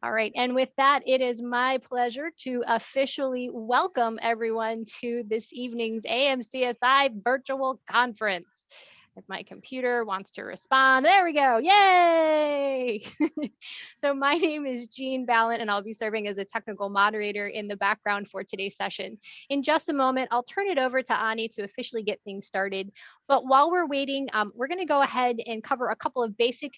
All right, and with that, it is my pleasure to officially welcome everyone to this evening's AMCSI virtual conference. If my computer wants to respond, there we go, yay! So my name is Jean Ballant, and I'll be serving as a technical moderator in the background for today's session. In just a moment, I'll turn it over to Ani to officially get things started. But while we're waiting, we're going to go ahead and cover a couple of basic,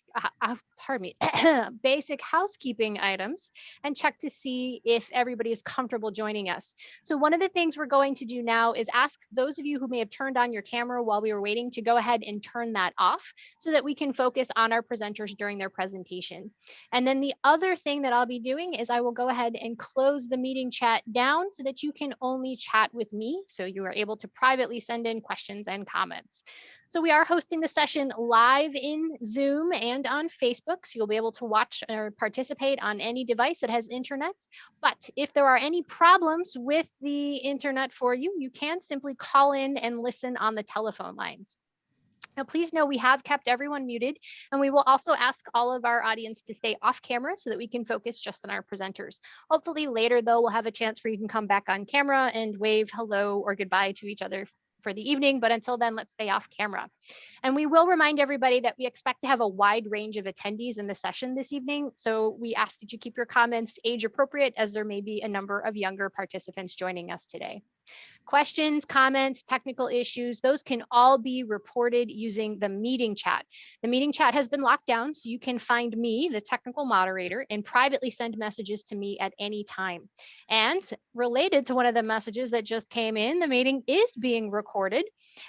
basic housekeeping items and check to see if everybody is comfortable joining us. So one of the things we're going to do now is ask those of you who may have turned on your camera while we were waiting to go ahead and turn that off so that we can focus on our presenters during their presentation. And then the other thing that I'll be doing is I will go ahead and close the meeting chat down so that you can only chat with me. So you are able to privately send in questions and comments. So we are hosting the session live in Zoom and on Facebook. So you'll be able to watch or participate on any device that has internet. But if there are any problems with the internet for you, you can simply call in and listen on the telephone lines. Now, please know we have kept everyone muted, and we will also ask all of our audience to stay off camera so that we can focus just on our presenters. Hopefully later, though, we'll have a chance where you can come back on camera and wave hello or goodbye to each other for the evening, but until then, let's stay off camera. And we will remind everybody that we expect to have a wide range of attendees in the session this evening. So we ask that you keep your comments age appropriate, as there may be a number of younger participants joining us today. Questions, comments, technical issues, those can all be reported using the meeting chat. The meeting chat has been locked down, so you can find me, the technical moderator, and privately send messages to me at any time. And related to one of the messages that just came in, the meeting is being recorded,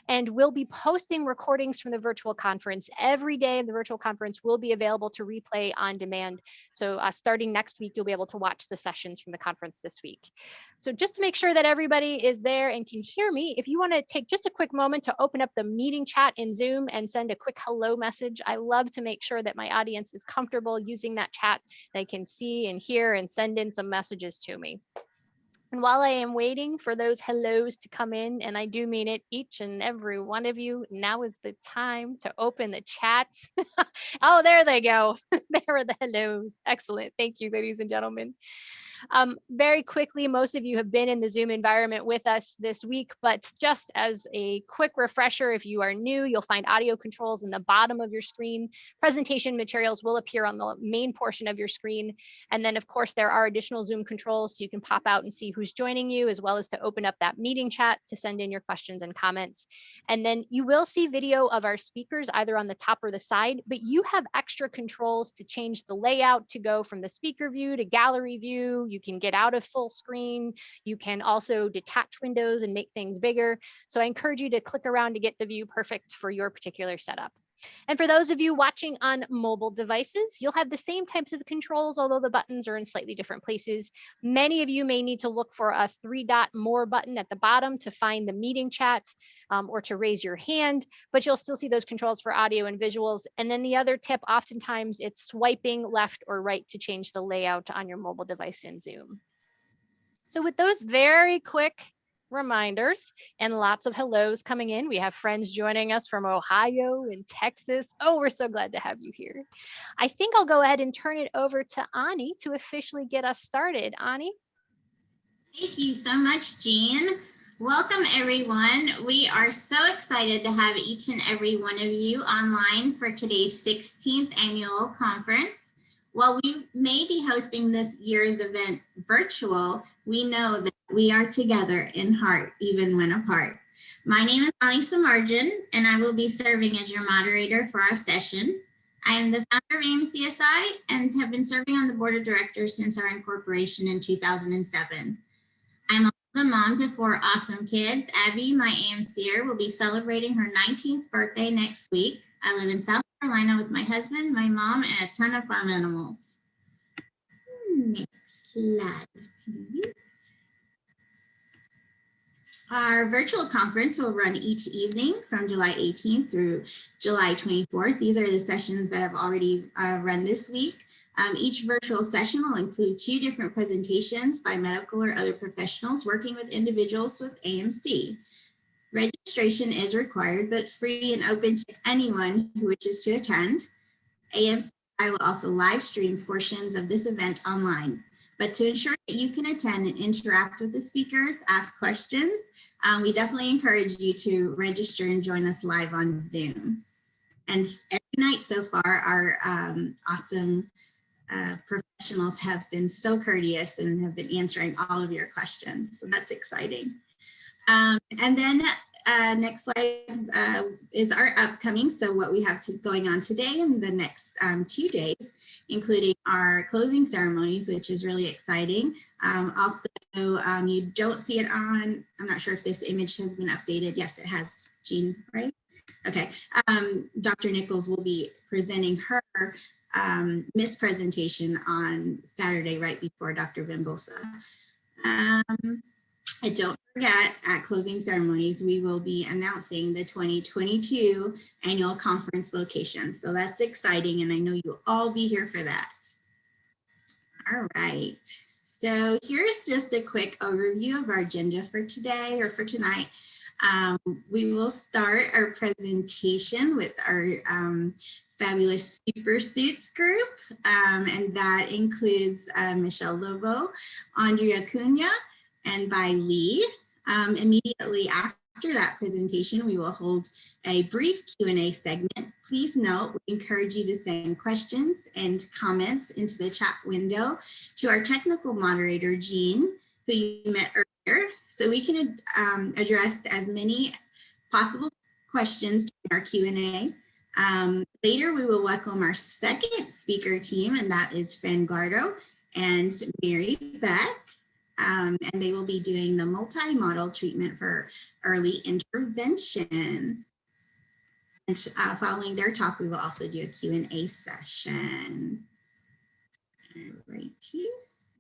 and we'll be posting recordings from the virtual conference. Every day the virtual conference will be available to replay on demand. So starting next week, you'll be able to watch the sessions from the conference this week. So just to make sure that everybody is there and can hear me, if you want to take just a quick moment to open up the meeting chat in Zoom and send a quick hello message. I love to make sure that my audience is comfortable using that chat. They can see and hear and send in some messages to me. And while I am waiting for those hellos to come in, and I do mean it, each and every one of you, now is the time to open the chat. Oh, there they go. There are the hellos. Excellent. Thank you, ladies and gentlemen. Very quickly, most of you have been in the Zoom environment with us this week, but just as a quick refresher, if you are new, you'll find audio controls in the bottom of your screen. Presentation materials will appear on the main portion of your screen. And then, of course, there are additional Zoom controls, so you can pop out and see who's joining you, as well as to open up that meeting chat to send in your questions and comments. And then you will see video of our speakers either on the top or the side, but you have extra controls to change the layout to go from the speaker view to gallery view. You can get out of full screen. You can also detach windows and make things bigger. So I encourage you to click around to get the view perfect for your particular setup. And for those of you watching on mobile devices, you'll have the same types of controls, although the buttons are in slightly different places. Many of you may need to look for a 3-dot more button at the bottom to find the meeting chat or to raise your hand, but you'll still see those controls for audio and visuals. And then the other tip, oftentimes it's swiping left or right to change the layout on your mobile device in Zoom. So with those very quick reminders and lots of hellos coming in, we have friends joining us from Ohio and Texas. Oh, we're so glad to have you here. I think I'll go ahead and turn it over to Ani to officially get us started. Ani? Thank you so much, Jean. Welcome, everyone. We are so excited to have each and every one of you online for today's 16th annual conference. While we may be hosting this year's event virtual, we know that we are together in heart, even when apart. My name is Ani Samarjan, and I will be serving as your moderator for our session. I am the founder of AMCSI and have been serving on the board of directors since our incorporation in 2007. I'm the mom to 4 awesome kids. Abby, my AMCer, will be celebrating her 19th birthday next week. I live in South Carolina with my husband, my mom, and a ton of farm animals. Next slide, please. Our virtual conference will run each evening from July 18th through July 24th. These are the sessions that have already run this week. Each virtual session will include 2 different presentations by medical or other professionals working with individuals with AMC. Registration is required, but free and open to anyone who wishes to attend. AMC I will also live stream portions of this event online. But to ensure that you can attend and interact with the speakers, ask questions, we definitely encourage you to register and join us live on Zoom. And every night so far, our awesome professionals have been so courteous and have been answering all of your questions. So that's exciting. And then next slide is our upcoming. So what we have going on today and the next 2 days, including our closing ceremonies, which is really exciting. Also, you don't see it on, I'm not sure if this image has been updated. Yes, it has, Jean, right? Okay, Dr. Nichols will be presenting her MISS presentation on Saturday, right before Dr. Bimbosa. And don't forget, at closing ceremonies, we will be announcing the 2022 annual conference location. So that's exciting, and I know you'll all be here for that. All right, so here's just a quick overview of our agenda for today or for tonight. We will start our presentation with our fabulous Super Suits group, and that includes Michele Lobo, Andrea Cunha, and by Lee. Immediately after that presentation, we will hold a brief Q&A segment. Please note, we encourage you to send questions and comments into the chat window to our technical moderator, Jean, who you met earlier, so we can address as many possible questions in our Q&A. Later, we will welcome our second speaker team, and that is Fran Guardo and Mary Beck. And they will be doing the multi-modal treatment for early intervention. And following their talk, we will also do a Q&A session. Right here,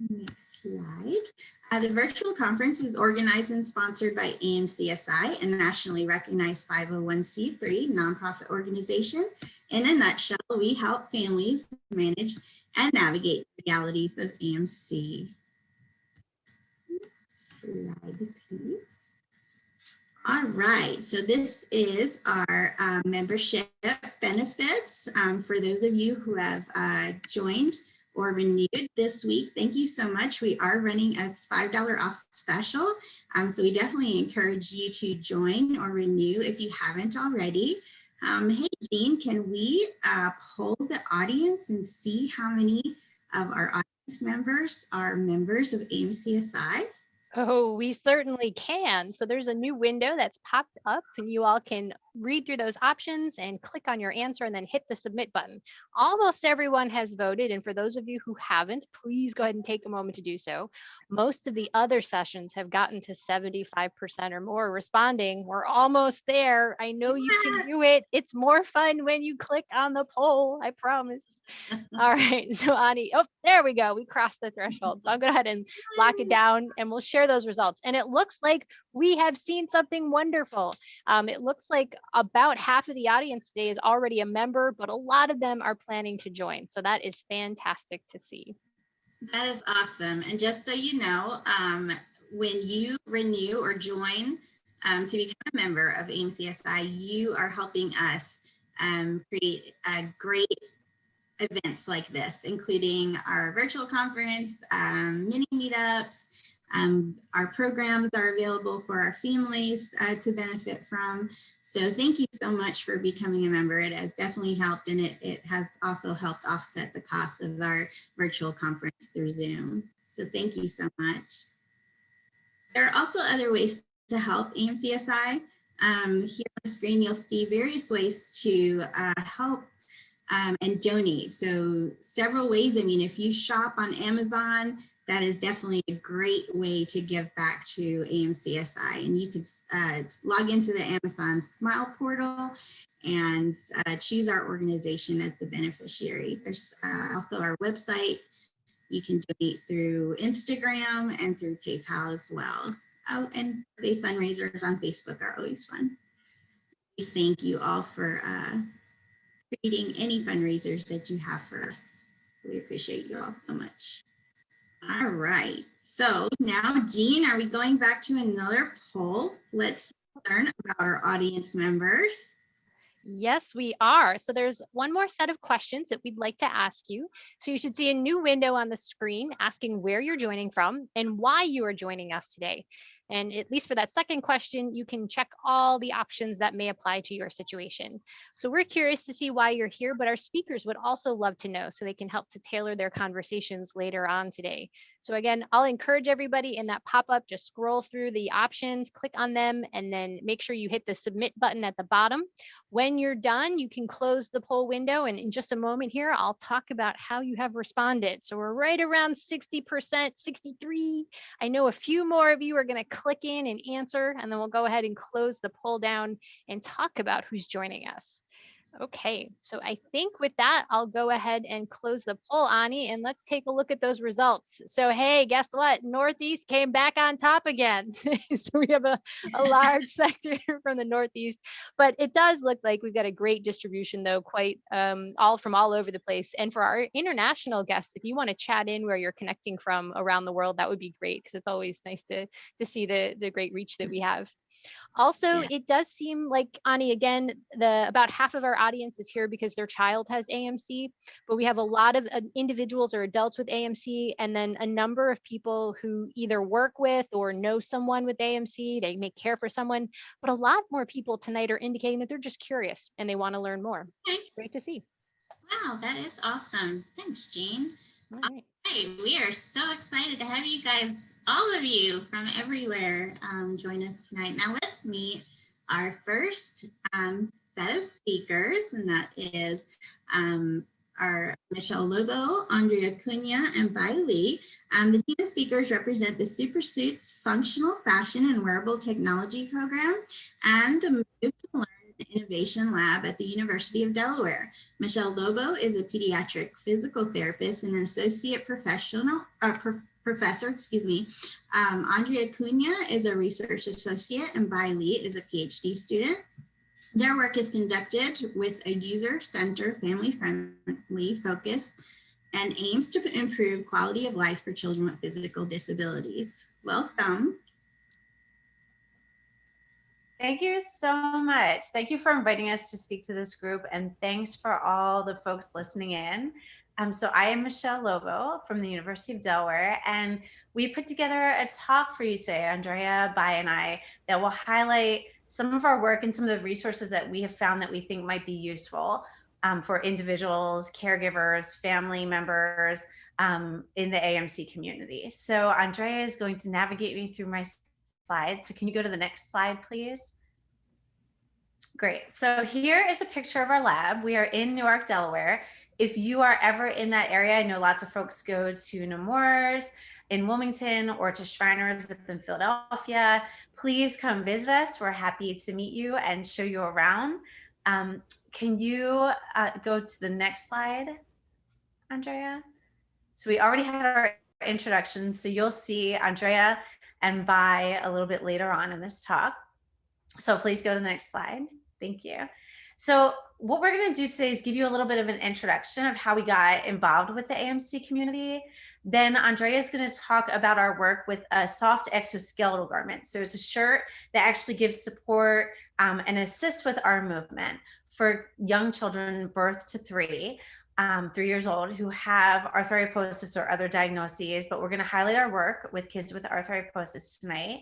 next slide. The virtual conference is organized and sponsored by AMCSI, a nationally recognized 501c3 nonprofit organization. In a nutshell, we help families manage and navigate the realities of AMC. Slide, please. All right, so this is our membership benefits. For those of you who have joined or renewed this week, thank you so much. We are running a $5 off special, so we definitely encourage you to join or renew if you haven't already. Hey, Jean, can we poll the audience and see how many of our audience members are members of AMCSI? Oh, we certainly can. So there's a new window that's popped up, and you all can read through those options and click on your answer and then hit the submit button. Almost everyone has voted. And for those of you who haven't, please go ahead and take a moment to do so. Most of the other sessions have gotten to 75% or more responding. We're almost there. I know you can do it. It's more fun when you click on the poll, I promise. All right, so Ani, oh, there we go. We crossed the threshold. So I'm going to go ahead and lock it down and we'll share those results. And it looks like we have seen something wonderful. It looks like about half of the audience today is already a member, but a lot of them are planning to join. So that is fantastic to see. That is awesome. And just so you know, when you renew or join to become a member of AMCSI, you are helping us create a great events like this, including our virtual conference, mini meetups. Our programs are available for our families to benefit from. So thank you so much for becoming a member. It has definitely helped, and it has also helped offset the cost of our virtual conference through Zoom. So thank you so much. There are also other ways to help AMCSI. Here on the screen, you'll see various ways to help and donate. So several ways. I mean, if you shop on Amazon, that is definitely a great way to give back to AMCSI. And you could log into the Amazon Smile portal and choose our organization as the beneficiary. There's also our website. You can donate through Instagram and through PayPal as well. Oh, and the fundraisers on Facebook are always fun. We thank you all for creating any fundraisers that you have for us. We appreciate you all so much. All right, so now, Jean, are we going back to another poll? Let's learn about our audience members. Yes, we are. So there's one more set of questions that we'd like to ask you. So you should see a new window on the screen asking where you're joining from and why you are joining us today. And at least for that second question, you can check all the options that may apply to your situation. So we're curious to see why you're here, but our speakers would also love to know so they can help to tailor their conversations later on today. So again, I'll encourage everybody in that pop-up, just scroll through the options, click on them, and then make sure you hit the submit button at the bottom. When you're done, you can close the poll window. And in just a moment here, I'll talk about how you have responded. So we're right around 60%, 63. I know a few more of you are going to click in and answer, and then we'll go ahead and close the poll down and talk about who's joining us. Okay, so I think with that, I'll go ahead and close the poll, Ani, and let's take a look at those results. So, hey, guess what? Northeast came back on top again. So we have a large sector from the Northeast, but it does look like we've got a great distribution, though, quite all from all over the place. And for our international guests, if you want to chat in where you're connecting from around the world, that would be great because it's always nice to see the great reach that we have. Also, Yeah. it does seem like, Ani, again, the about half of our audience is here because their child has AMC, but we have a lot of individuals or adults with AMC, and then a number of people who either work with or know someone with AMC. They may care for someone, but a lot more people tonight are indicating that they're just curious and they want to learn more. Okay. Great to see. Wow, that is awesome. Thanks, Jean. All All right. right, we are so excited to have you guys, all of you from everywhere, join us tonight. Now let's meet our first set of speakers, and that is our Michele Lobo, Andrea Cunha, and Bai Lee. The team of speakers represent the Super Suits Functional Fashion and Wearable Technology Program and the Move to Learn Innovation Lab at the University of Delaware. Michele Lobo is a pediatric physical therapist and an associate professor. Andrea Cunha is a research associate, and Bai Lee is a PhD student. Their work is conducted with a user-centered, family-friendly focus and aims to improve quality of life for children with physical disabilities. Welcome. Thank you so much. Thank you for inviting us to speak to this group, and thanks for all the folks listening in. So I am Michele Lobo from the University of Delaware, and we put together a talk for you today, Andrea, Bai, and I, that will highlight some of our work and some of the resources that we have found that we think might be useful for individuals, caregivers, family members in the AMC community. So Andrea is going to navigate me through my slides. So can you go to the next slide, please? Great. So here is a picture of our lab. We are in Newark, Delaware. If you are ever in that area, I know lots of folks go to Nemours in Wilmington or to Shriners up in Philadelphia. Please come visit us. We're happy to meet you and show you around. Can you go to the next slide, Andrea? So we already had our introduction. So you'll see Andrea and Bai a little bit later on in this talk. So please go to the next slide. Thank you. So what we're going to do today is give you a little bit of an introduction of how we got involved with the AMC community. Then Andrea is going to talk about our work with a soft exoskeletal garment. So it's a shirt that actually gives support and assists with arm movement for young children birth to 3 years old who have arthrogryposis or other diagnoses, but we're going to highlight our work with kids with arthrogryposis tonight.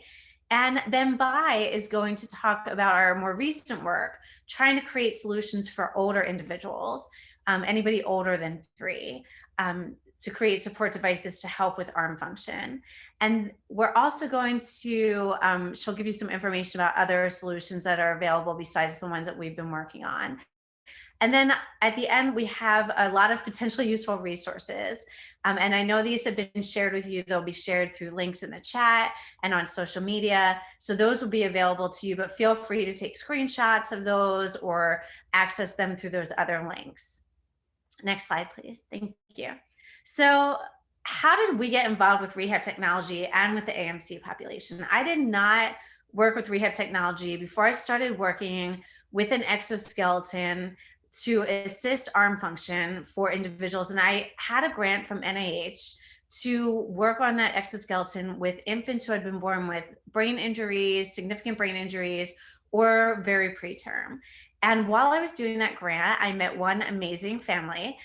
And then Bai is going to talk about our more recent work, trying to create solutions for older individuals, anybody older than 3, to create support devices to help with arm function. And we're also going to, she'll give you some information about other solutions that are available besides the ones that we've been working on. And then at the end, we have a lot of potentially useful resources. And I know these have been shared with you. They'll be shared through links in the chat and on social media. So those will be available to you, but feel free to take screenshots of those or access them through those other links. Next slide, please. Thank you. So how did we get involved with Rehab Technology and with the AMC population? I did not work with Rehab Technology before I started working with an exoskeleton to assist arm function for individuals. And I had a grant from NIH to work on that exoskeleton with infants who had been born with brain injuries, significant brain injuries, or very preterm. And while I was doing that grant, I met one amazing family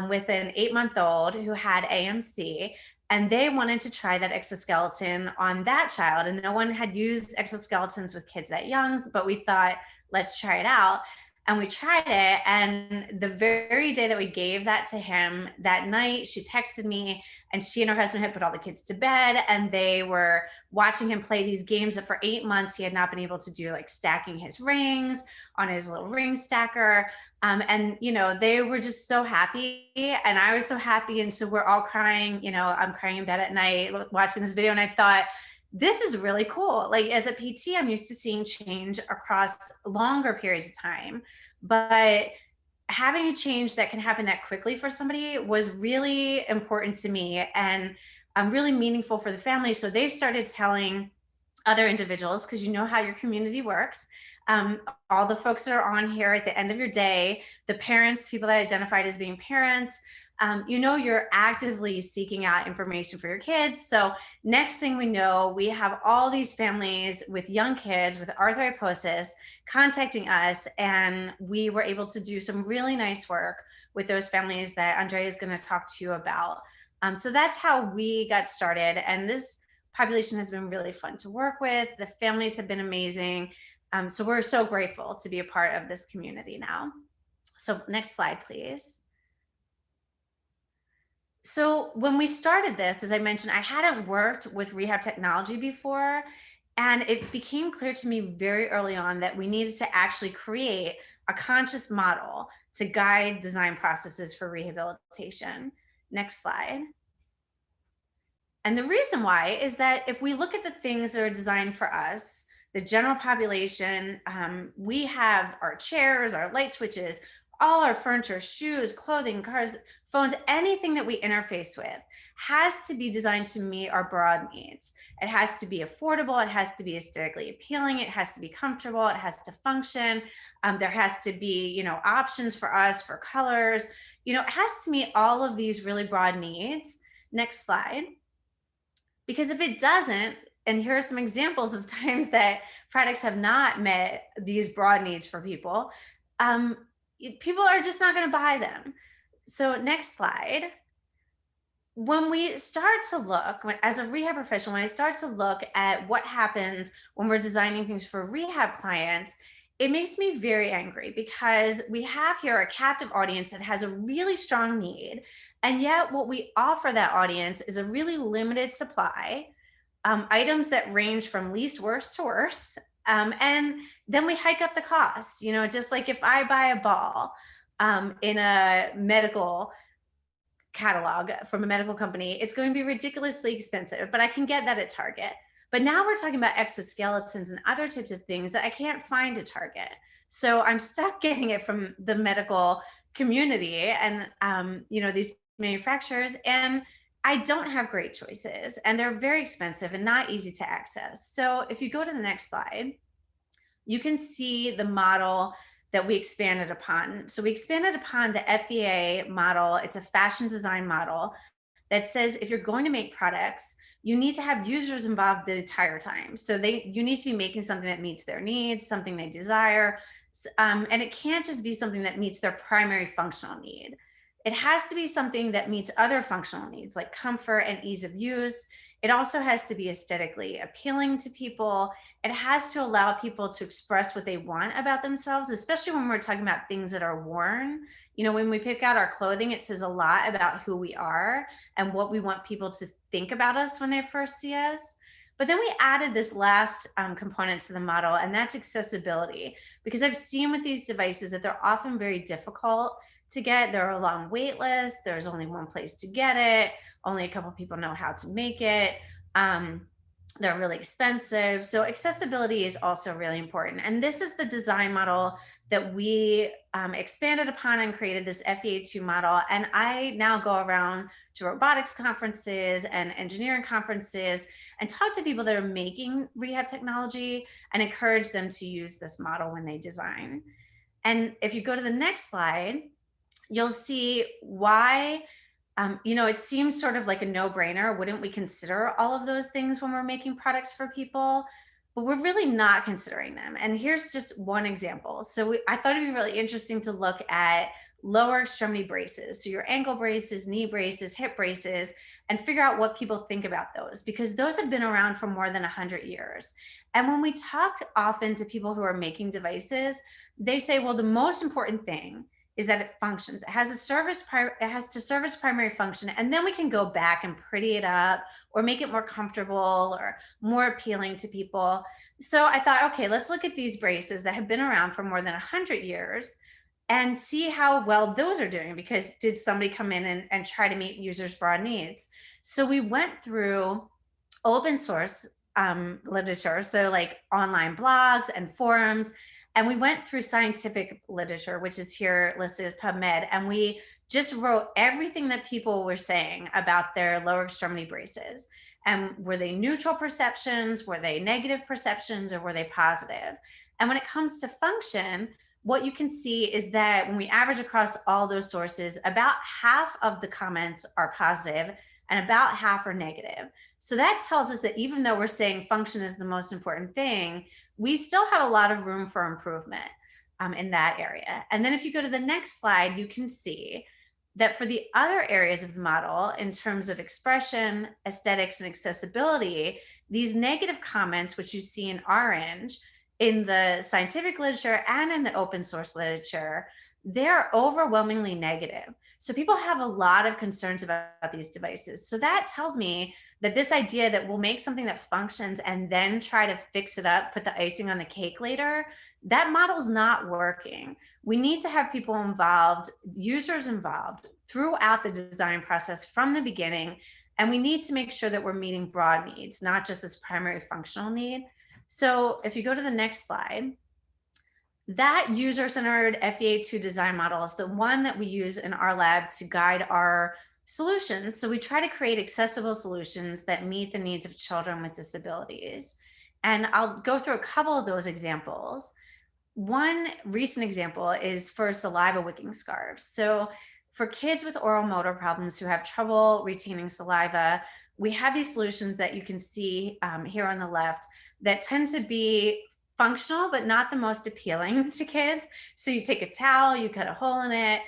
with an 8-month-old who had AMC, and they wanted to try that exoskeleton on that child. And no one had used exoskeletons with kids that young, but we thought, let's try it out. And we tried it. And the very day that we gave that to him, that night, she texted me, and she and her husband had put all the kids to bed, and they were watching him play these games that for 8 months he had not been able to do, like stacking his rings on his little ring stacker. And, you know, they were just so happy, and I was so happy. And so we're all crying, you know, I'm crying in bed at night watching this video. And I thought, this is really cool. Like, as a PT, I'm used to seeing change across longer periods of time, but having a change that can happen that quickly for somebody was really important to me, and really meaningful for the family. So they started telling other individuals, because you know how your community works. All the folks that are on here at the end of your day, the parents, people that identified as being parents, you know, you're actively seeking out information for your kids. So next thing we know, we have all these families with young kids with arthriposis contacting us, and we were able to do some really nice work with those families that Andrea is going to talk to you about. So that's how we got started. And this population has been really fun to work with. The families have been amazing. So we're so grateful to be a part of this community now. So next slide, please. So when we started this, as I mentioned, I hadn't worked with rehab technology before, and it became clear to me very early on that we needed to actually create a conscious model to guide design processes for rehabilitation. Next slide. And the reason why is that if we look at the things that are designed for us, the general population, we have our chairs, our light switches, all our furniture, shoes, clothing, cars, phones, anything that we interface with has to be designed to meet our broad needs. It has to be affordable. It has to be aesthetically appealing. It has to be comfortable. It has to function. There has to be, you know, options for us for colors. You know, it has to meet all of these really broad needs. Next slide. Because if it doesn't, and here are some examples of times that products have not met these broad needs for people, people are just not going to buy them. So next slide. When we start to look, as a rehab professional, when I start to look at what happens when we're designing things for rehab clients, it makes me very angry, because we have here a captive audience that has a really strong need. And yet what we offer that audience is a really limited supply, items that range from least worst to worst. And then we hike up the cost, you know, just like if I buy a ball in a medical catalog from a medical company, it's going to be ridiculously expensive, but I can get that at Target. But now we're talking about exoskeletons and other types of things that I can't find at Target. So I'm stuck getting it from the medical community and, you know, these manufacturers, and I don't have great choices, and they're very expensive and not easy to access. So if you go to the next slide, you can see the model that we expanded upon. So we expanded upon the FEA model. It's a fashion design model that says if you're going to make products, you need to have users involved the entire time. So you need to be making something that meets their needs, something they desire. And it can't just be something that meets their primary functional need. It has to be something that meets other functional needs like comfort and ease of use. It also has to be aesthetically appealing to people. It has to allow people to express what they want about themselves, especially when we're talking about things that are worn. You know, when we pick out our clothing, it says a lot about who we are and what we want people to think about us when they first see us. But then we added this last component to the model, and that's accessibility. Because I've seen with these devices that they're often very difficult to get. There are a long wait list. There's only one place to get it. Only a couple people know how to make it. They're really expensive. So accessibility is also really important. And this is the design model that we expanded upon and created this FEA2 model. And I now go around to robotics conferences and engineering conferences and talk to people that are making rehab technology and encourage them to use this model when they design. And if you go to the next slide, you'll see why, you know, it seems sort of like a no-brainer. Wouldn't we consider all of those things when we're making products for people? but we're really not considering them. And here's just one example. So I thought it'd be really interesting to look at lower extremity braces. So your ankle braces, knee braces, hip braces, and figure out what people think about those, because those have been around for more than 100 years. And when we talk often to people who are making devices, they say, well, the most important thing is that it functions. It has to serve its primary function, and then we can go back and pretty it up or make it more comfortable or more appealing to people. So I thought, okay, let's look at these braces that have been around for more than 100 years and see how well those are doing, because did somebody come in and try to meet users' broad needs? So we went through open source literature, so like online blogs and forums, and we went through scientific literature, which is here listed as PubMed, and we just wrote everything that people were saying about their lower extremity braces. And were they neutral perceptions? Were they negative perceptions? Or were they positive? And when it comes to function, what you can see is that when we average across all those sources, about half of the comments are positive and about half are negative. So that tells us that even though we're saying function is the most important thing, we still have a lot of room for improvement in that area. And then if you go to the next slide, you can see that for the other areas of the model, in terms of expression, aesthetics, and accessibility, these negative comments, which you see in orange, in the scientific literature and in the open source literature, they're overwhelmingly negative. So people have a lot of concerns about these devices. So that tells me that this idea that we'll make something that functions and then try to fix it up, put the icing on the cake later, that model's not working. We need to have people involved, users involved throughout the design process from the beginning. And we need to make sure that we're meeting broad needs, not just this primary functional need. So if you go to the next slide, that user-centered FEA2 design model is the one that we use in our lab to guide our solutions. So we try to create accessible solutions that meet the needs of children with disabilities. And I'll go through a couple of those examples. One recent example is for saliva wicking scarves. So for kids with oral motor problems who have trouble retaining saliva, we have these solutions that you can see here on the left that tend to be functional, but not the most appealing to kids. So you take a towel, you cut a hole in it,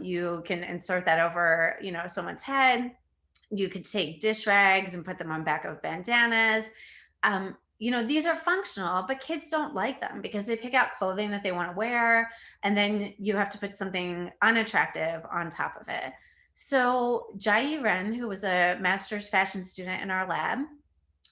you can insert that over, someone's head. You could take dish rags and put them on back of bandanas. These are functional, but kids don't like them because they pick out clothing that they want to wear, and then you have to put something unattractive on top of it. So Jai Ren, who was a master's fashion student in our lab,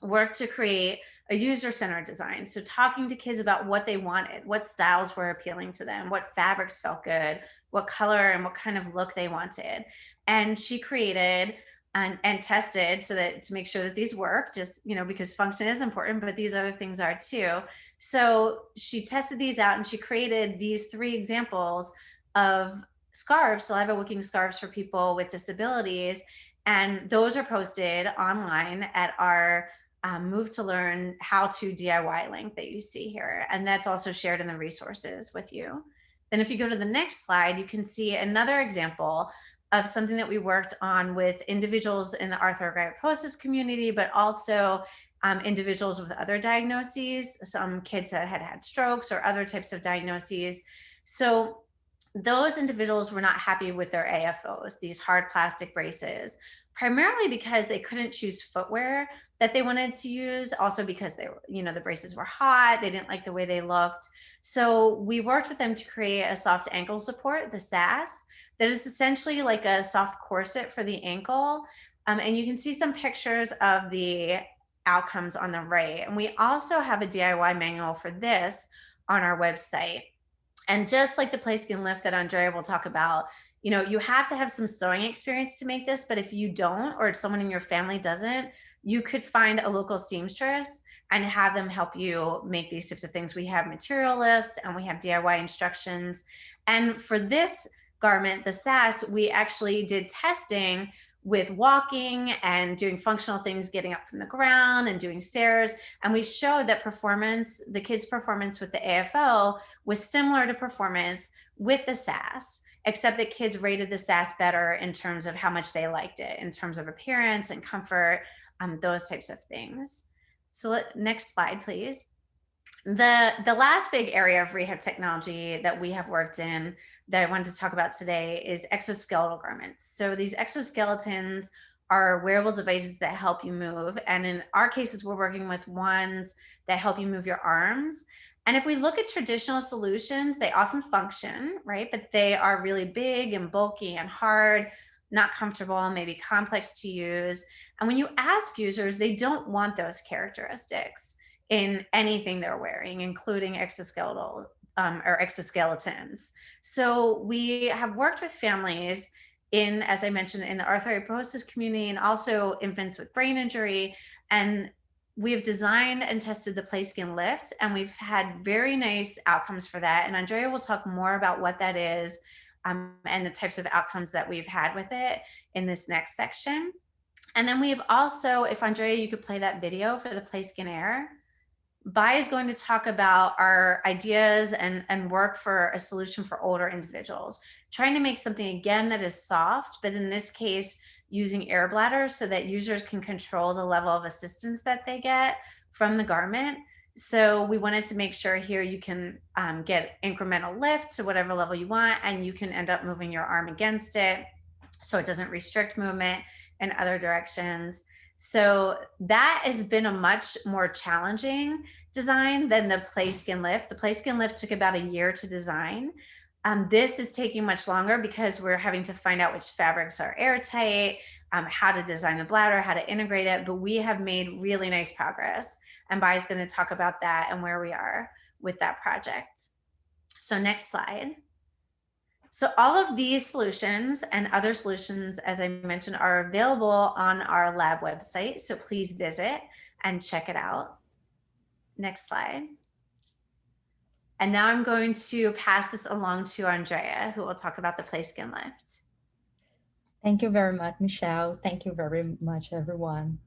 worked to create a user-centered design. So talking to kids about what they wanted, what styles were appealing to them, what fabrics felt good, what color and what kind of look they wanted. And she created and tested to make sure that these work, just, because function is important, but these other things are too. So she tested these out and she created these 3 examples of scarves, saliva wicking scarves for people with disabilities. And those are posted online at our Move to Learn How to DIY link that you see here. And that's also shared in the resources with you. Then if you go to the next slide, you can see another example of something that we worked on with individuals in the arthrogryposis community, but also individuals with other diagnoses, some kids that had strokes or other types of diagnoses. So those individuals were not happy with their AFOs, these hard plastic braces, primarily because they couldn't choose footwear that they wanted to use, also because they were, the braces were hot, they didn't like the way they looked. So we worked with them to create a soft ankle support, the SAS, that is essentially like a soft corset for the ankle. And you can see some pictures of the outcomes on the right. And we also have a DIY manual for this on our website. And just like the PlaySkin Lift that Andrea will talk about, you have to have some sewing experience to make this, but if you don't, or if someone in your family doesn't, you could find a local seamstress and have them help you make these types of things. We have material lists and we have DIY instructions. And for this garment, the SAS, we actually did testing with walking and doing functional things, getting up from the ground and doing stairs. And we showed that performance, the kids' performance with the AFO was similar to performance with the SAS, except that kids rated the SAS better in terms of how much they liked it, in terms of appearance and comfort, those types of things. So next slide, please. The last big area of rehab technology that we have worked in that I wanted to talk about today is exoskeletal garments. So these exoskeletons are wearable devices that help you move. And in our cases, we're working with ones that help you move your arms. And if we look at traditional solutions, they often function, right? But they are really big and bulky and hard, not comfortable, maybe complex to use. And when you ask users, they don't want those characteristics in anything they're wearing, including exoskeletal or exoskeletons. So we have worked with families in, as I mentioned, in the arthrogryposis community and also infants with brain injury. And we've designed and tested the PlaySkin Lift, and we've had very nice outcomes for that. And Andrea will talk more about what that is and the types of outcomes that we've had with it in this next section. And then we've also, if Andrea, you could play that video for the PlaySkin Air. Bai is going to talk about our ideas and work for a solution for older individuals, trying to make something again that is soft, but in this case, using air bladders so that users can control the level of assistance that they get from the garment. So we wanted to make sure here you can get incremental lift to whatever level you want, and you can end up moving your arm against it so it doesn't restrict movement in other directions. So that has been a much more challenging design than the PlaySkin Lift. The PlaySkin Lift took about a year to design. This is taking much longer because we're having to find out which fabrics are airtight, how to design the bladder, how to integrate it, but we have made really nice progress. And Bai is going to talk about that and where we are with that project. So next slide. So all of these solutions and other solutions, as I mentioned, are available on our lab website. So please visit and check it out. Next slide. And now I'm going to pass this along to Andrea, who will talk about the PlaySkin Lift. Thank you very much, Michele. Thank you very much, everyone,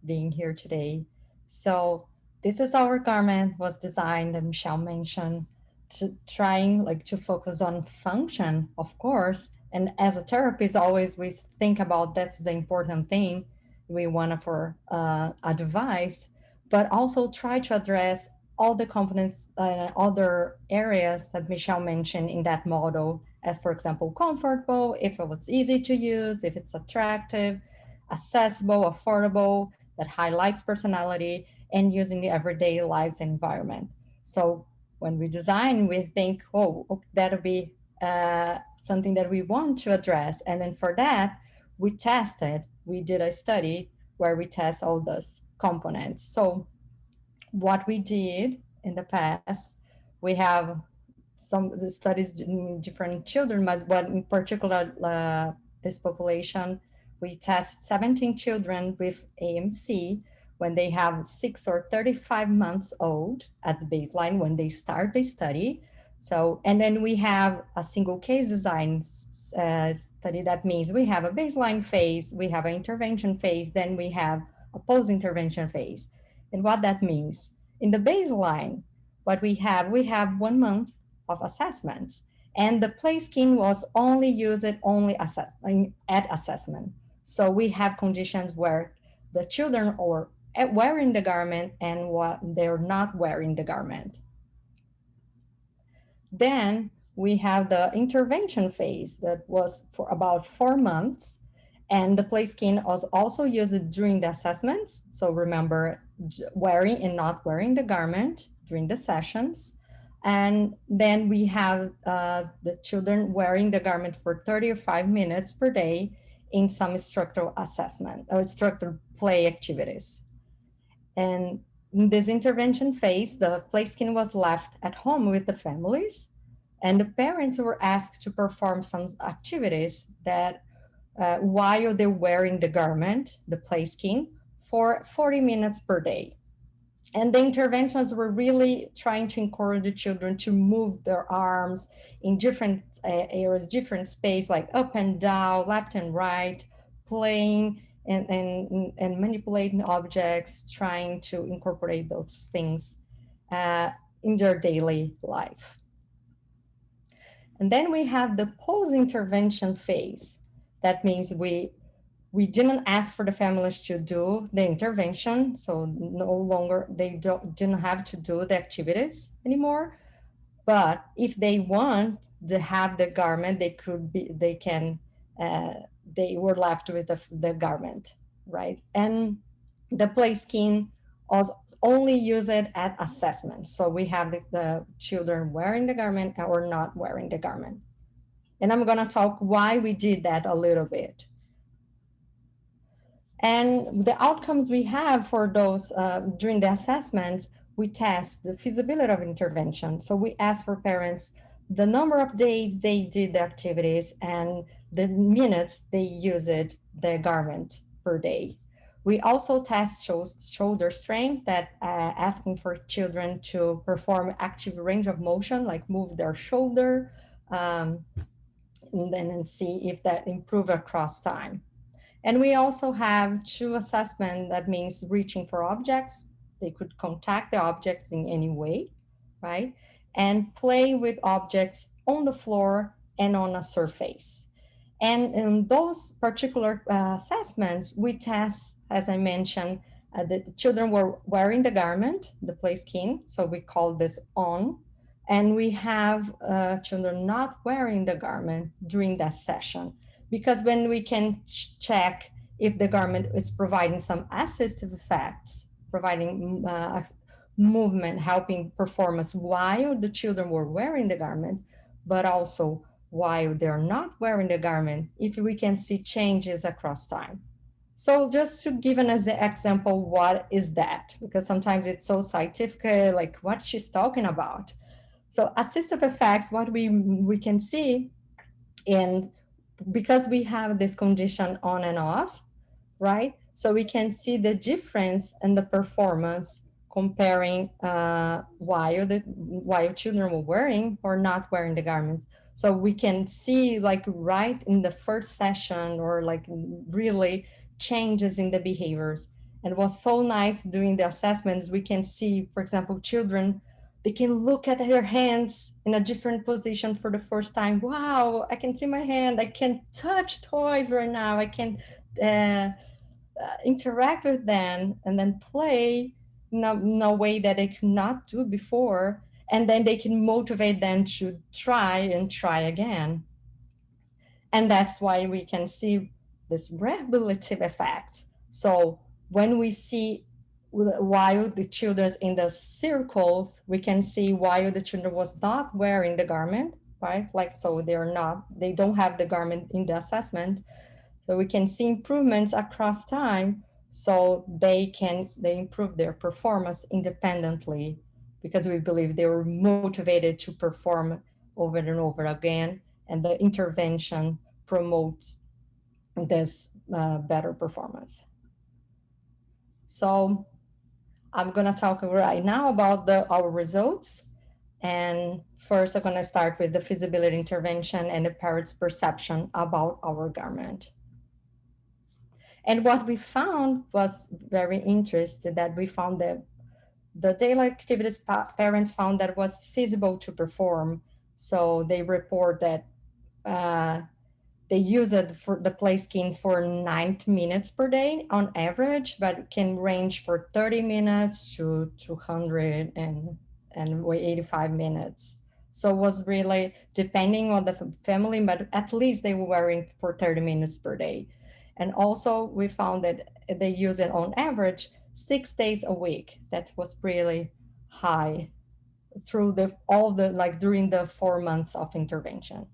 being here today. So this is our garment, was designed, and Michele mentioned, trying to focus on function, of course. And as a therapist, always we think about that's the important thing we want for advice, but also try to address all the components and other areas that Michele mentioned in that model, as for example, comfortable, if it was easy to use, if it's attractive, accessible, affordable, that highlights personality, and using the everyday lives environment. So when we design, we think, oh, that'll be something that we want to address. And then for that, we did a study where we test all those components. So what we did in the past, we have some studies in different children, but in particular, this population, we test 17 children with AMC when they have 6 or 35 months old at the baseline when they start the study. So, and then we have a single case design study. That means we have a baseline phase, we have an intervention phase, then we have a post-intervention phase. And what that means, in the baseline, what we have 1 month of assessments, and the PlaySkin was only used at assessment. So we have conditions where the children are wearing the garment and what they're not wearing the garment. Then we have the intervention phase that was for about 4 months, and the PlaySkin was also used during the assessments. So remember, wearing and not wearing the garment during the sessions. And then we have the children wearing the garment for 35 minutes per day in some structural assessment or structural play activities. And in this intervention phase, the PlaySkin was left at home with the families, and the parents were asked to perform some activities that while they're wearing the garment, the PlaySkin, for 40 minutes per day. And the interventions were really trying to encourage the children to move their arms in different areas, different space, like up and down, left and right, playing and manipulating objects, trying to incorporate those things in their daily life. And then we have the post-intervention phase. That means we we didn't ask for the families to do the intervention, so no longer didn't have to do the activities anymore. But if they want to have the garment, they were left with the garment, right? And the PlaySkin was only used at assessment. So we have the children wearing the garment or not wearing the garment. And I'm gonna talk why we did that a little bit. And the outcomes we have for those during the assessments, we test the feasibility of intervention. So we ask for parents the number of days they did the activities and the minutes they used the garment per day. We also test shoulder strength, that asking for children to perform active range of motion, like move their shoulder, and then see if that improve across time. And we also have 2 assessment. That means reaching for objects. They could contact the objects in any way, right? And play with objects on the floor and on a surface. And in those particular assessments, we test, as I mentioned, the children were wearing the garment, the PlaySkin, so we call this on. And we have children not wearing the garment during that session, because when we can check if the garment is providing some assistive effects, providing movement, helping performance while the children were wearing the garment, but also while they're not wearing the garment, if we can see changes across time. So just to give an example, what is that? Because sometimes it's so scientific, like what she's talking about. So assistive effects, what we can see, and because we have this condition on and off, right? So we can see the difference in the performance comparing while children were wearing or not wearing the garments. So we can see like right in the first session, or like really changes in the behaviors. And it was so nice during the assessments, we can see, for example, children, they can look at their hands in a different position for the first time. Wow, I can see my hand. I can touch toys right now. I can interact with them and then play in a way that they could not do before. And then they can motivate them to try and try again. And that's why we can see this rehabilitative effect. So when we see while the children in the circles, we can see while the children was not wearing the garment, right? Like, so they don't have the garment in the assessment. So we can see improvements across time, so they improve their performance independently, because we believe they were motivated to perform over and over again, and the intervention promotes this better performance. So I'm gonna talk right now about our results. And first I'm gonna start with the feasibility intervention and the parents' perception about our garment. And what we found was very interesting, that we found that the daily activities parents found that was feasible to perform. So they report that they use it for the PlaySkin for 90 minutes per day on average, but it can range for 30 minutes to 285 minutes. So it was really depending on the family, but at least they were wearing for 30 minutes per day. And also we found that they use it on average 6 days a week. That was really high through during the 4 months of intervention.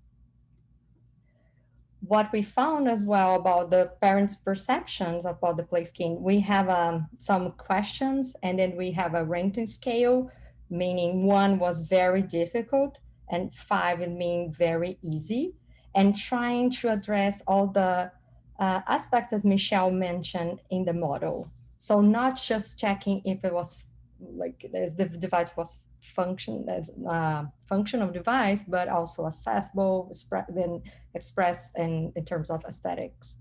What we found as well about the parents' perceptions about the PlaySkin, we have some questions, and then we have a ranking scale, meaning 1 was very difficult and 5 mean very easy, and trying to address all the aspects that Michele mentioned in the model. So not just checking if it was like as the device was functional device, but also accessible, then expressed in terms of aesthetics.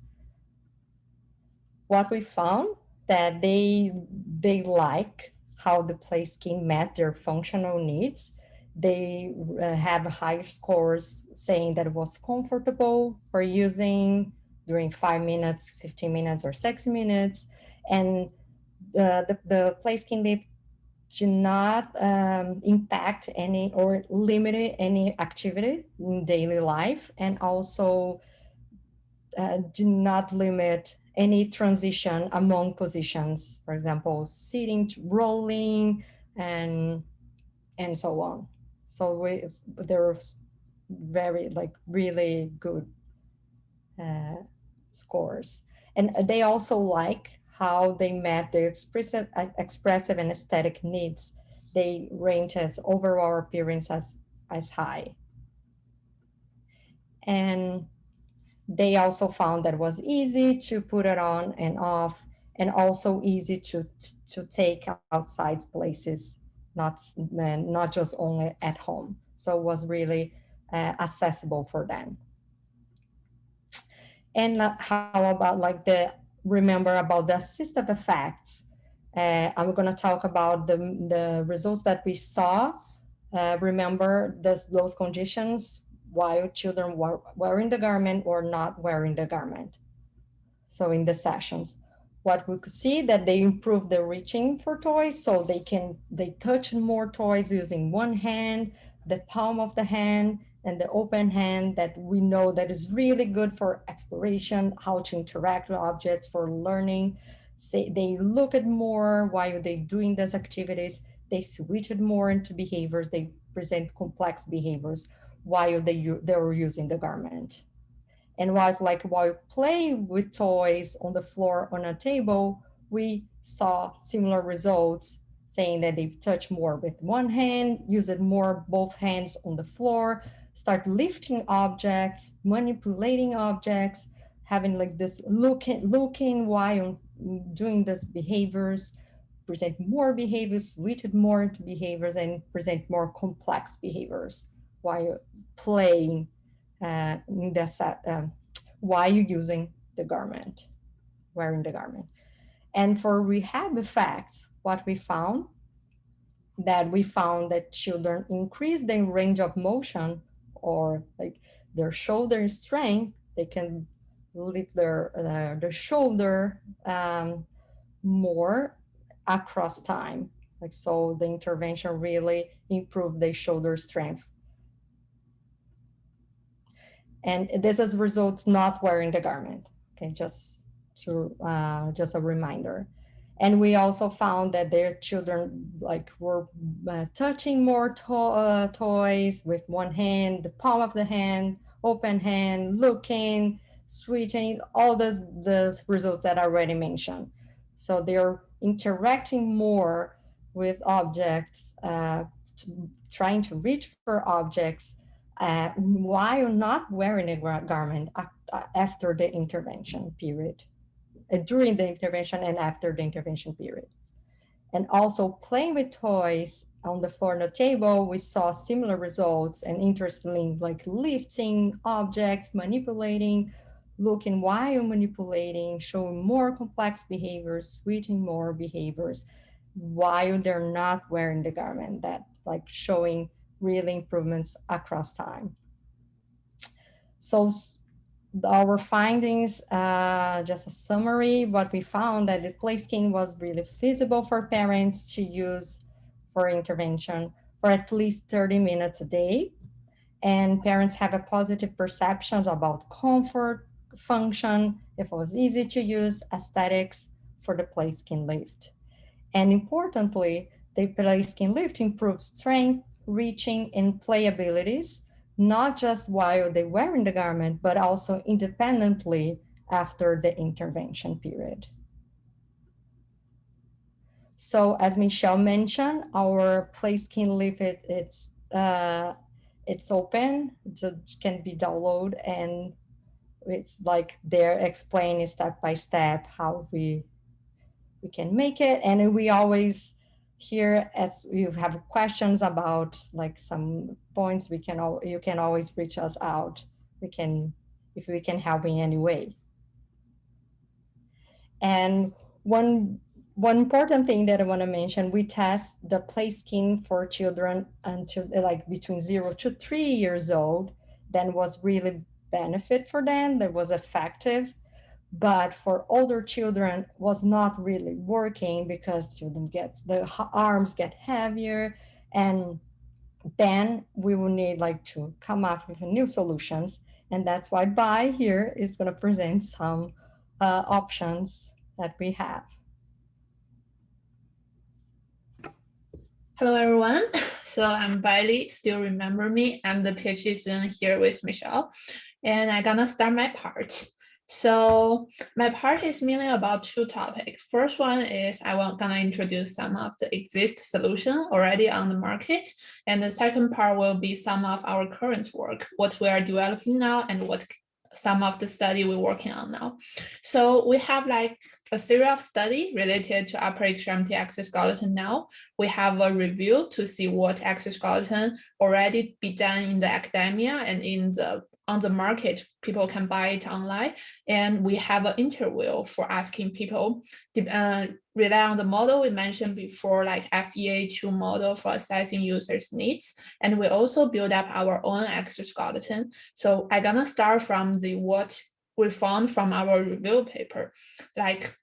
What we found that they like how the PlaySkin met their functional needs. They have higher scores saying that it was comfortable for using during 5 minutes, 15 minutes, or 6 minutes. And the PlaySkin Lift do not impact any or limit any activity in daily life, and also do not limit any transition among positions, for example, sitting, rolling, and so on. So there's very really good scores. And they also like how they met the expressive and aesthetic needs. They range as overall appearance as high. And they also found that it was easy to put it on and off, and also easy to take outside places, not just only at home. So it was really accessible for them. And how about remember about the assistive effects? I'm going to talk about the results that we saw. Remember those conditions while children were wearing the garment or not wearing the garment. So in the sessions, what we could see that they improved the reaching for toys, so they touch more toys using one hand, the palm of the hand, and the open hand, that we know that is really good for exploration, how to interact with objects, for learning. Say they look at more while they're doing these activities. They switch it more into behaviors. They present complex behaviors while they were using the garment. And while playing with toys on the floor on a table, we saw similar results, saying that they touch more with one hand, use it more both hands on the floor, start lifting objects, manipulating objects, having this looking while doing these behaviors, present more behaviors, switch it more into behaviors, and present more complex behaviors while playing in the set while you're using the garment, wearing the garment. And for rehab effects, what we found that children increase their range of motion, or their shoulder strength. They can lift their shoulder more across time. So the intervention really improved their shoulder strength. And this is results not wearing the garment. Okay, just a reminder. And we also found that their children were touching more toys with one hand, the palm of the hand, open hand, looking, switching, all those results that I already mentioned. So they're interacting more with objects, trying to reach for objects, while not wearing a garment after the intervention period, during the intervention and after the intervention period. And also playing with toys on the floor and the table, we saw similar results, and interestingly, lifting objects, manipulating, looking while manipulating, showing more complex behaviors, switching more behaviors while they're not wearing the garment, that showing really improvements across time. So our findings, just a summary, what we found that the PlaySkin was really feasible for parents to use for intervention for at least 30 minutes a day. And parents have a positive perceptions about comfort, function, if it was easy to use, aesthetics for the PlaySkin Lift. And importantly, the PlaySkin Lift improves strength, reaching, and play abilities, not just while they're wearing the garment, but also independently after the intervention period. So as Michele mentioned, our PlaySkin Lift, it's open, it can be downloaded, and it's they're explaining step by step how we can make it. And we always here, as you have questions about some points, you can always reach us out. If we can help in any way. And one important thing that I want to mention, we test the PlaySkin for children until between 0 to 3 years old. Then was really benefit for them, that was effective. but for older children was not really working because children the arms get heavier, and then we will need like to come up with new solutions. And that's why Bai here is going to present some options that we have. Hello, everyone. So I'm Bailey, still remember me. I'm the PhD student here with Michele, and I'm gonna start my part. So my part is mainly about two topics. First one is gonna introduce some of the exist solution already on the market. And the second part will be some of our current work, what we are developing now and what some of the study we're working on now. So we have like a series of study related to upper extremity exoskeleton now. We have a review to see what exoskeleton already be done in the academia and on the market, people can buy it online. And we have an interview for asking people rely on the model we mentioned before, like FEA2 model for assessing users' needs. And we also build up our own exoskeleton. So I'm gonna start from what we found from our review paper. Like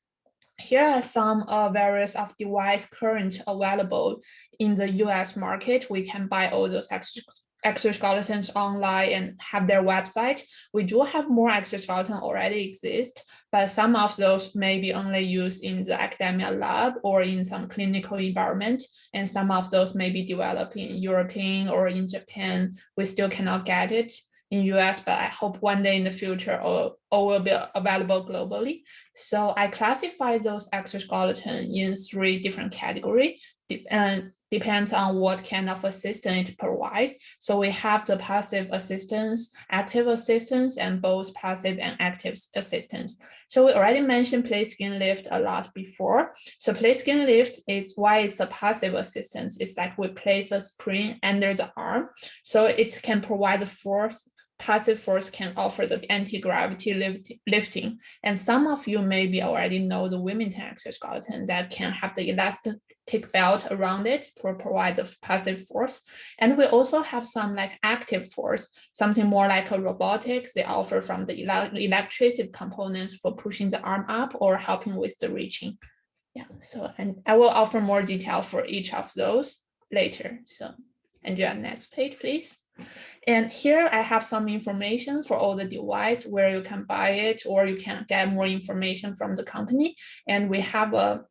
here are some various of device current available in the US market. We can buy all those exoskeletons online and have their website. We do have more exoskeleton already exist, but some of those may be only used in the academia lab or in some clinical environment. And some of those may be developed in European or in Japan. We still cannot get it in US, but I hope one day in the future all will be available globally. So I classify those exoskeleton in 3 different categories, and depends on what kind of assistance it provides. So we have the passive assistance, active assistance, and both passive and active assistance. So we already mentioned PlaySkin Lift a lot before. So PlaySkin Lift is why it's a passive assistance. It's like we place a spring under the arm, so it can provide the force. Passive force can offer the anti-gravity lifting. And some of you maybe already know the Wilmington exoskeleton that can have the elastic belt around it to provide the passive force. And we also have some like active force, something more like a robotics. They offer from the electricity components for pushing the arm up or helping with the reaching. Yeah, so, and I will offer more detail for each of those later. So Andrea, next page, please. And here I have some information for all the device where you can buy it or you can get more information from the company. And we have a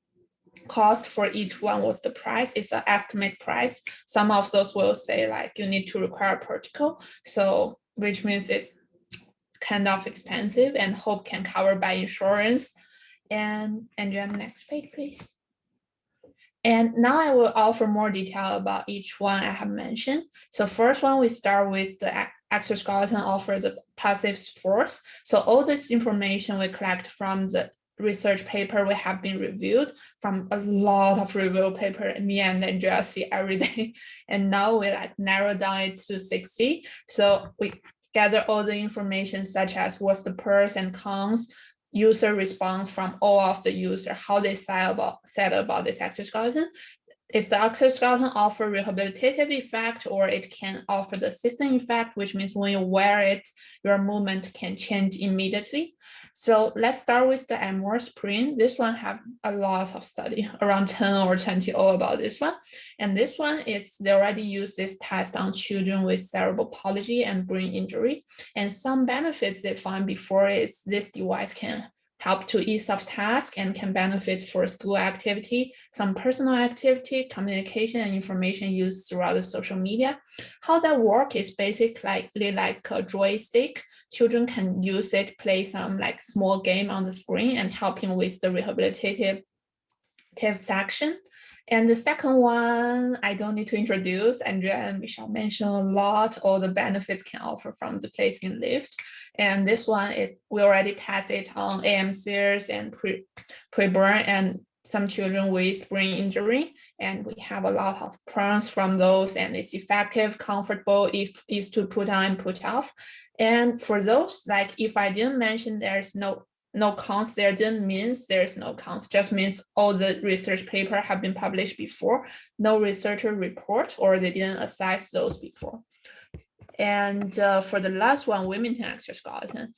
cost for each one. What's the price? It's an estimate price. Some of those will say like you need to require a protocol. So which means it's kind of expensive and hope can cover by insurance. And then next page, please. And now I will offer more detail about each one I have mentioned. So first one, we start with the exoskeleton offers the passive force. So all this information we collect from the research paper we have been reviewed from a lot of review paper me and Andrea see every day. And now we like narrow down it to 60. So we gather all the information such as what's the pros and cons, user response from all of the user, how they said about this exoskeleton. Is the exoskeleton offer rehabilitative effect, or it can offer the assistant effect, which means when you wear it, your movement can change immediately. So let's start with the MR spring. This one have a lot of study, around 10 or 20 all about this one. And this one, they already use this test on children with cerebral palsy and brain injury. And some benefits they find before is this device can help to ease of task and can benefit for school activity, some personal activity, communication and information used throughout the social media. How that work is basically like a joystick. Children can use it, play some like small game on the screen and helping with the rehabilitative section. And the second one, I don't need to introduce. Andrea and Michele mentioned a lot, all the benefits can offer from the PlaySkin Lift. And this one is, we already tested on AMCSI and pre-burn and some children with brain injury. And we have a lot of pros from those, and it's effective, comfortable, if is to put on and put off. And for those, like if I didn't mention there's no cons there, didn't means there's no cons, just means all the research paper have been published before, no researcher report, or they didn't assess those before. And for the last one, Wilmington exoskeleton,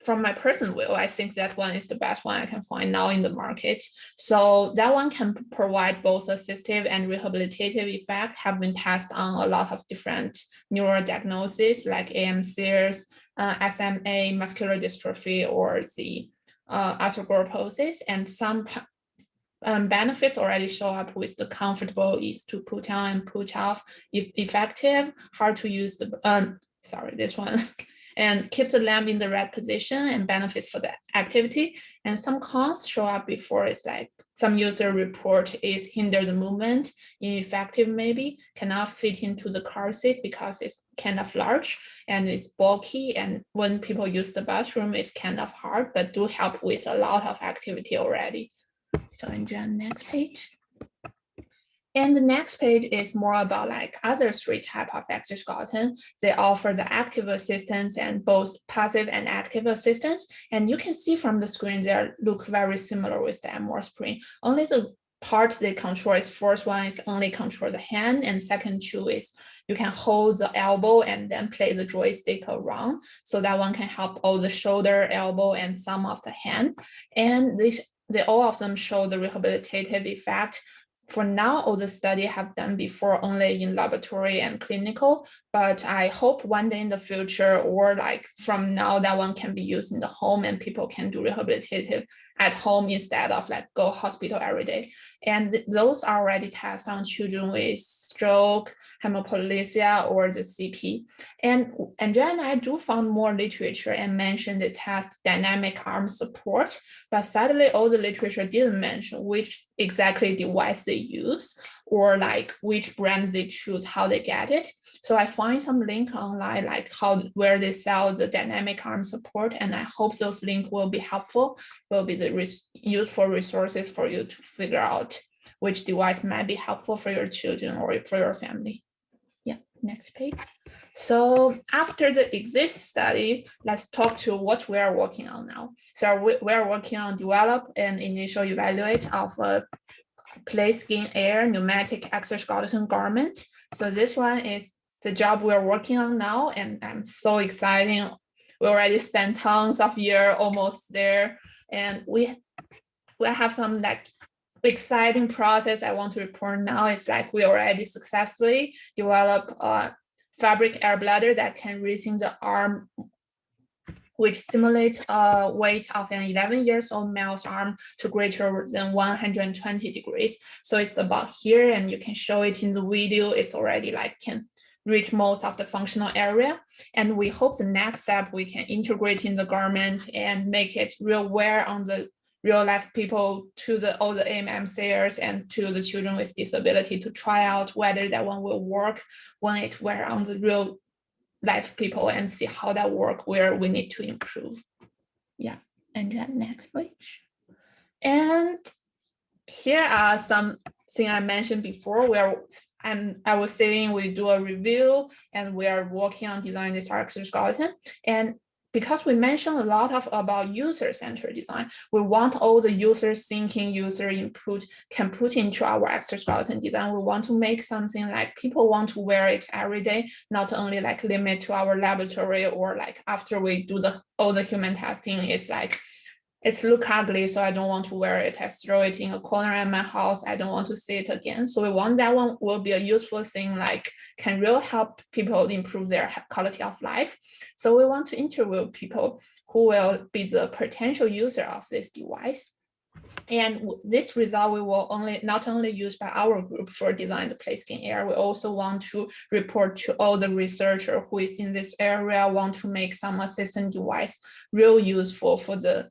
from my personal view, I think that one is the best one I can find now in the market. So that one can provide both assistive and rehabilitative effect, have been tested on a lot of different neural diagnoses like AMCS, SMA, muscular dystrophy, or the arthrogryposis, and some benefits already show up with the comfortable, easy to put on and put off, effective, hard to use the, sorry, this one, and keep the lamp in the right position and benefits for the activity. And some cons show up before. It's like some user report is hinder the movement, ineffective maybe, cannot fit into the car seat because it's kind of large and it's bulky. And when people use the bathroom, it's kind of hard, but do help with a lot of activity already. So Andrea, next page. And the next page is more about like other three types of exoskeleton. They offer the active assistance and both passive and active assistance. And you can see from the screen, they look very similar with the MR Spring. Only the part they control is first one is only control the hand, and second two is you can hold the elbow and then play the joystick around. So that one can help all the shoulder, elbow, and some of the hand. And they all of them show the rehabilitative effect. For now, all the study have done before only in laboratory and clinical, but I hope one day in the future, or like from now, that one can be used in the home and people can do rehabilitative at home instead of like go hospital every day. And those are already tested on children with stroke, hemoptysia, or the CP. And Andrea and I do found more literature and mentioned the test dynamic arm support, but sadly all the literature didn't mention which exactly device they use or like which brands they choose, how they get it. So I find some link online, like where they sell the dynamic arm support, and I hope those links will be helpful, will be the useful resources for you to figure out which device might be helpful for your children or for your family. Yeah, next page. So after the exist study, let's talk to what we are working on now. So we are working on develop and initial evaluate of a PlaySkin Air pneumatic exoskeleton garment. So this one is the job we're working on now, and I'm so excited. We already spent tons of years almost there, and we have some like exciting process I want to report now. It's like we already successfully developed a fabric air bladder that can reach in the arm, which simulates a weight of an 11-year-old male's arm to greater than 120 degrees. So it's about here, and you can show it in the video. It's already like can reach most of the functional area. And we hope the next step we can integrate in the garment and make it real wear on the real life people to all the AMCSI and to the children with disability to try out whether that one will work when it wear on the real life people and see how that work, where we need to improve. Yeah, and then next page. And here are some things I mentioned before. I was saying we do a review and we are working on designing this exoskeleton. And because we mentioned a lot about user-centered design, we want all the user thinking, user input can put into our exoskeleton design. We want to make something like people want to wear it every day, not only like limit to our laboratory or like after we do all the human testing, it's like, it's look ugly, so I don't want to wear it. I throw it in a corner at my house. I don't want to see it again. So we want that one will be a useful thing, like can really help people improve their quality of life. So we want to interview people who will be the potential user of this device. And this result we will not only use by our group for design the PlaySkin Air, we also want to report to all the researchers who is in this area, want to make some assistant device real useful for the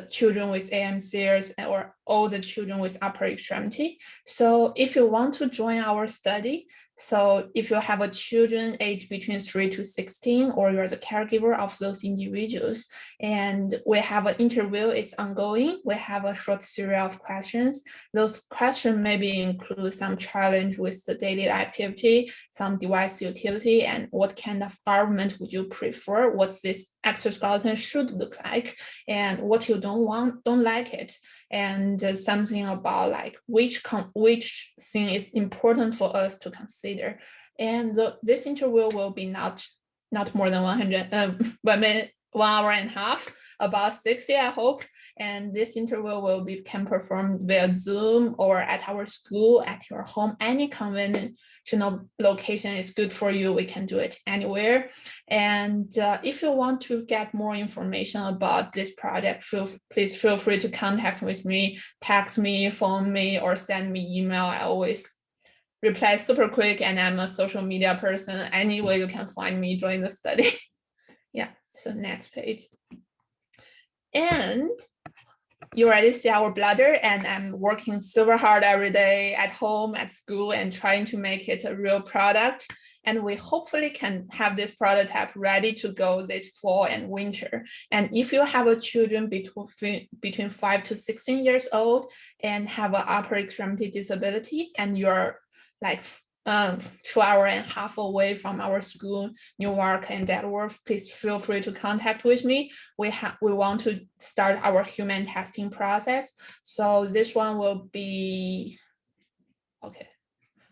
children with AMCSI or all the children with upper extremity. So if you want to join our study, so if you have a children aged between 3 to 16, or you're the caregiver of those individuals, and we have an interview, it's ongoing. We have a short series of questions. Those questions maybe include some challenge with the daily activity, some device utility, and what kind of garment would you prefer, what this exoskeleton should look like, and what you don't like it, and something about like which thing is important for us to consider. And this interview will be not more than 100, but 1.5 hours, about 60, I hope. And this interview can performed via Zoom or at our school, at your home. Any conventional location is good for you. We can do it anywhere. And if you want to get more information about this project, please feel free to contact with me, text me, phone me, or send me email. I always reply super quick, and I'm a social media person. Anyway, you can find me, join the study. Yeah, so next page. And you already see our bladder, and I'm working super hard every day at home, at school, and trying to make it a real product. And we hopefully can have this prototype ready to go this fall and winter. And if you have a children between 5 to 16 years old and have an upper extremity disability, and you're like 2.5 hours away from our school, Newark and Delaware, please feel free to contact with me. We want to start our human testing process. So this one will be, okay,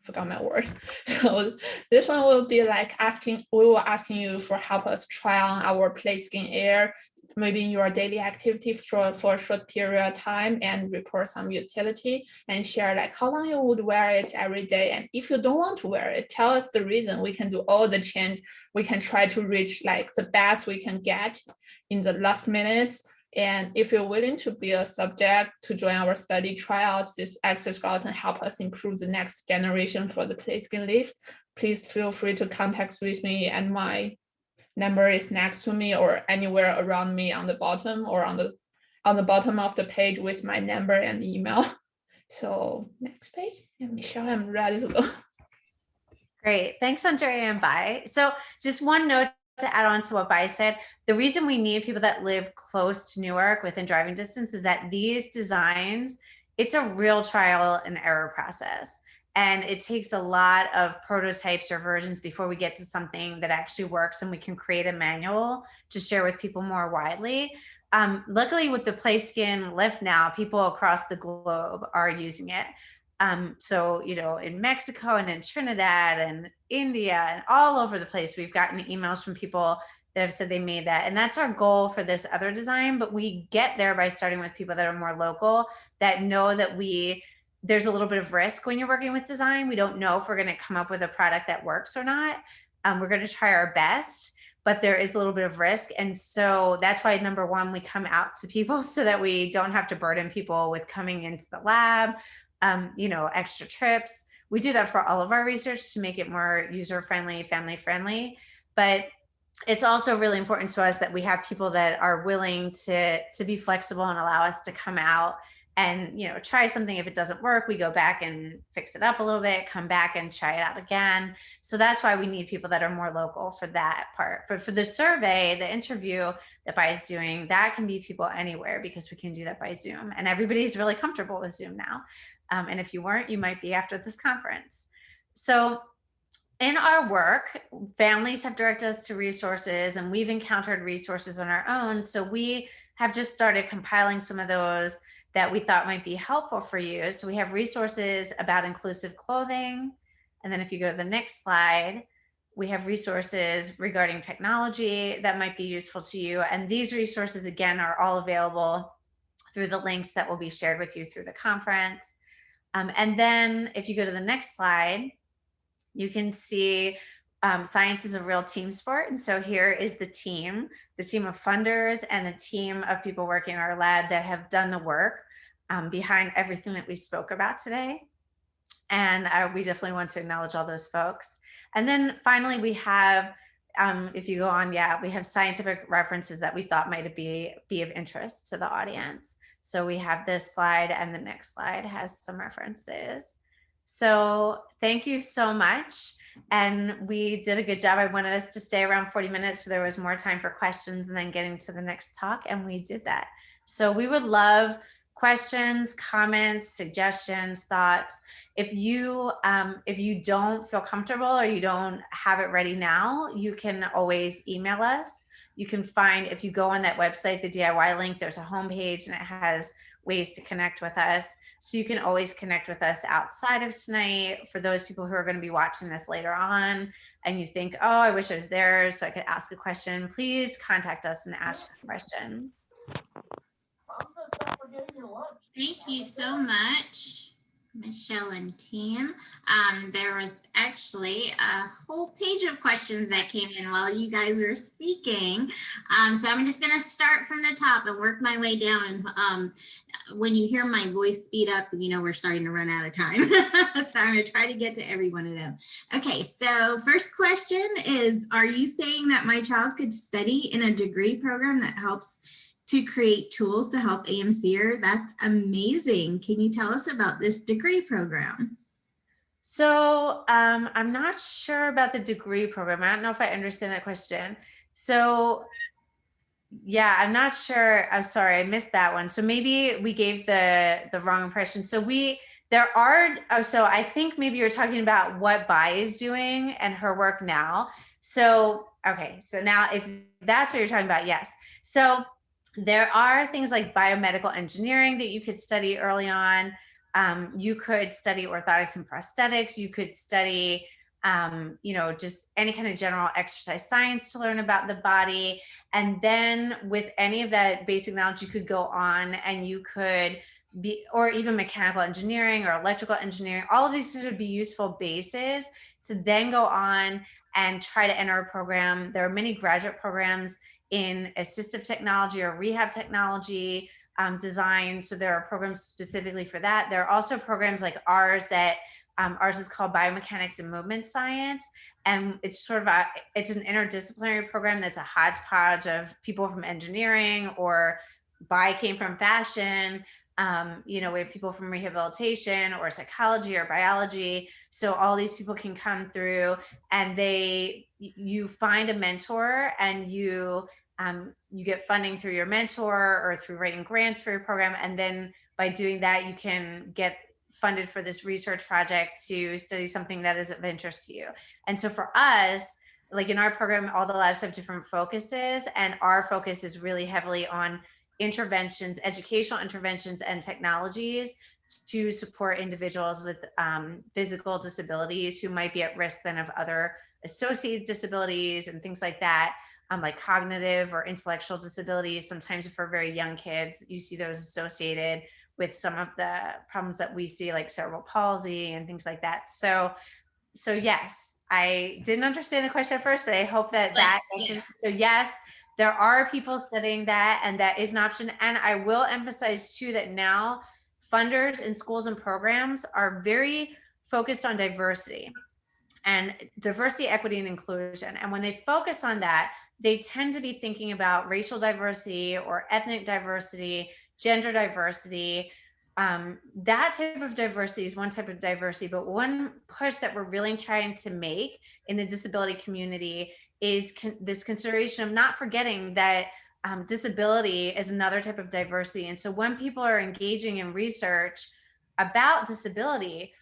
forgot my word. So this one will be like we will asking you for help us try on our PlaySkin Air, maybe in your daily activity for a short period of time, and report some utility and share like how long you would wear it every day. And if you don't want to wear it, tell us the reason. We can do all the change. We can try to reach like the best we can get in the last minutes. And if you're willing to be a subject to join our study, try out this exoskeleton, help us improve the next generation for the PlaySkin Lift, please feel free to contact with me, and my number is next to me or anywhere around me on the bottom, or on the bottom of the page with my number and email. So next page, and Michele, I'm ready to go. Great, thanks Andrea and Bai. So just one note to add on to what Bai said, the reason we need people that live close to Newark within driving distance is that these designs, it's a real trial and error process. And it takes a lot of prototypes or versions before we get to something that actually works and we can create a manual to share with people more widely. Luckily with the PlaySkin Lift now, people across the globe are using it. So, you know, in Mexico and in Trinidad and India and all over the place, we've gotten emails from people that have said they made that. And that's our goal for this other design. But we get there by starting with people that are more local, that know that there's a little bit of risk when you're working with design. We don't know if we're going to come up with a product that works or not. We're going to try our best, but there is a little bit of risk. And so that's why, number one, we come out to people so that we don't have to burden people with coming into the lab, you know, extra trips. We do that for all of our research to make it more user-friendly, family-friendly. But it's also really important to us that we have people that are willing to be flexible and allow us to come out and, you know, try something. If it doesn't work, we go back and fix it up a little bit, come back and try it out again. So that's why we need people that are more local for that part. But for the survey, the interview that Bai is doing, that can be people anywhere because we can do that by Zoom. And everybody's really comfortable with Zoom now. And if you weren't, you might be after this conference. So in our work, families have directed us to resources, and we've encountered resources on our own. So we have just started compiling some of those that we thought might be helpful for you. So we have resources about inclusive clothing. And then if you go to the next slide, we have resources regarding technology that might be useful to you. And these resources, again, are all available through the links that will be shared with you through the conference. And then if you go to the next slide, you can see science is a real team sport. And so here is the team of funders and the team of people working in our lab that have done the work behind everything that we spoke about today. And we definitely want to acknowledge all those folks. And then finally, we have, if you go on, we have scientific references that we thought might be of interest to the audience. So we have this slide, and the next slide has some references. So thank you so much. And we did a good job. I wanted us to stay around 40 minutes so there was more time for questions and then getting to the next talk, and we did that. So we would love questions, comments, suggestions, thoughts. If you don't feel comfortable or you don't have it ready now, you can always email us. You can find, if you go on that website, the DIY link, there's a homepage and it has ways to connect with us. So you can always connect with us outside of tonight for those people who are going to be watching this later on. and you think, oh, I wish I was there so I could ask a question, please contact us and ask questions. Thank you so much, Michele and team. There was actually a whole page of questions that came in while you guys were speaking. So I'm just going to start from the top and work my way down. When you hear my voice speed up, you know we're starting to run out of time. So I'm going to try to get to every one of them. Okay, so first question is, are you saying that my child could study in a degree program that helps to create tools to help AMCers? That's amazing. Can you tell us about this degree program? So I'm not sure about the degree program. I don't know if I understand that question. So yeah, I'm not sure. I'm sorry, I missed that one. So maybe we gave the wrong impression. So so I think maybe you're talking about what Bai is doing and her work now. So, okay. So now if that's what you're talking about, yes. So there are things like biomedical engineering that you could study early on. You could study orthotics and prosthetics. You could study, just any kind of general exercise science to learn about the body. And then with any of that basic knowledge, you could go on and you could or even mechanical engineering or electrical engineering. All of these would be useful bases to then go on and try to enter a program. There are many graduate programs in assistive technology or rehab technology design. So there are programs specifically for that. There are also programs like ours that ours is called Biomechanics and Movement Science. And it's it's an interdisciplinary program that's a hodgepodge of people from engineering, or Bai came from fashion. We have people from rehabilitation or psychology or biology. So all these people can come through, and you find a mentor, and you get funding through your mentor or through writing grants for your program. And then by doing that, you can get funded for this research project to study something that is of interest to you. And so for us, like in our program, all the labs have different focuses, and our focus is really heavily on interventions, educational interventions and technologies to support individuals with physical disabilities who might be at risk then of other associated disabilities and things like that, like cognitive or intellectual disabilities. Sometimes for very young kids, you see those associated with some of the problems that we see, like cerebral palsy and things like that. So yes, I didn't understand the question at first, but I hope that answers. So yes, there are people studying that, and that is an option. And I will emphasize too that now funders in schools and programs are very focused on diversity, equity, and inclusion. And when they focus on that, they tend to be thinking about racial diversity or ethnic diversity, gender diversity. That type of diversity is one type of diversity, but one push that we're really trying to make in the disability community is this consideration of not forgetting that disability is another type of diversity. And so when people are engaging in research about disability,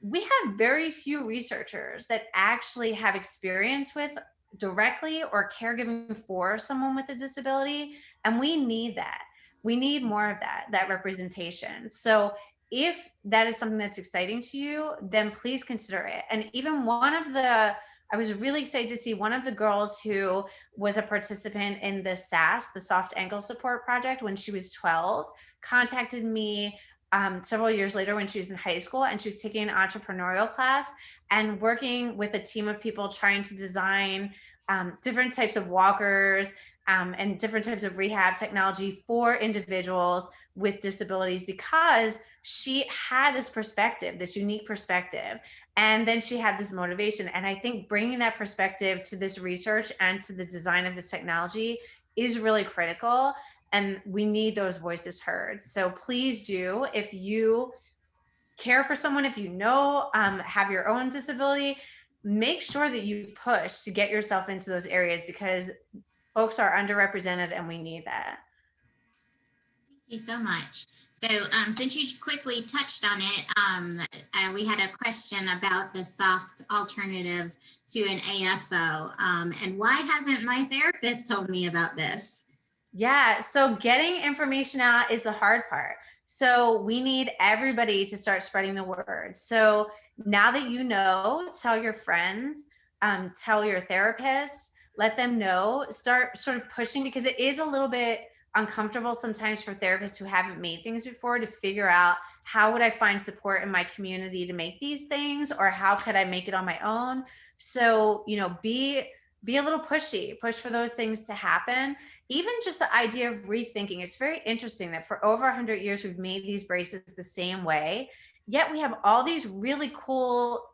we have very few researchers that actually have experience with directly or caregiving for someone with a disability. And we need that. We need more of that representation. So if that is something that's exciting to you, then please consider it. And even I was really excited to see one of the girls who was a participant in the SAS, the Soft Ankle Support Project, when she was 12, contacted me several years later when she was in high school, and she was taking an entrepreneurial class and working with a team of people trying to design different types of walkers and different types of rehab technology for individuals with disabilities, because she had this perspective, this unique perspective. And then she had this motivation. And I think bringing that perspective to this research and to the design of this technology is really critical. And we need those voices heard. So please do, if you care for someone, if you have your own disability, make sure that you push to get yourself into those areas, because folks are underrepresented and we need that. Thank you so much. So since you quickly touched on it, we had a question about the soft alternative to an AFO. And why hasn't my therapist told me about this? Yeah, so getting information out is the hard part. So we need everybody to start spreading the word. So now that you know, tell your friends, tell your therapist, let them know, start sort of pushing, because it is a little bit uncomfortable sometimes for therapists who haven't made things before to figure out, how would I find support in my community to make these things, or how could I make it on my own? So, you know, be a little pushy, push for those things to happen. Even just the idea of rethinking, it's very interesting that for over 100 years we've made these braces the same way, yet we have all these really cool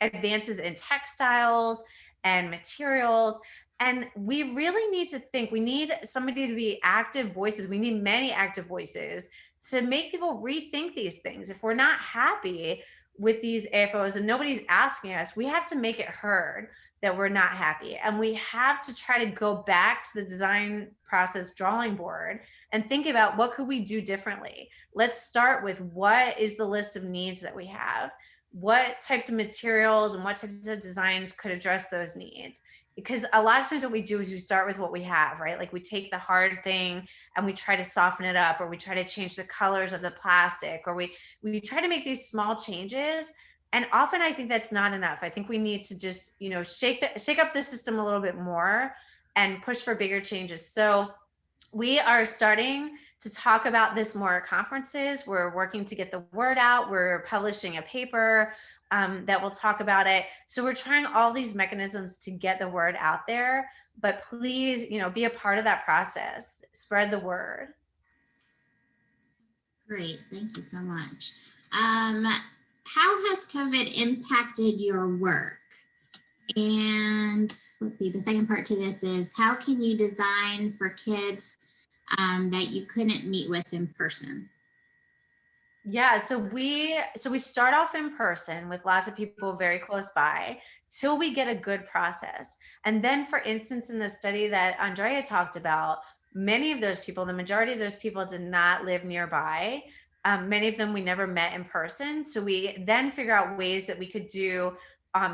advances in textiles and materials. And we really need to think, we need somebody to be active voices. We need many active voices to make people rethink these things. If we're not happy with these AFOs and nobody's asking us, we have to make it heard that we're not happy. And we have to try to go back to the design process drawing board and think about, what could we do differently? Let's start with, what is the list of needs that we have? What types of materials and what types of designs could address those needs? Because a lot of times what we do is we start with what we have, right? Like we take the hard thing and we try to soften it up, or we try to change the colors of the plastic, or we try to make these small changes. And often I think that's not enough. I think we need to just, you know, shake up the system a little bit more and push for bigger changes. So we are starting to talk about this more at conferences. We're working to get the word out. We're publishing a paper that will talk about it. So we're trying all these mechanisms to get the word out there. But please, you know, be a part of that process. Spread the word. Great, thank you so much. How has COVID impacted your work? And let's see, the second part to this is, how can you design for kids that you couldn't meet with in person? Yeah, so we start off in person with lots of people very close by till we get a good process. And then, for instance, in the study that Andrea talked about, many of those people, the majority of those people, did not live nearby. Many of them we never met in person. So we then figure out ways that we could do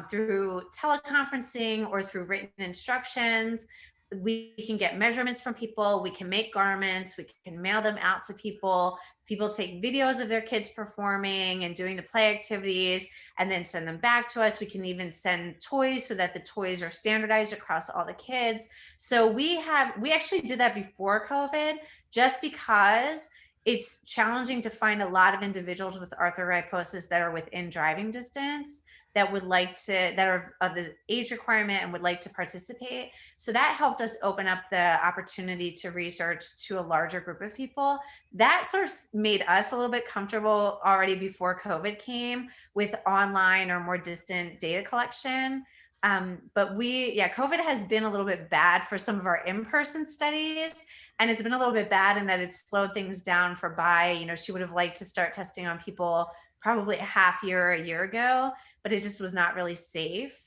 through teleconferencing or through written instructions. We can get measurements from people. We can make garments. We can mail them out to people. People take videos of their kids performing and doing the play activities and then send them back to us. We can even send toys so that the toys are standardized across all the kids. So we actually did that before COVID, just because it's challenging to find a lot of individuals with arthrogryposis that are within driving distance, that are of the age requirement and would like to participate. So that helped us open up the opportunity to research to a larger group of people. That sort of made us a little bit comfortable already before COVID came with online or more distant data collection. But COVID has been a little bit bad for some of our in-person studies. And it's been a little bit bad in that it's slowed things down for Bai. You know, she would have liked to start testing on people probably a year ago, but it just was not really safe.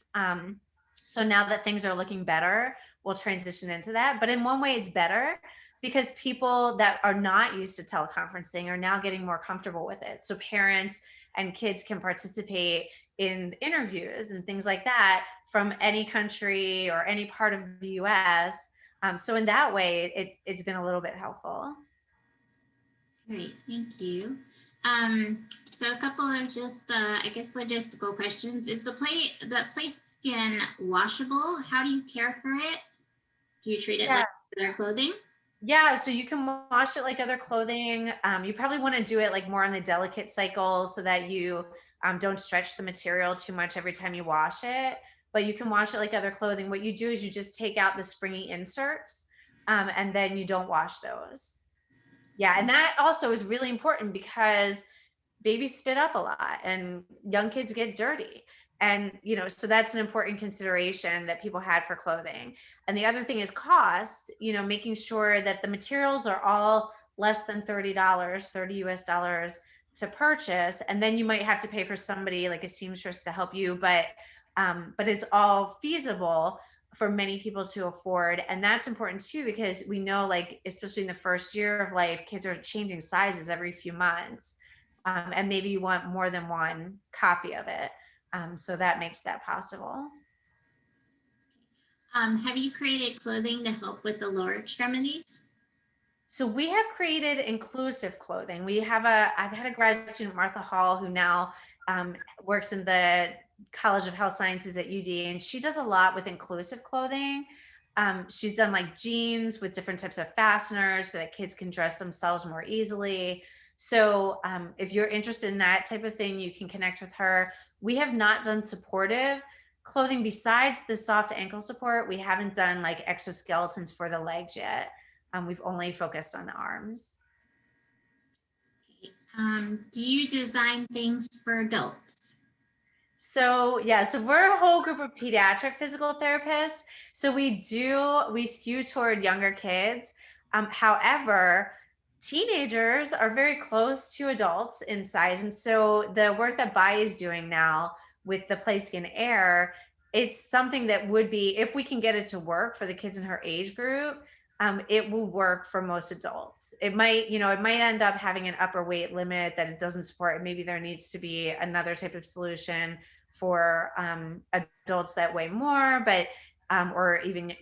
So now that things are looking better, we'll transition into that. But in one way, it's better because people that are not used to teleconferencing are now getting more comfortable with it. So parents and kids can participate in interviews and things like that from any country or any part of the US. So in that way, it's been a little bit helpful. Great, thank you. So a couple of just, I guess, logistical questions. Is the PlaySkin washable? How do you care for it? Do you treat it like other clothing? Yeah, so you can wash it like other clothing. You probably want to do it like more on the delicate cycle so that you don't stretch the material too much every time you wash it. But you can wash it like other clothing. What you do is you just take out the springy inserts and then you don't wash those. Yeah, and that also is really important because babies spit up a lot and young kids get dirty. And, you know, so that's an important consideration that people had for clothing. And the other thing is cost, you know, making sure that the materials are all less than $30, 30 US dollars to purchase. And then you might have to pay for somebody like a seamstress to help you, but it's all feasible for many people to afford. And that's important too, because we know, like, especially in the first year of life, kids are changing sizes every few months. And maybe you want more than one copy of it. So that makes that possible. Have you created clothing to help with the lower extremities? So we have created inclusive clothing. I've had a grad student, Martha Hall, who now works in the College of Health Sciences at UD, and she does a lot with inclusive clothing. She's done like jeans with different types of fasteners so that kids can dress themselves more easily. So if you're interested in that type of thing, you can connect with her. We have not done supportive clothing besides the soft ankle support. We haven't done like exoskeletons for the legs yet. We've only focused on the arms. Do you design things for adults? So yeah, so we're a whole group of pediatric physical therapists. So we skew toward younger kids. However, teenagers are very close to adults in size. And so the work that Bai is doing now with the PlaySkin Air, it's something that would be, if we can get it to work for the kids in her age group, it will work for most adults. It might end up having an upper weight limit that it doesn't support. Maybe there needs to be another type of solution for adults that weigh more, but or even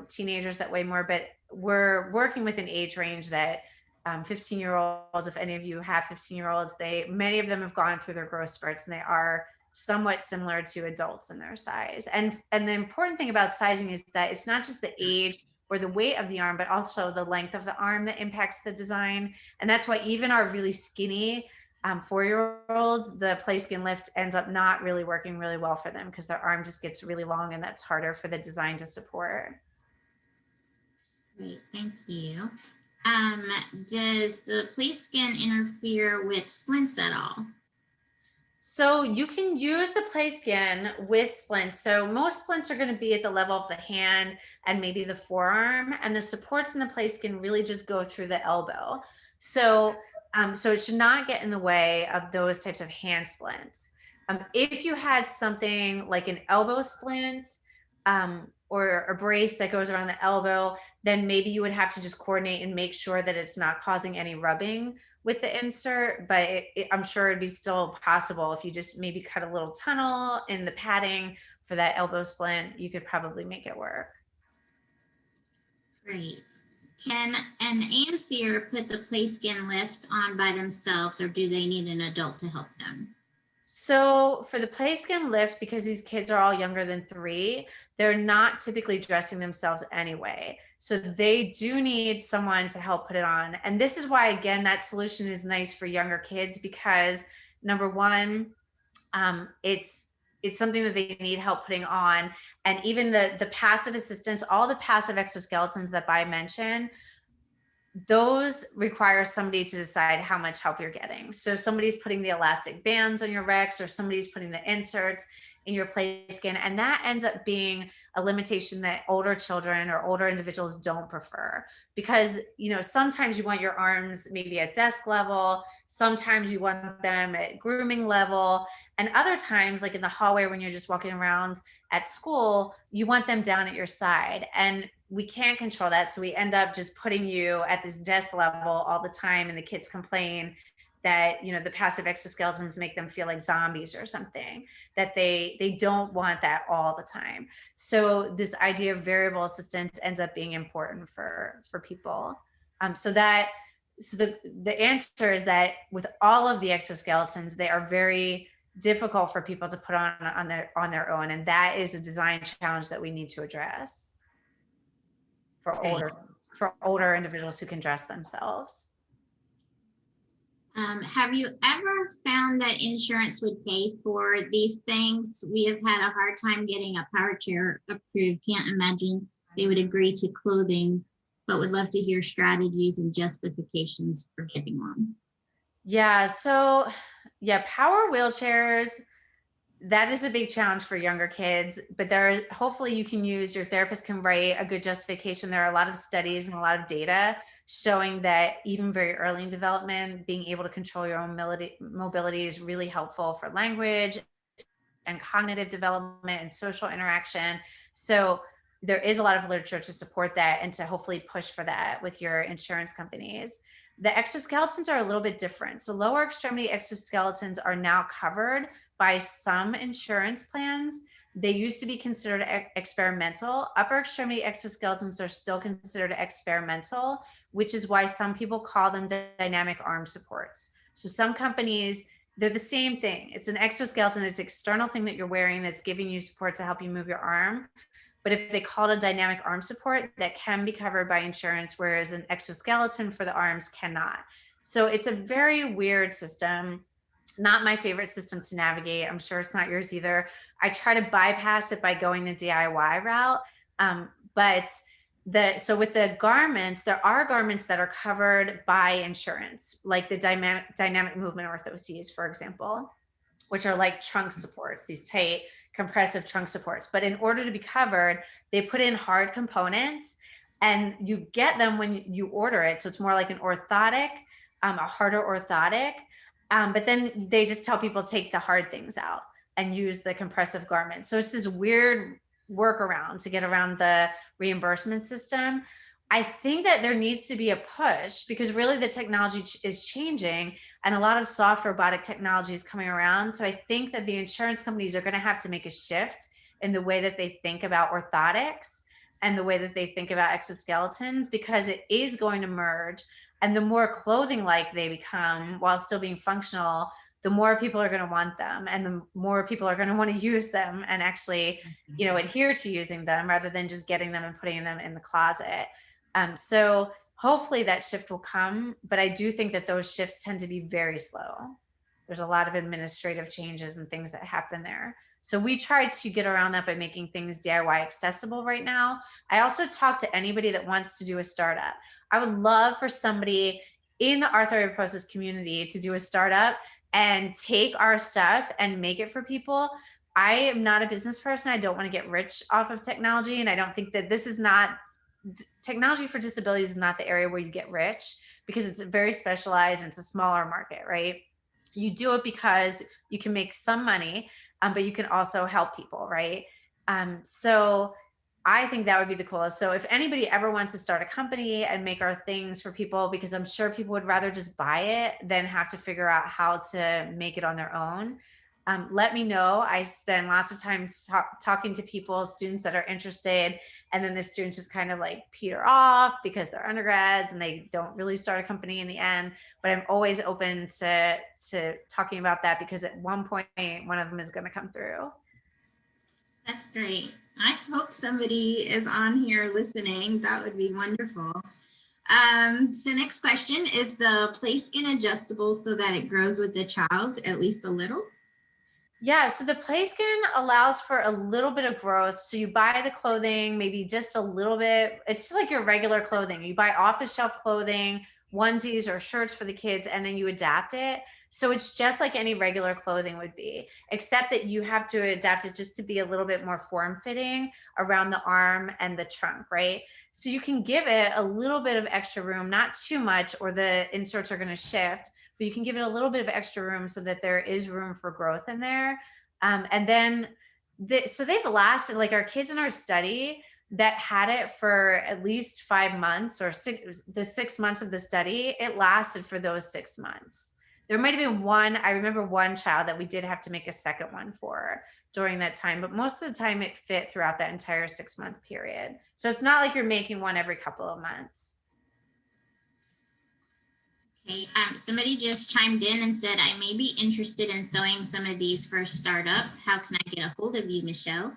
teenagers that weigh more. But we're working with an age range that 15-year-olds, if any of you have 15-year-olds, many of them have gone through their growth spurts, and they are somewhat similar to adults in their size. And the important thing about sizing is that it's not just the age or the weight of the arm, but also the length of the arm that impacts the design. And that's why even our really skinny 4-year-olds, the PlaySkin Lift ends up not really working really well for them because their arm just gets really long, and that's harder for the design to support. Great, thank you. Does the PlaySkin interfere with splints at all? So you can use the PlaySkin with splints. So most splints are going to be at the level of the hand and maybe the forearm, and the supports in the PlaySkin really just go through the elbow. So it should not get in the way of those types of hand splints. If you had something like an elbow splint or a brace that goes around the elbow, then maybe you would have to just coordinate and make sure that it's not causing any rubbing with the insert. But I'm sure it'd be still possible if you just maybe cut a little tunnel in the padding for that elbow splint, you could probably make it work. Great. Can an AMCer put the PlaySkin Lift on by themselves, or do they need an adult to help them? So for the PlaySkin Lift, because these kids are all younger than 3, they're not typically dressing themselves anyway. So they do need someone to help put it on. And this is why, again, that solution is nice for younger kids, because number one, it's something that they need help putting on. And even the passive assistance, all the passive exoskeletons that Bai mentioned, those require somebody to decide how much help you're getting. So somebody's putting the elastic bands on your Rex, or somebody's putting the inserts in your PlaySkin, and that ends up being a limitation that older children or older individuals don't prefer, because sometimes you want your arms maybe at desk level, sometimes you want them at grooming level, and other times, like in the hallway when you're just walking around at school, you want them down at your side. And we can't control that, so we end up just putting you at this desk level all the time, and the kids complain that the passive exoskeletons make them feel like zombies or something, that they don't want that all the time. So this idea of variable assistance ends up being important for people. So the answer is that with all of the exoskeletons, they are very difficult for people to put on their own, and that is a design challenge that we need to address for older individuals who can dress themselves. Have you ever found that insurance would pay for these things? We have had a hard time getting a power chair approved. Can't imagine they would agree to clothing, but would love to hear strategies and justifications for getting one. Yeah, so power wheelchairs, that is a big challenge for younger kids, but hopefully your therapist can write a good justification. There are a lot of studies and a lot of data showing that even very early in development, being able to control your own mobility is really helpful for language and cognitive development and social interaction. So there is a lot of literature to support that and to hopefully push for that with your insurance companies. The exoskeletons are a little bit different. So lower extremity exoskeletons are now covered by some insurance plans, They used to be considered experimental. Upper extremity exoskeletons are still considered experimental, which is why some people call them dynamic arm supports. So some companies, they're the same thing. It's an exoskeleton. It's an external thing that you're wearing that's giving you support to help you move your arm. But if they call it a dynamic arm support, that can be covered by insurance, whereas an exoskeleton for the arms cannot. So it's a very weird system. Not my favorite system to navigate. I'm sure it's not yours either. I try to bypass it by going the DIY route. So with the garments, there are garments that are covered by insurance, like the dynamic movement orthoses, for example, which are like trunk supports, these tight compressive trunk supports. But in order to be covered, they put in hard components, and you get them when you order it. So it's more like an orthotic, a harder orthotic. But then they just tell people to take the hard things out and use the compressive garment. So it's this weird workaround to get around the reimbursement system. I think that there needs to be a push, because really the technology is changing and a lot of soft robotic technology is coming around. So I think that the insurance companies are going to have to make a shift in the way that they think about orthotics and the way that they think about exoskeletons, because it is going to merge. And the more clothing like they become while still being functional, the more people are going to want them, and the more people are going to want to use them and actually, adhere to using them rather than just getting them and putting them in the closet. So hopefully that shift will come, but I do think that those shifts tend to be very slow. There's a lot of administrative changes and things that happen there. So we tried to get around that by making things DIY accessible right now. I also talk to anybody that wants to do a startup. I would love for somebody in the arthroporosis community to do a startup and take our stuff and make it for people. I am not a business person. I don't want to get rich off of technology. And I don't think that technology for disabilities is not the area where you get rich, because it's very specialized and it's a smaller market, right? You do it because you can make some money, but you can also help people, right? So I think that would be the coolest. So if anybody ever wants to start a company and make our things for people, because I'm sure people would rather just buy it than have to figure out how to make it on their own, let me know. I spend lots of time talking to people, students that are interested, and then the students just kind of like peter off because they're undergrads and they don't really start a company in the end. But I'm always open to talking about that, because at one point, one of them is going to come through. That's great. I hope somebody is on here listening. That would be wonderful. So next question, is the PlaySkin adjustable so that it grows with the child at least a little? Yeah, so the PlaySkin allows for a little bit of growth. So you buy the clothing, maybe just a little bit. It's just like your regular clothing. You buy off the shelf clothing, onesies or shirts for the kids, and then you adapt it. So it's just like any regular clothing would be, except that you have to adapt it just to be a little bit more form-fitting around the arm and the trunk, right? So you can give it a little bit of extra room, not too much, or the inserts are going to shift, but you can give it a little bit of extra room so that there is room for growth in there. And then, so they've lasted, like our kids in our study that had it for at least 5 months, or the 6 months of the study, it lasted for those 6 months. There might have been one, I remember one child that we did have to make a second one for during that time, but most of the time it fit throughout that entire 6-month period. So it's not like you're making one every couple of months. Okay, somebody just chimed in and said, I may be interested in sewing some of these for a startup. How can I get a hold of you, Michele?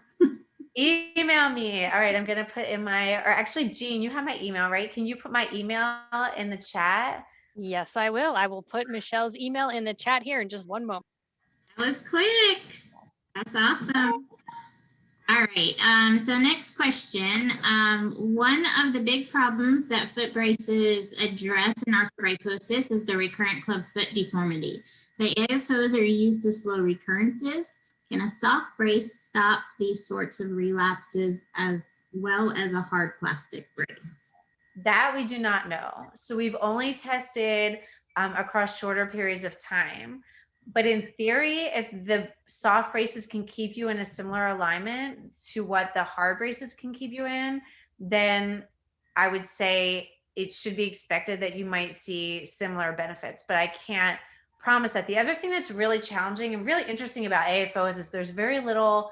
Email me. All right, I'm going to put in or actually, Jean, you have my email, right? Can you put my email in the chat? Yes, I will. I will put Michele's email in the chat here in just one moment. That was quick. That's awesome. All right. So next question. One of the big problems that foot braces address in arthroporosis is the recurrent club foot deformity. The AFOs are used to slow recurrences. Can a soft brace stop these sorts of relapses as well as a hard plastic brace? That we do not know. So we've only tested across shorter periods of time. But in theory, if the soft braces can keep you in a similar alignment to what the hard braces can keep you in, then I would say it should be expected that you might see similar benefits, but I can't promise that. The other thing that's really challenging and really interesting about AFOs is there's very little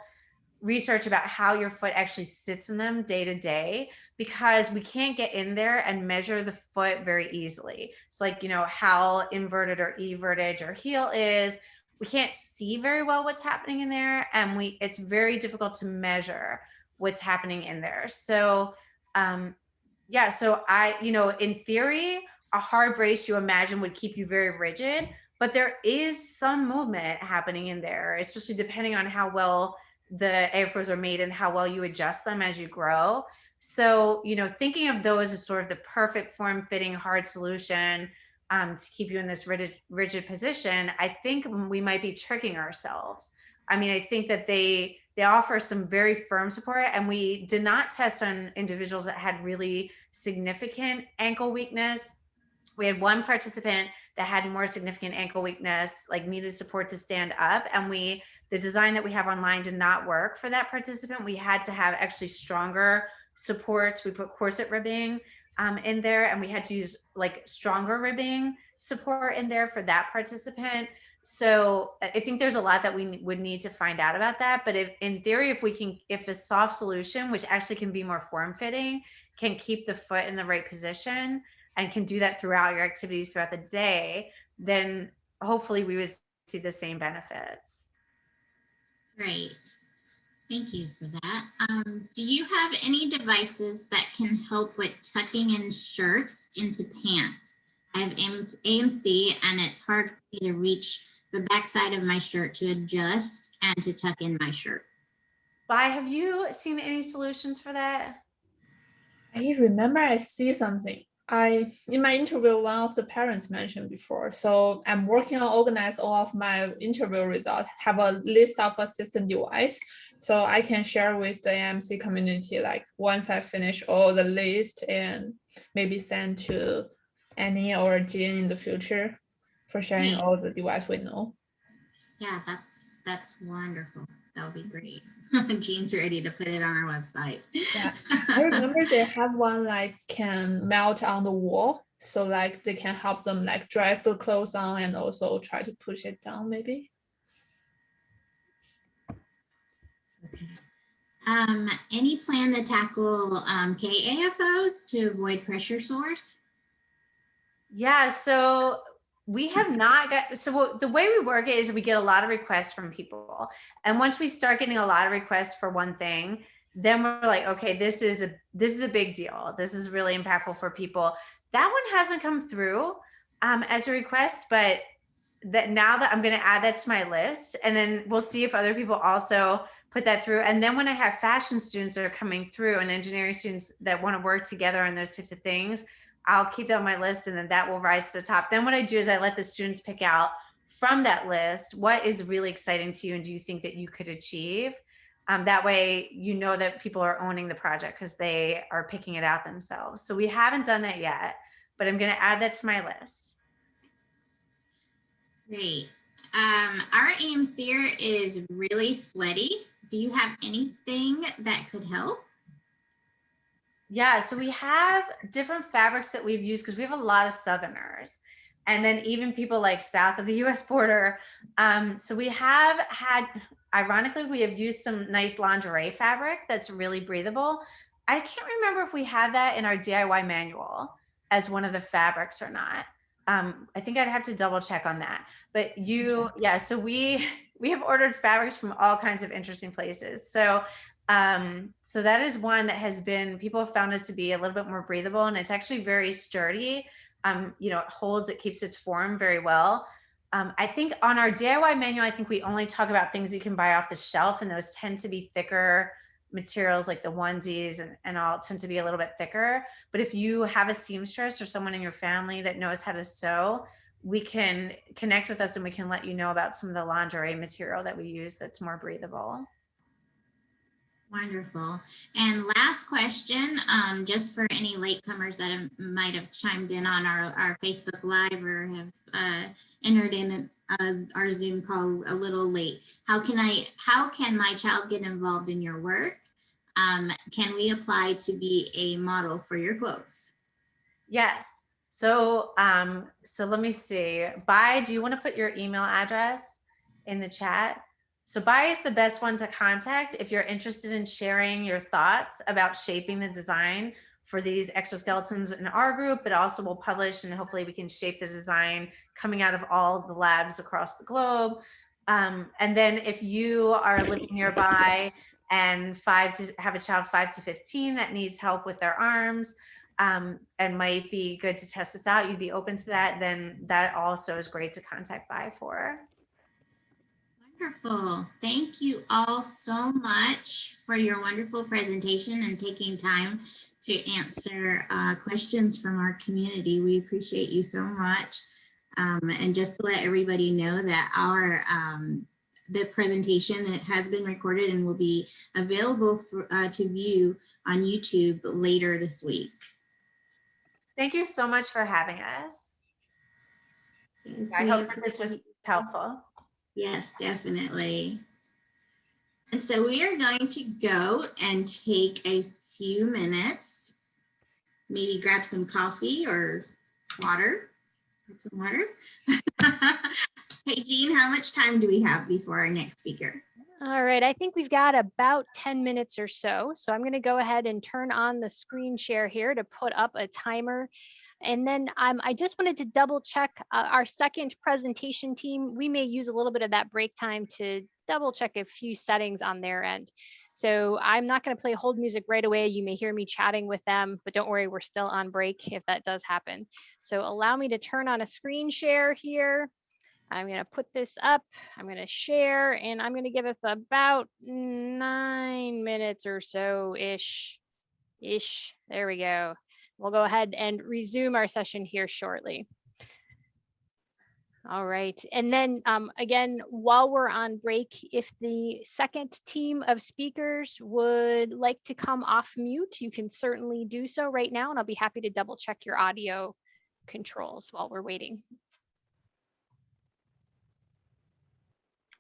research about how your foot actually sits in them day to day, because we can't get in there and measure the foot very easily. So like, you know, how inverted or everted your heel is, we can't see very well what's happening in there, and it's very difficult to measure what's happening in there. So yeah, so you know, in theory, a hard brace you imagine would keep you very rigid, but there is some movement happening in there, especially depending on how well the AFOs are made and how well you adjust them as you grow. So, you know, thinking of those as sort of the perfect form-fitting hard solution to keep you in this rigid position, I think we might be tricking ourselves. I mean, I think that they offer some very firm support, and we did not test on individuals that had really significant ankle weakness. We had one participant that had more significant ankle weakness, like needed support to stand up, and the design that we have online did not work for that participant. We had to have actually stronger supports. We put corset ribbing in there, and we had to use like stronger ribbing support in there for that participant. So I think there's a lot that we would need to find out about that. But in theory, if a soft solution, which actually can be more form-fitting, can keep the foot in the right position and can do that throughout your activities throughout the day, then hopefully we would see the same benefits. Great. Thank you for that. Do you have any devices that can help with tucking in shirts into pants? I have AMC, and it's hard for me to reach the backside of my shirt to adjust and to tuck in my shirt. Have you seen any solutions for that? I remember I see something. In my interview, one of the parents mentioned before. So I'm working on organize all of my interview results, have a list of assistant device, so I can share with the AMC community, like once I finish all the list, and maybe send to Annie or Jean in the future for sharing all the device we know. Yeah, that's wonderful. That would be great. Jean's ready to put it on our website. Yeah, I remember they have one like can melt on the wall, so like they can help them like dress the clothes on and also try to push it down maybe. Okay. Any plan to tackle KAFOs to avoid pressure sores? Yeah, so we have not got, so the way we work it is we get a lot of requests from people. And once we start getting a lot of requests for one thing, then we're like, okay, this is a big deal. This is really impactful for people. That one hasn't come through as a request, but now that I'm going to add that to my list, and then we'll see if other people also put that through. And then when I have fashion students that are coming through and engineering students that want to work together on those types of things, I'll keep that on my list, and then that will rise to the top. Then what I do is I let the students pick out from that list what is really exciting to you and do you think that you could achieve. That way, you know that people are owning the project because they are picking it out themselves. So we haven't done that yet, but I'm going to add that to my list. Great. Our AMCer is really sweaty. Do you have anything that could help? Yeah, so we have different fabrics that we've used because we have a lot of Southerners, and then even people like south of the US border. So we have had, ironically, we have used some nice lingerie fabric that's really breathable. I can't remember if we had that in our DIY manual as one of the fabrics or not. I think I'd have to double check on that. But yeah, so we have ordered fabrics from all kinds of interesting places. So so that is one that has been, people have found it to be a little bit more breathable, and it's actually very sturdy. You know, it holds, it keeps its form very well. I think on our DIY manual, I think we only talk about things you can buy off the shelf, and those tend to be thicker materials, like the onesies and all tend to be a little bit thicker. But if you have a seamstress or someone in your family that knows how to sew, we can connect with us and we can let you know about some of the lingerie material that we use that's more breathable. Wonderful. And last question, just for any latecomers that might have chimed in on our Facebook Live or have entered in our Zoom call a little late. How can my child get involved in your work? Can we apply to be a model for your clothes? Yes. So so let me see. Do you want to put your email address in the chat? So Bai is the best one to contact if you're interested in sharing your thoughts about shaping the design for these exoskeletons in our group, but also we'll publish and hopefully we can shape the design coming out of all the labs across the globe. And then if you are living nearby and have a child 5 to 15 that needs help with their arms, and might be good to test this out, you'd be open to that, then that also is great to contact Bai for. Wonderful. Thank you all so much for your wonderful presentation and taking time to answer questions from our community. We appreciate you so much. And just to let everybody know that our the presentation, it has been recorded and will be available for, to view on YouTube later this week. Thank you so much for having us. I hope that this was helpful. Yes, definitely. And so we are going to go and take a few minutes, maybe grab some coffee or water. Some water. Hey, Jean, how much time do we have before our next speaker? All right, I think we've got about 10 minutes or so. So I'm going to go ahead and turn on the screen share here to put up a timer. And then I just wanted to double check our second presentation team. We may use a little bit of that break time to double check a few settings on their end. So I'm not going to play hold music right away. You may hear me chatting with them, but don't worry, we're still on break if that does happen. So allow me to turn on a screen share here. I'm going to put this up. I'm going to share, and I'm going to give us about 9 minutes or so ish. There we go. We'll go ahead and resume our session here shortly. All right. And then again, while we're on break, if the second team of speakers would like to come off mute, you can certainly do so right now, and I'll be happy to double check your audio controls while we're waiting.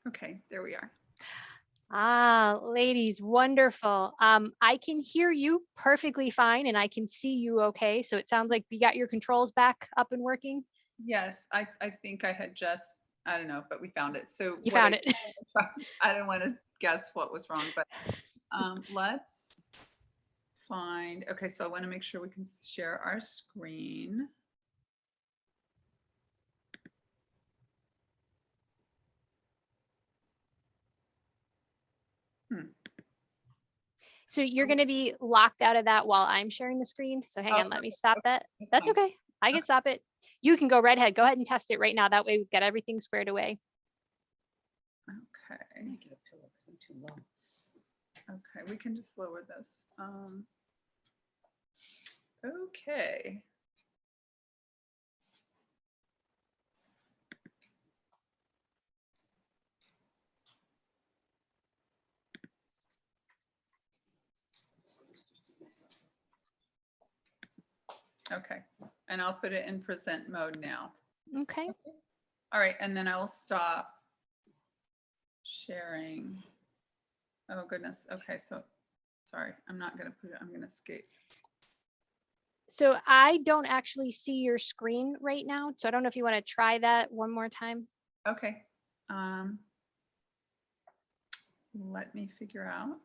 Okay, there we are. Ah, ladies, wonderful. I can hear you perfectly fine and I can see you okay. So it sounds like you got your controls back up and working. Yes, I think I had just, I don't know, but we found it. So You found it. I don't want to guess what was wrong, but let's find, okay, so I want to make sure we can share our screen. So you're going to be locked out of that while I'm sharing the screen. So hang on, let me stop that. That's fine. okay. I can stop it. You can go right ahead. Go ahead and test it right now. That way we've got everything squared away. Okay. Get a pillow because I'm too low. Okay, we can just lower this. Okay. Okay, and I'll put it in present mode now. Okay. All right, and then I will stop sharing. Oh goodness, okay, so sorry, I'm not gonna put it, I'm gonna escape. So I don't actually see your screen right now. So I don't know if you want to try that one more time. Okay, let me figure out.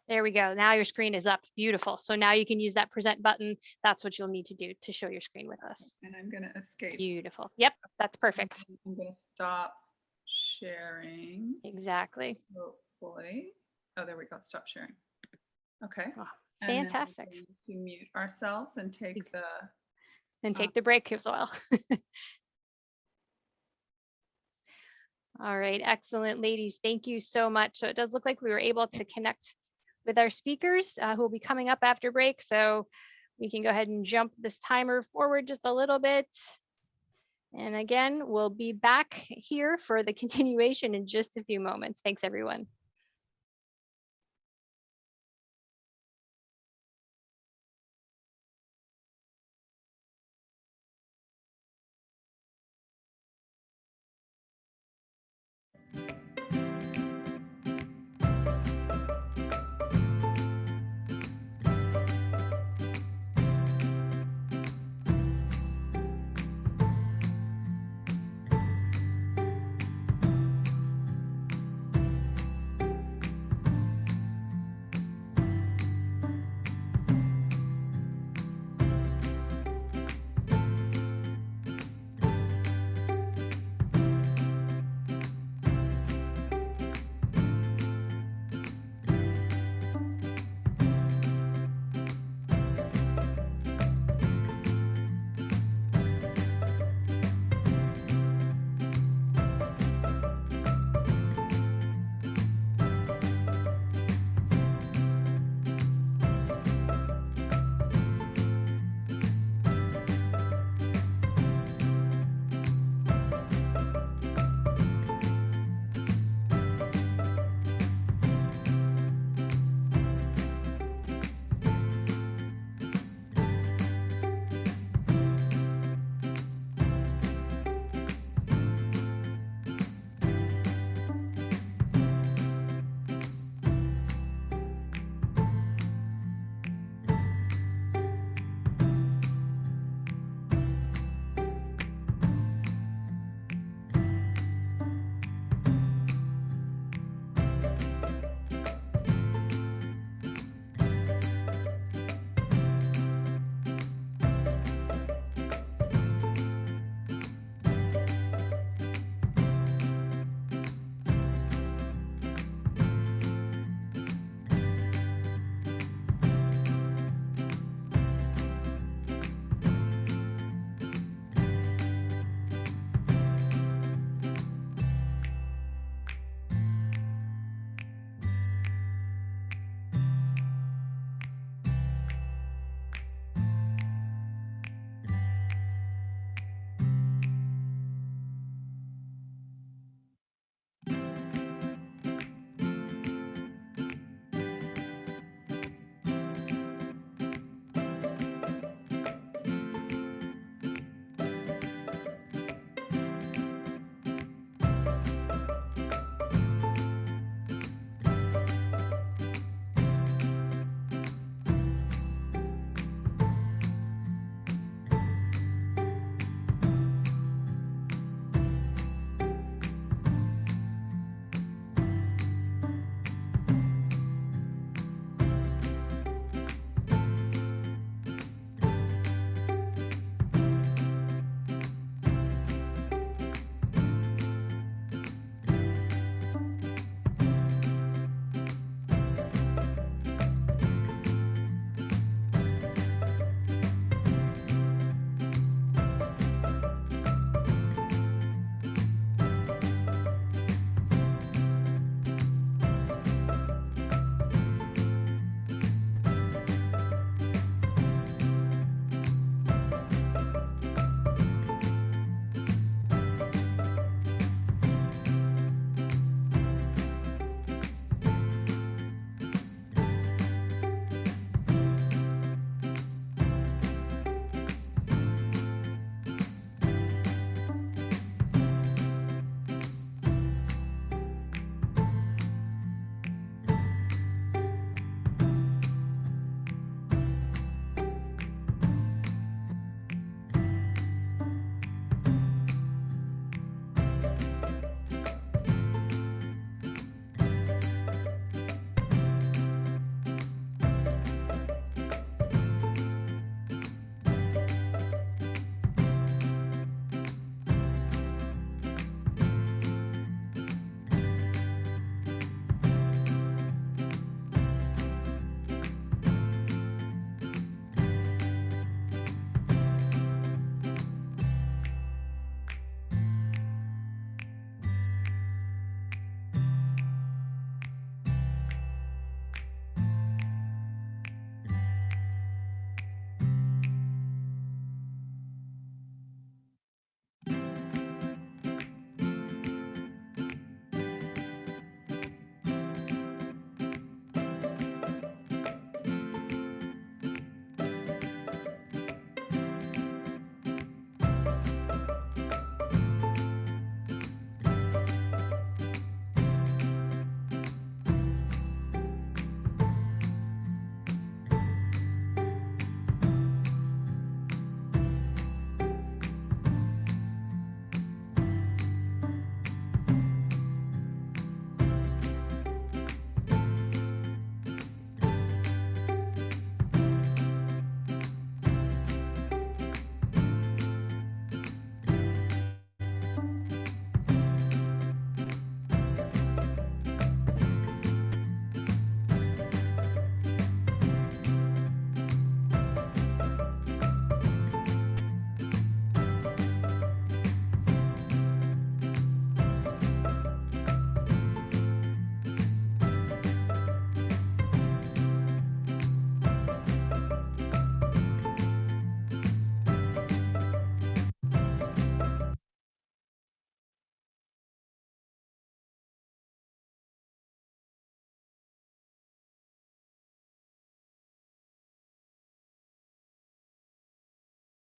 There we go. Now your screen is up. Beautiful. So now you can use that present button. That's what you'll need to do to show your screen with us. And I'm going to escape. Beautiful. Yep, that's perfect. I'm going to stop sharing. Exactly. Hopefully. Oh, there we go. Stop sharing. Okay. Oh, fantastic. And then we mute ourselves and take the the break as well. All right. Excellent, ladies. Thank you so much. So it does look like we were able to connect with our speakers who will be coming up after break. So we can go ahead and jump this timer forward just a little bit. And again, we'll be back here for the continuation in just a few moments. Thanks, everyone.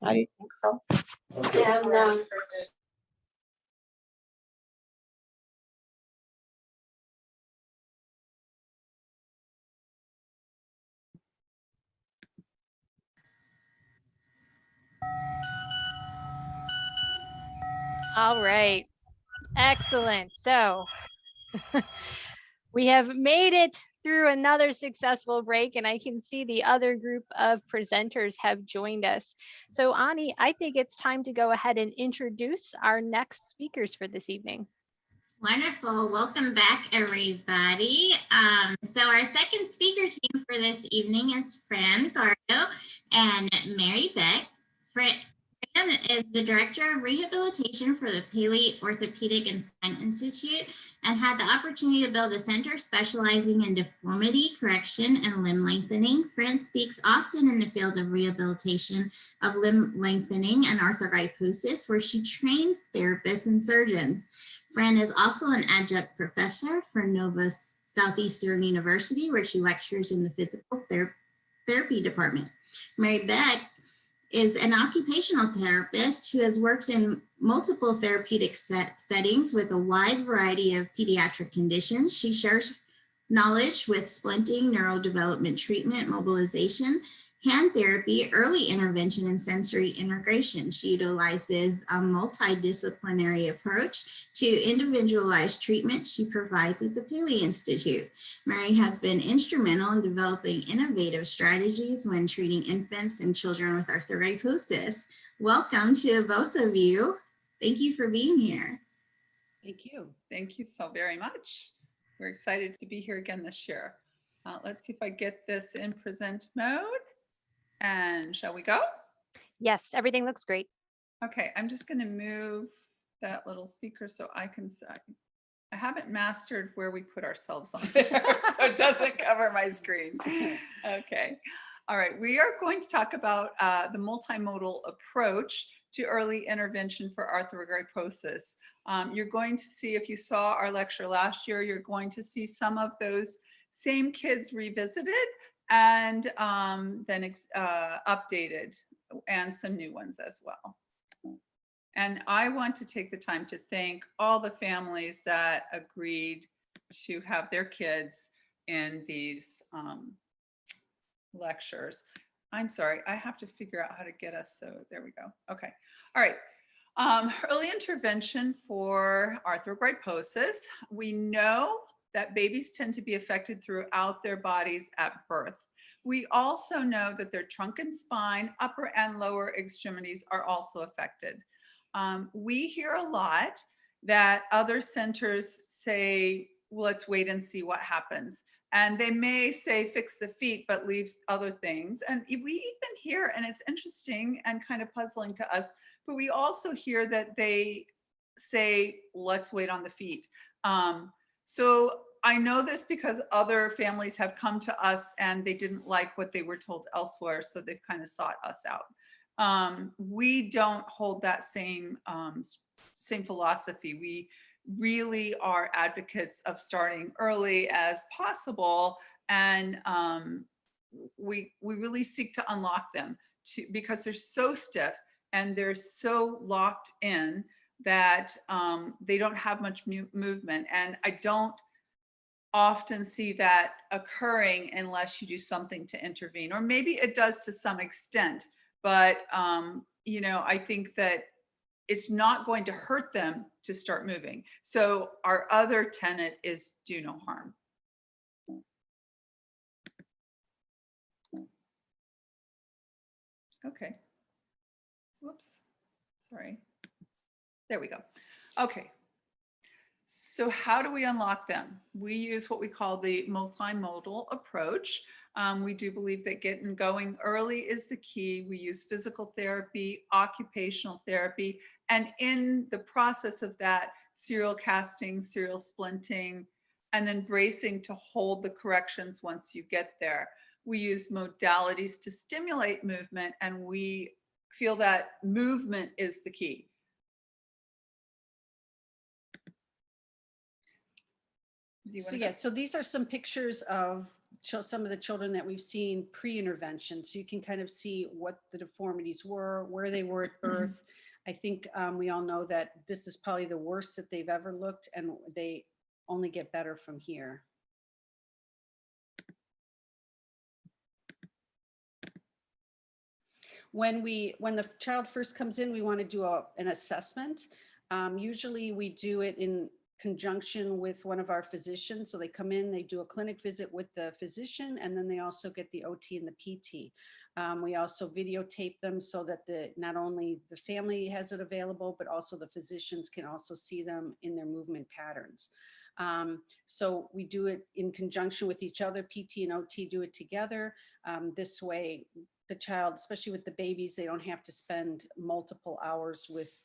I think so. And all right. Excellent. So we have made it through another successful break, and I can see the other group of presenters have joined us. So Ani, I think it's time to go ahead and introduce our next speakers for this evening. Wonderful. Welcome back, everybody. So our second speaker team for this evening is Fran, Guardo, and Mary Beck. Fran is the Director of Rehabilitation for the Paley Orthopedic and Spine Institute and had the opportunity to build a center specializing in deformity correction and limb lengthening. Fran speaks often in the field of rehabilitation of limb lengthening and arthroplasty, where she trains therapists and surgeons. Fran is also an adjunct professor for Nova Southeastern University, where she lectures in the physical therapy department. Mary Beck is an occupational therapist who has worked in multiple therapeutic settings with a wide variety of pediatric conditions. She shares knowledge with splinting, neurodevelopment treatment, mobilization, hand therapy, early intervention, and sensory integration. She utilizes a multidisciplinary approach to individualized treatment she provides at the Paley Institute. Mary has been instrumental in developing innovative strategies when treating infants and children with arthritis. Welcome to both of you. Thank you for being here. Thank you. Thank you so very much. We're excited to be here again this year. Let's see if I get this in present mode. And shall we go? Yes, everything looks great. Okay, I'm just going to move that little speaker so I can say. I haven't mastered where we put ourselves on there, so it doesn't cover my screen. Okay. All right, we are going to talk about the multimodal approach to early intervention for arthrogryposis. You're going to see, if you saw our lecture last year, you're going to see some of those same kids revisited and then updated, and some new ones as well. And I want to take the time to thank all the families that agreed to have their kids in these lectures. I'm sorry, I have to figure out how to get us, so there we go. Okay, all right. Early intervention for arthrogryposis. We know that babies tend to be affected throughout their bodies at birth. We also know that their trunk and spine, upper and lower extremities are also affected. We hear a lot that other centers say, well, let's wait and see what happens. And they may say fix the feet, but leave other things. And we even hear, and it's interesting and kind of puzzling to us, but we also hear that they say, let's wait on the feet. So I know this because other families have come to us and they didn't like what they were told elsewhere, so they've kind of sought us out. We don't hold that same philosophy. We really are advocates of starting early as possible, and we really seek to unlock them because they're so stiff and they're so locked in that they don't have much movement. And I don't often see that occurring unless you do something to intervene, or maybe it does to some extent, but you know, I think that it's not going to hurt them to start moving. So our other tenet is do no harm. Okay. Whoops, sorry. There we go. Okay. So how do we unlock them? We use what we call the multimodal approach. We do believe that getting going early is the key. We use physical therapy, occupational therapy, and in the process of that, serial casting, serial splinting, and then bracing to hold the corrections once you get there. We use modalities to stimulate movement, and we feel that movement is the key. So yeah, so these are some pictures of some of the children that we've seen pre-intervention. So you can kind of see what the deformities were, where they were at birth. I think we all know that this is probably the worst that they've ever looked, and they only get better from here. When the child first comes in, we want to do an assessment. Usually we do it in conjunction with one of our physicians. So they come in, they do a clinic visit with the physician, and then they also get the OT and the PT. We also videotape them so that not only the family has it available, but also the physicians can also see them in their movement patterns. So we do it in conjunction with each other. PT and OT do it together. This way, the child, especially with the babies, they don't have to spend multiple hours with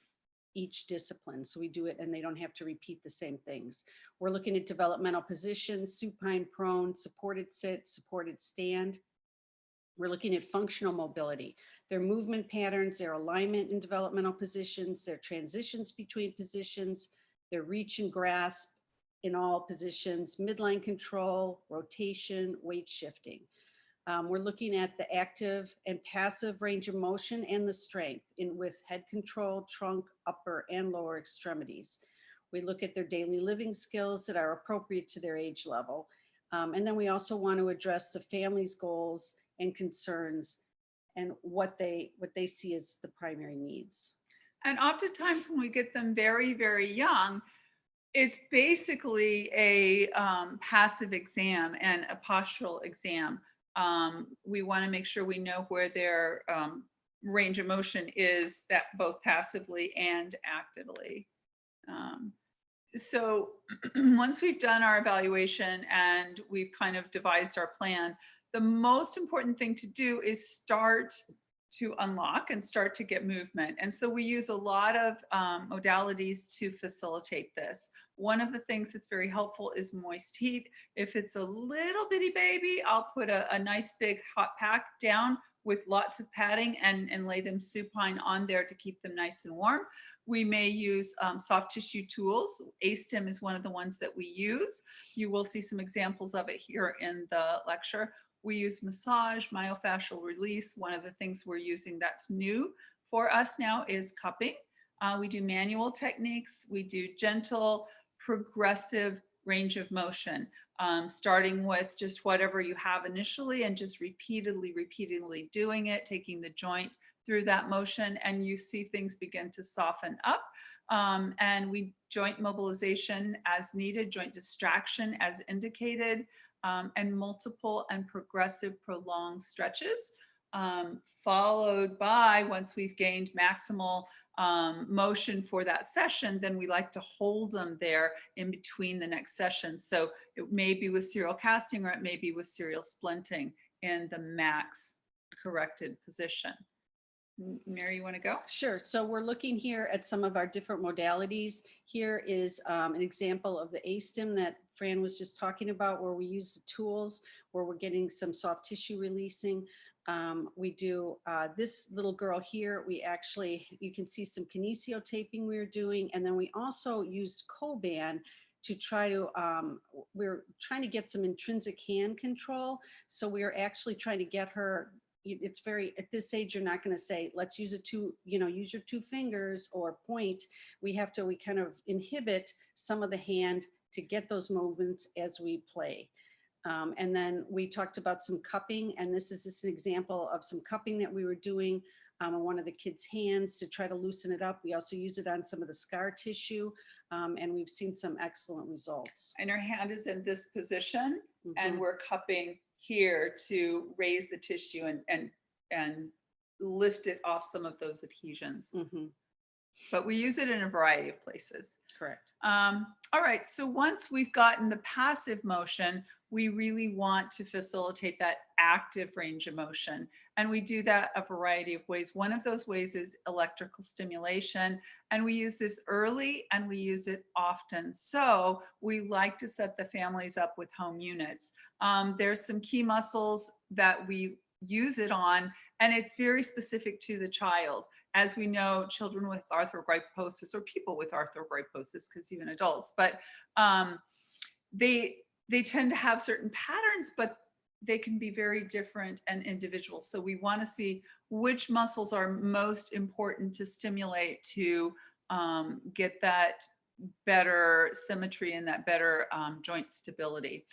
each discipline. So we do it and they don't have to repeat the same things. We're looking at developmental positions, supine, prone, supported sit, supported stand. We're looking at functional mobility, their movement patterns, their alignment in developmental positions, their transitions between positions, their reach and grasp in all positions, midline control, rotation, weight shifting. We're looking at the active and passive range of motion and the strength with head control, trunk, upper and lower extremities. We look at their daily living skills that are appropriate to their age level. And then we also want to address the family's goals and concerns and what they see as the primary needs. And oftentimes when we get them very, very young, it's basically a passive exam and a postural exam. We want to make sure we know where their range of motion is, that both passively and actively. So once we've done our evaluation and we've kind of devised our plan, the most important thing to do is start to unlock and start to get movement. And so we use a lot of modalities to facilitate this. One of the things that's very helpful is moist heat. If it's a little bitty baby, I'll put a nice big hot pack down with lots of padding and lay them supine on there to keep them nice and warm. We may use soft tissue tools. A-stim is one of the ones that we use. You will see some examples of it here in the lecture. We use massage, myofascial release. One of the things we're using that's new for us now is cupping. We do manual techniques. We do gentle, progressive range of motion, starting with just whatever you have initially and just repeatedly doing it, taking the joint through that motion, and you see things begin to soften up. And we joint mobilization as needed, joint distraction as indicated, and multiple and progressive prolonged stretches, followed by, once we've gained maximal motion for that session, then we like to hold them there in between the next session. So it may be with serial casting or it may be with serial splinting in the max corrected position. Mary, you want to go? Sure. So we're looking here at some of our different modalities. Here is an example of the A-stim that Fran was just talking about, where we use the tools, where we're getting some soft tissue releasing. We do this little girl here. You can see some kinesio taping we were doing. And then we also used Coban to try to, we're trying to get some intrinsic hand control. So we are actually trying to get her, it's very, at this age, you're not going to say, let's use use your two fingers or point. We kind of inhibit some of the hand to get those movements as we play. And then we talked about some cupping, and this is just an example of some cupping that we were doing on one of the kids' hands to try to loosen it up. We also use it on some of the scar tissue, and we've seen some excellent results. And her hand is in this position, and we're cupping here to raise the tissue and lift it off some of those adhesions. But we use it in a variety of places. Correct. All right, so once we've gotten the passive motion, we really want to facilitate that active range of motion. And we do that a variety of ways. One of those ways is electrical stimulation. And we use this early and we use it often. So we like to set the families up with home units. There's some key muscles that we use it on, and it's very specific to the child. As we know, children with arthrogryposis, or people with arthrogryposis, because even adults, but they tend to have certain patterns, but they can be very different and individual. So we want to see which muscles are most important to stimulate to get that better symmetry and that better joint stability.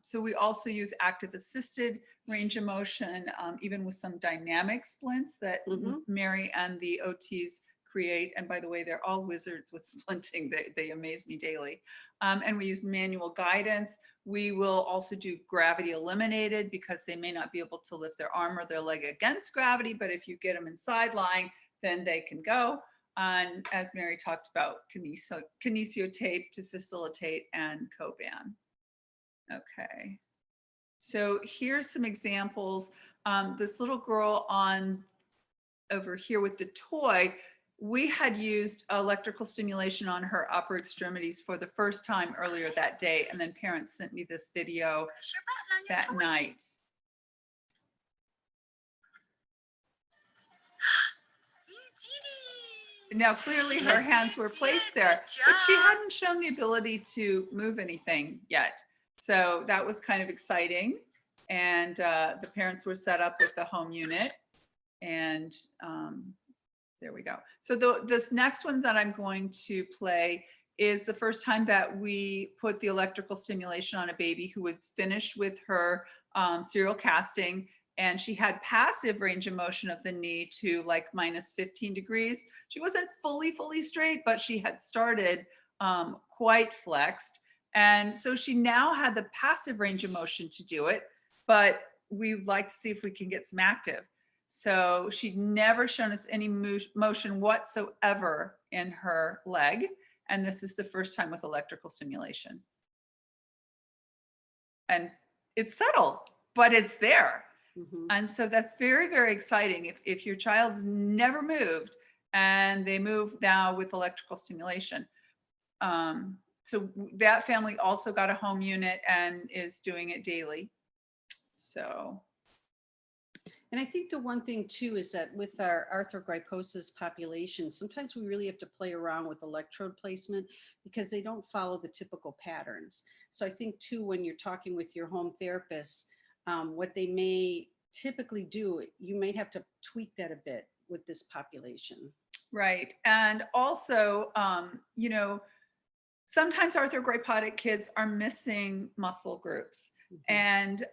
So we also use active assisted range of motion, even with some dynamic splints that Mary and the OTs create. And by the way, they're all wizards with splinting. They amaze me daily. And we use manual guidance. We will also do gravity eliminated because they may not be able to lift their arm or their leg against gravity, but if you get them inside lying, then they can go. And as Mary talked about, kinesio tape to facilitate and Coban. Okay, so here's some examples. This little girl on over here with the toy, we had used electrical stimulation on her upper extremities for the first time earlier that day, and then parents sent me this video that night. Now, clearly her hands were placed there, but she hadn't shown the ability to move anything yet. So that was kind of exciting. And the parents were set up with the home unit. And there we go. So this next one that I'm going to play is the first time that we put the electrical stimulation on a baby who was finished with her serial casting. And she had passive range of motion of the knee to like minus 15 degrees. She wasn't fully straight, but she had started quite flexed. And so she now had the passive range of motion to do it, but we'd like to see if we can get some active. So she'd never shown us any motion whatsoever in her leg. And this is the first time with electrical stimulation. And it's subtle, but it's there. And so that's very, very exciting. If your child's never moved and they move now with electrical stimulation. So that family also got a home unit and is doing it daily. So. And I think the one thing too is that with our arthrogryposis population, sometimes we really have to play around with electrode placement because they don't follow the typical patterns. So I think too, when you're talking with your home therapist, what they may typically do, you may have to tweak that a bit with this population. Right. And also, you know, sometimes arthrogrypotic kids are missing muscle groups. And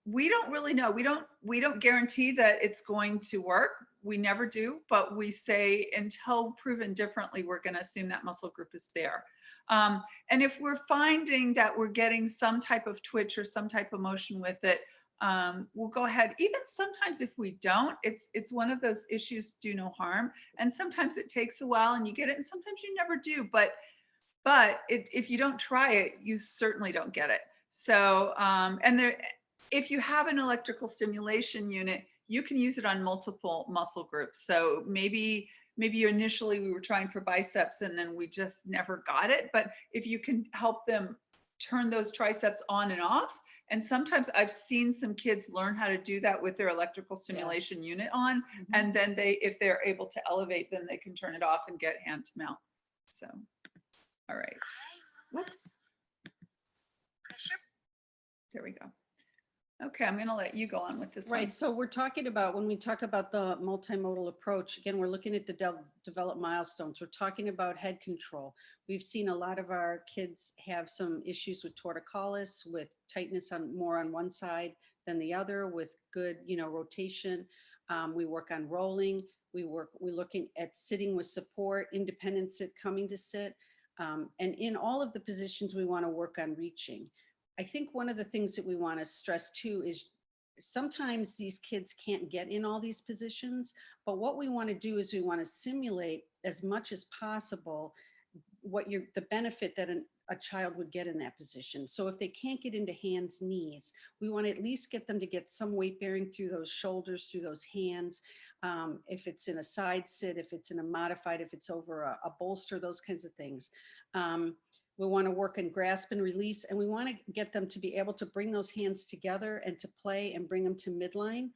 we don't really know. We don't guarantee that it's going to work. We never do, but we say until proven differently, we're going to assume that muscle group is there. And if we're finding that we're getting some type of twitch or some type of motion with it, we'll go ahead. Even sometimes if we don't, it's one of those issues, do no harm. And sometimes it takes a while and you get it, and sometimes you never do. But if you don't try it, you certainly don't get it. So, if you have an electrical stimulation unit, you can use it on multiple muscle groups. So maybe initially we were trying for biceps and then we just never got it. But if you can help them turn those triceps on and off, and sometimes I've seen some kids learn how to do that with their electrical stimulation unit on, and then if they're able to elevate, then they can turn it off and get hand to mouth. So, all right. Whoops. There we go. Okay, I'm going to let you go on with this one. Right. So we're talking about, when we talk about the multimodal approach, again, we're looking at the developed milestones. We're talking about head control. We've seen a lot of our kids have some issues with torticollis, with tightness more on one side than the other, with good, rotation. We work on rolling. We're looking at sitting with support, independent sit, coming to sit. And in all of the positions, we want to work on reaching. I think one of the things that we want to stress too is sometimes these kids can't get in all these positions, but what we want to do is we want to simulate as much as possible the benefit that a child would get in that position. So if they can't get into hands, knees, we want to at least get them to get some weight bearing through those shoulders, through those hands. If it's in a side sit, if it's in a modified, if it's over a bolster, those kinds of things. We want to work and grasp and release, and we want to get them to be able to bring those hands together and to play and bring them to midline,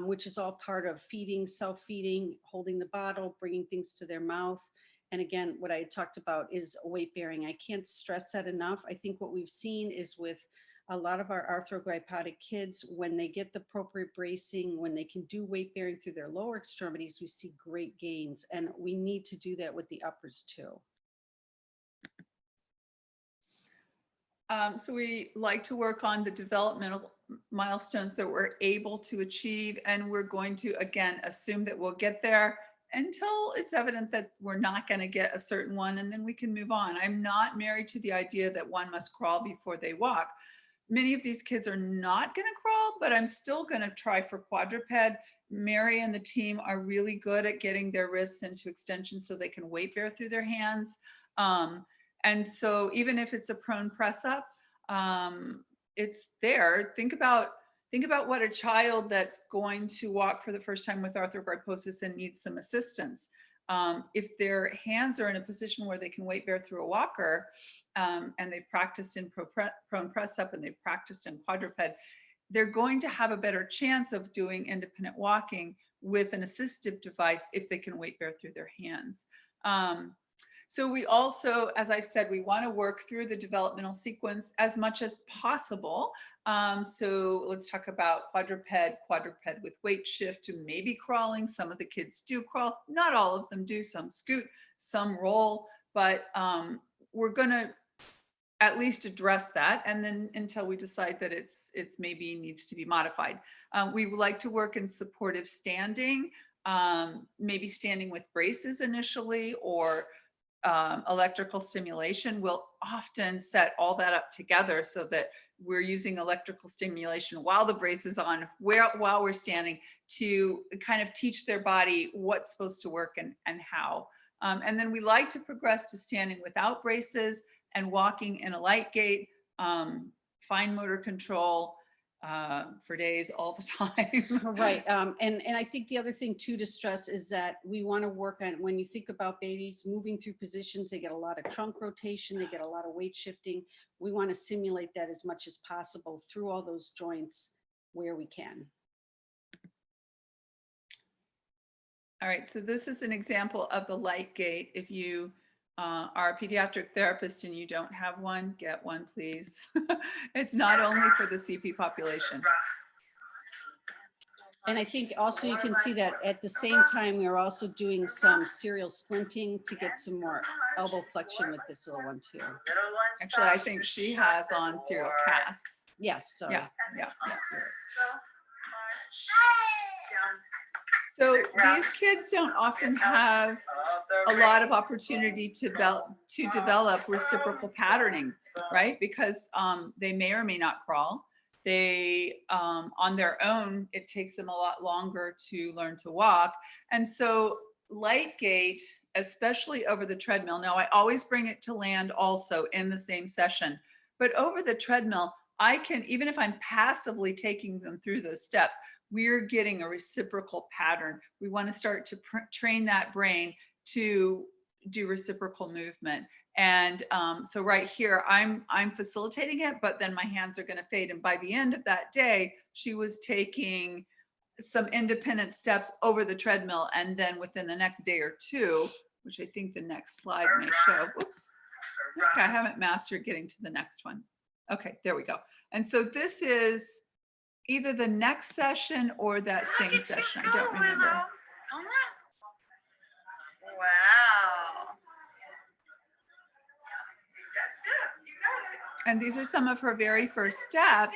which is all part of feeding, self-feeding, holding the bottle, bringing things to their mouth. And again, what I talked about is weight bearing. I can't stress that enough. I think what we've seen is with a lot of our arthrogrypotic kids, when they get the appropriate bracing, when they can do weight bearing through their lower extremities, we see great gains. And we need to do that with the uppers too. So we like to work on the developmental milestones that we're able to achieve, and we're going to, again, assume that we'll get there until it's evident that we're not going to get a certain one, and then we can move on. I'm not married to the idea that one must crawl before they walk. Many of these kids are not going to crawl, but I'm still going to try for quadruped. Mary and the team are really good at getting their wrists into extension so they can weight bear through their hands. And so even if it's a prone press up, it's there. Think about what a child that's going to walk for the first time with arthrogryposis and needs some assistance. If their hands are in a position where they can weight bear through a walker, and they've practiced in prone press up and they've practiced in quadruped, they're going to have a better chance of doing independent walking with an assistive device if they can weight bear through their hands. So we also, as I said, we want to work through the developmental sequence as much as possible. So let's talk about quadruped with weight shift to maybe crawling. Some of the kids do crawl, not all of them do. Some scoot, some roll, but we're going to at least address that, and then until we decide that it's maybe needs to be modified. We would like to work in supportive standing, maybe standing with braces initially, or electrical stimulation. We'll often set all that up together so that we're using electrical stimulation while the brace is on, while we're standing, to kind of teach their body what's supposed to work and how. And then we like to progress to standing without braces and walking in a light gait, fine motor control, for days all the time. Right. And I think the other thing too to stress is that we want to work on, when you think about babies moving through positions, they get a lot of trunk rotation, they get a lot of weight shifting. We want to simulate that as much as possible through all those joints where we can. All right, so this is an example of the light gait. If you are a pediatric therapist and you don't have one, get one, please. It's not only for the CP population. And I think also you can see that at the same time, we're also doing some serial splinting to get some more elbow flexion with this little one too. Actually, I think she has on serial casts. Yes. So. Yeah. So these kids don't often have a lot of opportunity to develop reciprocal patterning, right? Because they may or may not crawl. They, on their own, it takes them a lot longer to learn to walk. And so light gait, especially over the treadmill. Now, I always bring it to land also in the same session, but over the treadmill, I can, even if I'm passively taking them through those steps, we're getting a reciprocal pattern. We want to start to train that brain to do reciprocal movement. And so right here, I'm facilitating it, but then my hands are going to fade. And by the end of that day, she was taking some independent steps over the treadmill. And then within the next day or two, which I think the next slide may show, whoops, okay, I haven't mastered getting to the next one. Okay, there we go. And so this is either the next session or that same session. I don't remember. Wow. And these are some of her very first steps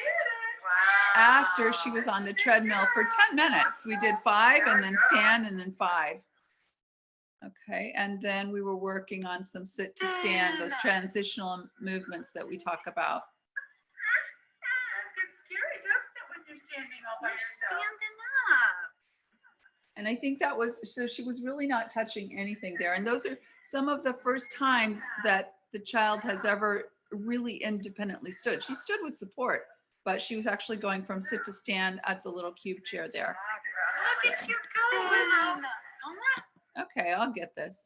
Wow. after she was on the treadmill for 10 minutes. We did 5 and then stand and then 5. Okay, and then we were working on some sit to stand, those transitional movements that we talk about. It's scary, doesn't it, when you're standing all by yourself? Standing up. And I think that was, so she was really not touching anything there. And those are some of the first times that the child has ever really independently stood. She stood with support, but she was actually going from sit to stand at the little cube chair there. Look at you going. Okay, I'll get this.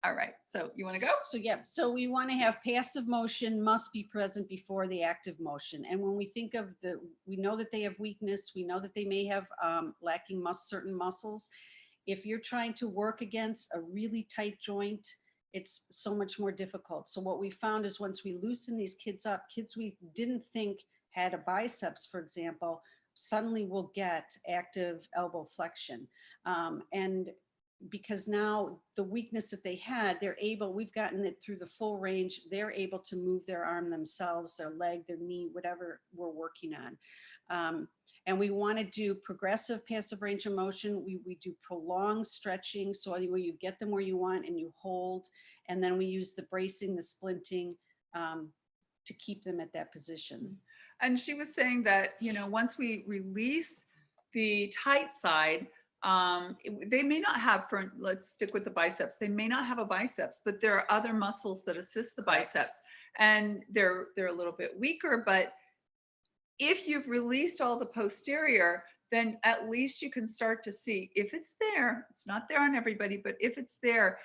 All right, so you want to go? So yeah, so we want to have passive motion must be present before the active motion. And when we think of we know that they have weakness, we know that they may have lacking certain muscles. If you're trying to work against a really tight joint, it's so much more difficult. So what we found is once we loosen these kids up, kids we didn't think had a biceps, for example, suddenly will get active elbow flexion. And because now the weakness that they had, we've gotten it through the full range. They're able to move their arm themselves, their leg, their knee, whatever we're working on. And we want to do progressive passive range of motion. We do prolonged stretching. So anyway, you get them where you want and you hold. And then we use the bracing, the splinting to keep them at that position. And she was saying that, you know, once we release the tight side, they may not have, let's stick with the biceps. They may not have a biceps, but there are other muscles that assist the biceps, and they're a little bit weaker. But if you've released all the posterior, then at least you can start to see if it's there. It's not there on everybody, but if it's there,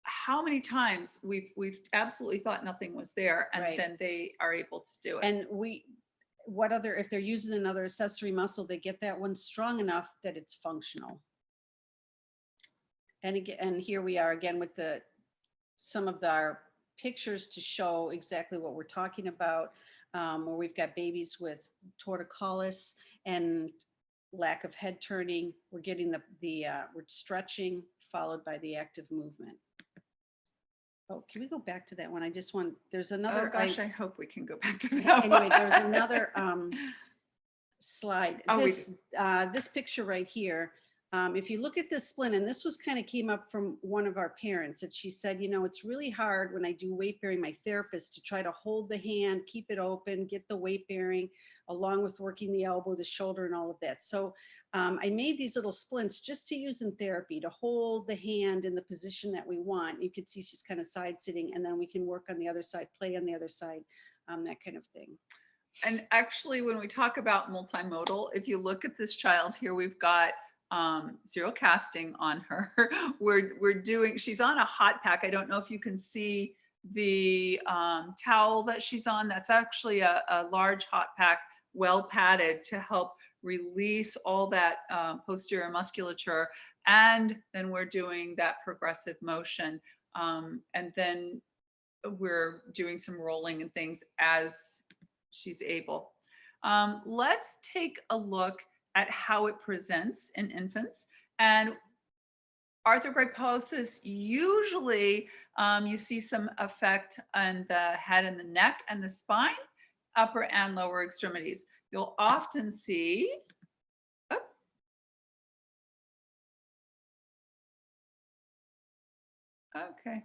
how many times we've absolutely thought nothing was there, and then they are able to do it. And if they're using another accessory muscle, they get that one strong enough that it's functional. And again, and here we are again with some of our pictures to show exactly what we're talking about, where we've got babies with torticollis and lack of head turning. We're getting we're stretching followed by the active movement. Oh, can we go back to that one? There's another. Oh gosh, I hope we can go back to that. Anyway, there's another slide. Oh, this picture right here, if you look at this splint, and this was kind of came up from one of our parents, that she said, you know, it's really hard when I do weight bearing, my therapist, to try to hold the hand, keep it open, get the weight bearing, along with working the elbow, the shoulder, and all of that. So I made these little splints just to use in therapy to hold the hand in the position that we want. You can see she's kind of side sitting, and then we can work on the other side, play on the other side, that kind of thing. And actually, when we talk about multimodal, if you look at this child here, we've got zero casting on her. She's on a hot pack. I don't know if you can see the towel that she's on. That's actually a large hot pack, well padded, to help release all that posterior musculature. And then we're doing that progressive motion. And then we're doing some rolling and things as she's able. Let's take a look at how it presents in infants. And arthrogryposis, usually you see some effect on the head and the neck and the spine, upper and lower extremities. You'll often see, okay.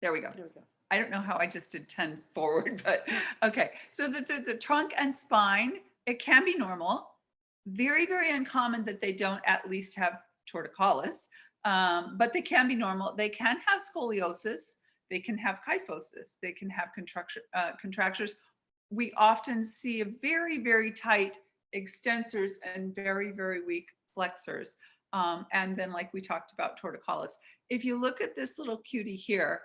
There we go. I don't know how I just did 10 forward, but okay. So the trunk and spine, it can be normal. Very, very uncommon that they don't at least have torticollis, but they can be normal. They can have scoliosis. They can have kyphosis. They can have contractures. We often see a very, very tight extensors and very, very weak flexors. And then, like we talked about, torticollis. If you look at this little cutie here,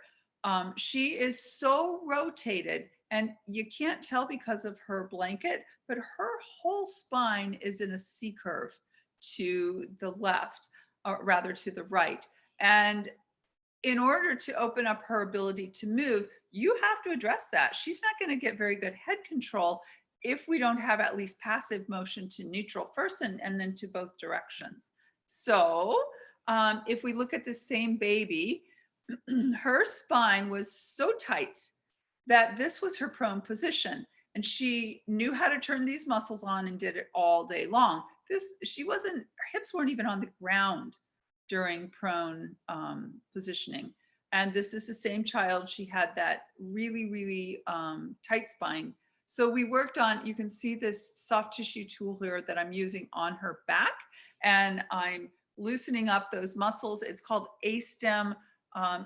she is so rotated, and you can't tell because of her blanket, but her whole spine is in a C curve to the left, or rather to the right. And in order to open up her ability to move, you have to address that. She's not going to get very good head control if we don't have at least passive motion to neutral first and then to both directions. So if we look at the same baby, her spine was so tight that this was her prone position, and she knew how to turn these muscles on and did it all day long. Her hips weren't even on the ground during prone positioning. And this is the same child. She had that really, really tight spine. So we worked on, you can see this soft tissue tool here that I'm using on her back, and I'm loosening up those muscles. It's called A-stem.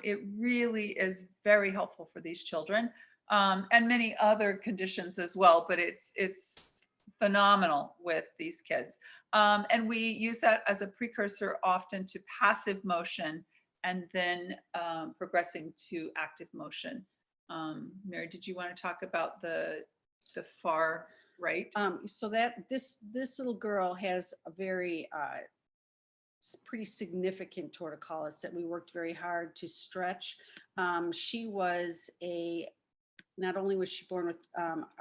It really is very helpful for these children, and many other conditions as well, but it's phenomenal with these kids. And we use that as a precursor often to passive motion, and then progressing to active motion. Mary, did you want to talk about the far right? So that this little girl has a very pretty significant torticollis that we worked very hard to stretch. She was a not only was she born with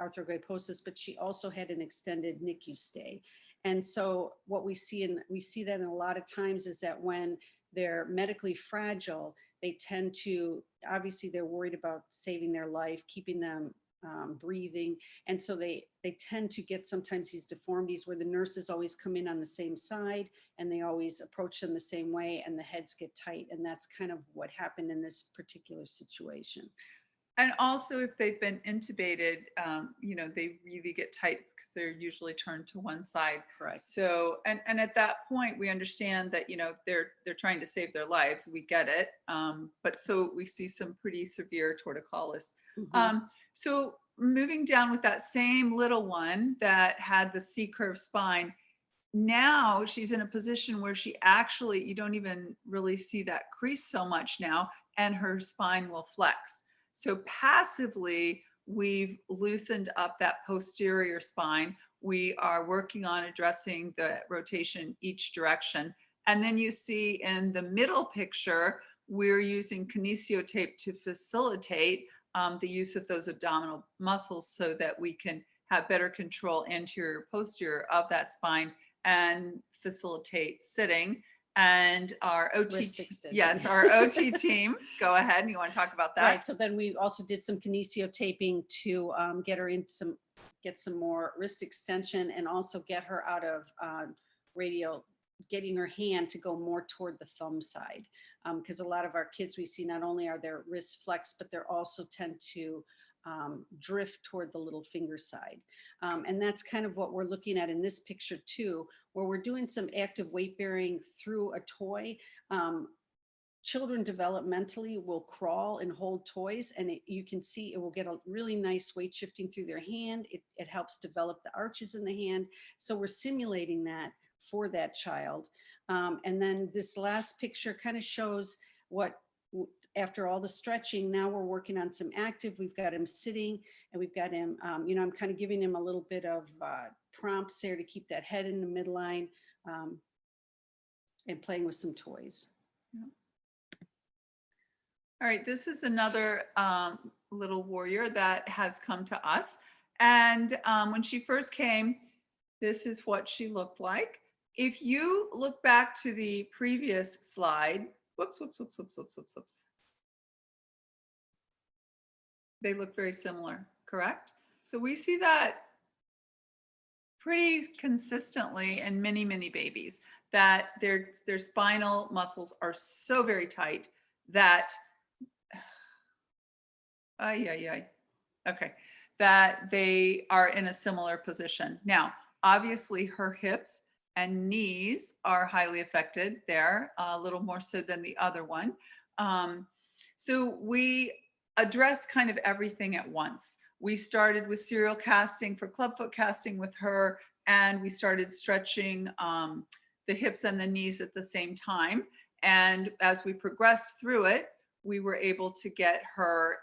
arthrogryposis, but she also had an extended NICU stay. And so what we see, and we see that in a lot of times, is that when they're medically fragile, they tend to, obviously they're worried about saving their life, keeping them breathing. And so they tend to get sometimes these deformities where the nurses always come in on the same side and they always approach them the same way and the heads get tight. And that's kind of what happened in this particular situation. And also if they've been intubated, you know, they really get tight because they're usually turned to one side. Correct. So, and at that point we understand that, you know, they're trying to save their lives. We get it. But so we see some pretty severe torticollis. So moving down with that same little one that had the C-curve spine, now she's in a position where she actually, you don't even really see that crease so much now, and her spine will flex. So passively, we've loosened up that posterior spine. We are working on addressing the rotation each direction. And then you see in the middle picture, we're using kinesio tape to facilitate the use of those abdominal muscles so that we can have better control anterior, posterior of that spine and facilitate sitting. And our OT, yes, our OT team, go ahead, and you want to talk about that? Right. So then we also did some kinesio taping to get her in get some more wrist extension, and also get her out of radial, getting her hand to go more toward the thumb side. Because a lot of our kids we see, not only are their wrists flexed, but they're also tend to drift toward the little finger side. And that's kind of what we're looking at in this picture too, where we're doing some active weight bearing through a toy. Children developmentally will crawl and hold toys, and you can see it will get a really nice weight shifting through their hand. It helps develop the arches in the hand. So we're simulating that for that child. And then this last picture kind of shows what, after all the stretching, now we're working on some active. We've got him sitting, and we've got him, you know, I'm kind of giving him a little bit of prompts there to keep that head in the midline, and playing with some toys. Yeah. All right, this is another little warrior that has come to us. And when she first came, this is what she looked like. If you look back to the previous slide, whoops. They look very similar, correct? So we see that pretty consistently in many, many babies, that their spinal muscles are so very tight that, okay, that they are in a similar position. Now, obviously her hips and knees are highly affected there, a little more so than the other one. So we address kind of everything at once. We started with serial casting for clubfoot casting with her, and we started stretching the hips and the knees at the same time. And as we progressed through it, we were able to get her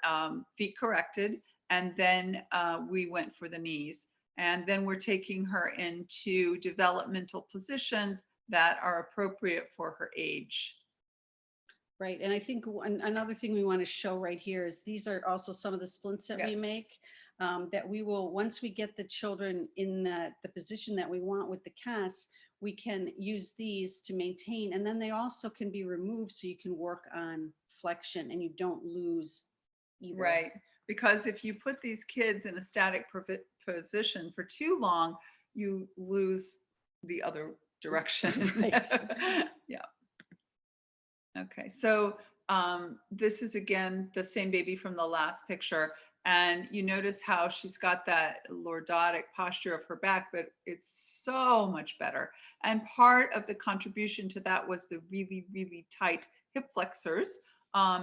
feet corrected, and then we went for the knees. And then we're taking her into developmental positions that are appropriate for her age. Right. And I think another thing we want to show right here is these are also some of the splints that we make, that we will, once we get the children in the position that we want with the cast, we can use these to maintain, and then they also can be removed so you can work on flexion and you don't lose either. Right. Because if you put these kids in a static position for too long, you lose the other direction. Right. Yeah. Okay, so this is again the same baby from the last picture, and you notice how she's got that lordotic posture of her back, but it's so much better. And part of the contribution to that was the really, really tight hip flexors.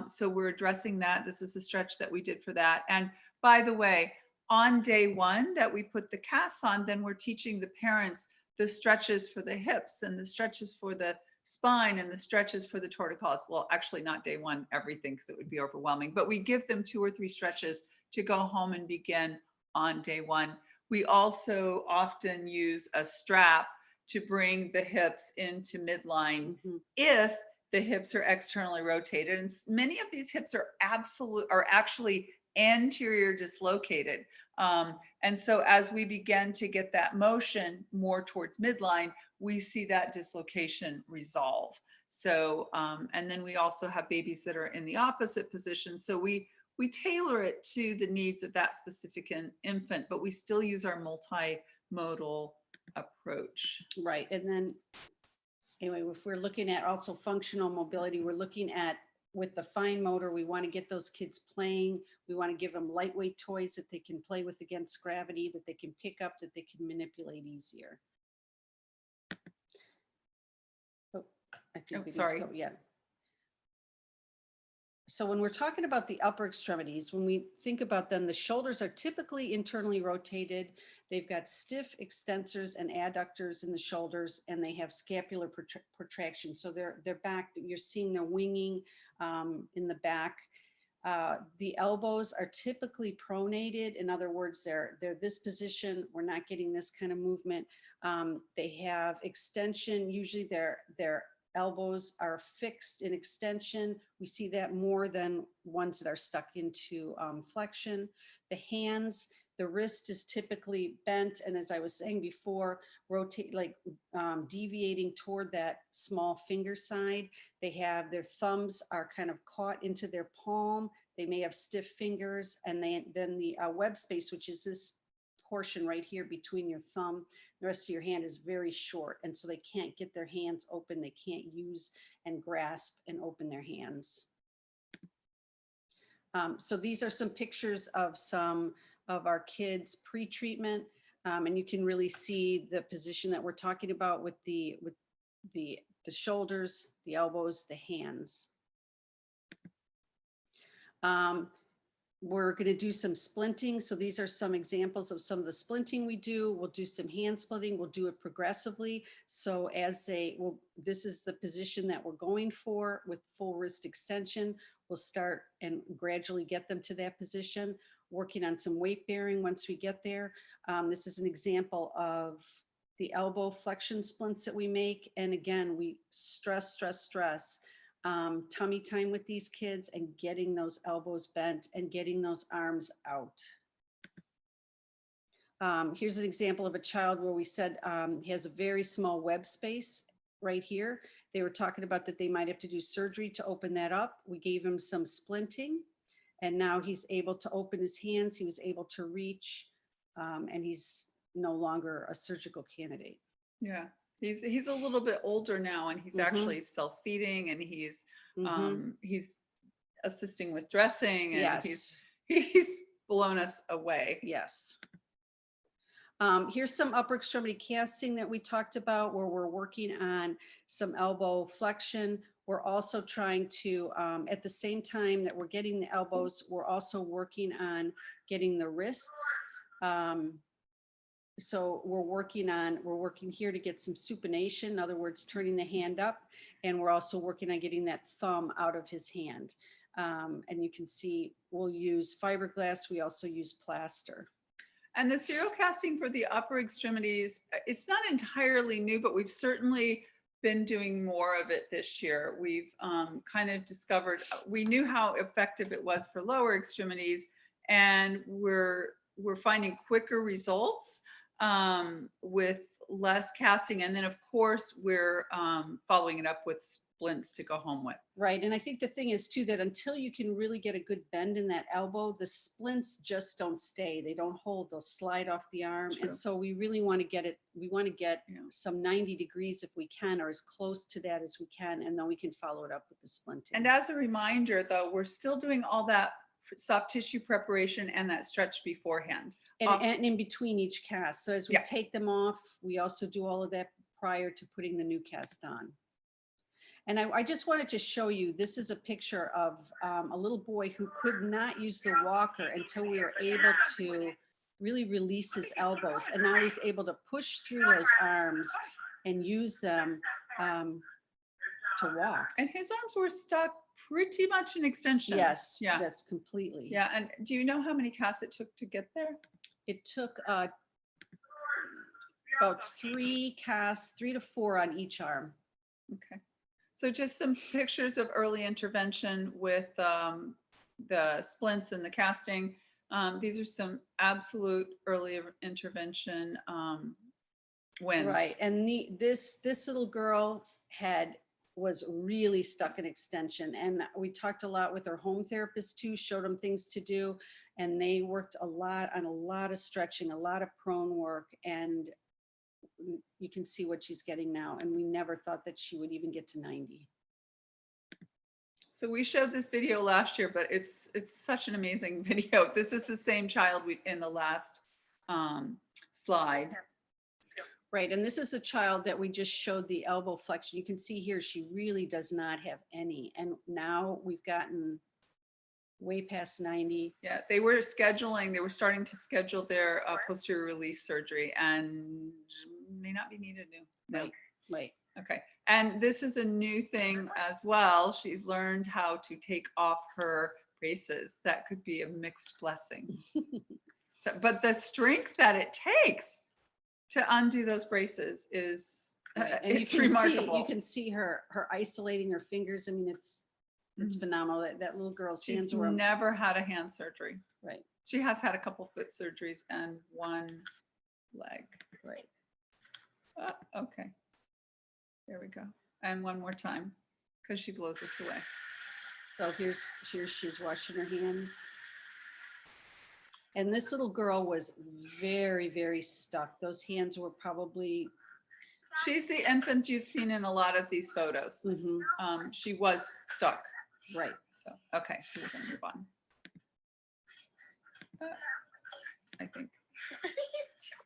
So we're addressing that. This is a stretch that we did for that. And by the way, on day one that we put the casts on, then we're teaching the parents the stretches for the hips and the stretches for the spine and the stretches for the torticollis. Well, actually not day one, everything, because it would be overwhelming, but we give them 2 or 3 stretches to go home and begin on day one. We also often use a strap to bring the hips into midline if the hips are externally rotated. And many of these hips are actually anterior dislocated. And so as we begin to get that motion more towards midline, we see that dislocation resolve. So, and then we also have babies that are in the opposite position. So we tailor it to the needs of that specific infant, but we still use our multi-modal approach. Right. And then anyway, if we're looking at also functional mobility, we're looking at with the fine motor, we want to get those kids playing. We want to give them lightweight toys that they can play with against gravity, that they can pick up, that they can manipulate easier. Oh, I think sorry. Yeah. So when we're talking about the upper extremities, when we think about them, the shoulders are typically internally rotated. They've got stiff extensors and adductors in the shoulders, and they have scapular protraction. So they're back, you're seeing their winging in the back. The elbows are typically pronated. In other words, they're this position. We're not getting this kind of movement. They have extension. Usually their elbows are fixed in extension. We see that more than ones that are stuck into flexion. The hands, the wrist is typically bent, and as I was saying before, rotate, like deviating toward that small finger side. They have their thumbs are kind of caught into their palm. They may have stiff fingers, and then the web space, which is this portion right here between your thumb, the rest of your hand is very short, and so they can't get their hands open. They can't use and grasp and open their hands. So these are some pictures of some of our kids pre-treatment, and you can really see the position that we're talking about with the shoulders, the elbows, the hands. We're going to do some splinting. So these are some examples of some of the splinting we do. We'll do some hand splitting. We'll do it progressively. So this is the position that we're going for with full wrist extension. We'll start and gradually get them to that position, working on some weight bearing once we get there. This is an example of the elbow flexion splints that we make. And again, we stress, tummy time with these kids and getting those elbows bent and getting those arms out. Here's an example of a child where we said he has a very small web space right here. They were talking about that they might have to do surgery to open that up. We gave him some splinting, and now he's able to open his hands. He was able to reach, and he's no longer a surgical candidate. Yeah. He's a little bit older now, and he's actually self-feeding, and he's assisting with dressing, and Yes. he's blown us away. Yes. Here's some upper extremity casting that we talked about, where we're working on some elbow flexion. We're also trying to, at the same time that we're getting the elbows, we're also working on getting the wrists. So we're working here to get some supination, in other words, turning the hand up, and we're also working on getting that thumb out of his hand. And you can see we'll use fiberglass. We also use plaster. And the serial casting for the upper extremities, it's not entirely new, but we've certainly been doing more of it this year. We've kind of discovered, we knew how effective it was for lower extremities, and we're finding quicker results with less casting. And then of course we're following it up with splints to go home with. Right. And I think the thing is too, that until you can really get a good bend in that elbow, the splints just don't stay. They don't hold, they'll slide off the arm. True. And so we really want to get it, we want to get some 90 degrees if we can, or as close to that as we can. And then we can follow it up with the splinting. And as a reminder though, we're still doing all that soft tissue preparation and that stretch beforehand. And in between each cast. So as we take them off, we also do all of that prior to putting the new cast on. And I just wanted to show you, this is a picture of a little boy who could not use the walker until we were able to really release his elbows. And now he's able to push through those arms and use them to walk. And his arms were stuck pretty much in extension. Yes, yeah. yes, completely. Yeah, and do you know how many casts it took to get there? It took about 3 casts, 3 to 4 on each arm. Okay. So just some pictures of early intervention with the splints and the casting. These are some absolute early intervention wins. Right, and this little girl was really stuck in extension, and we talked a lot with her home therapist too, showed them things to do, and they worked a lot on a lot of stretching, a lot of prone work, and you can see what she's getting now, and we never thought that she would even get to 90. So we showed this video last year, but it's such an amazing video. This is the same child in the last slide. Right, and this is a child that we just showed the elbow flexion. You can see here, she really does not have any. And now we've gotten way past 90. Yeah, they were starting to schedule their posterior release surgery and may not be needed now. No. Right. Okay, and this is a new thing as well. She's learned how to take off her braces. That could be a mixed blessing. But the strength that it takes to undo those braces is it's remarkable. You can see her isolating her fingers. I mean, it's phenomenal. That little girl's hands were never had a hand surgery. Right. She has had a couple foot surgeries and one leg. Right. Okay. There we go. And one more time, because she blows us away. So here's she's washing her hands. And this little girl was very, very stuck. Those hands were probably. She's the infant you've seen in a lot of these photos. Mm-hmm. She was stuck. Right. So, okay, so we're gonna move on. I think.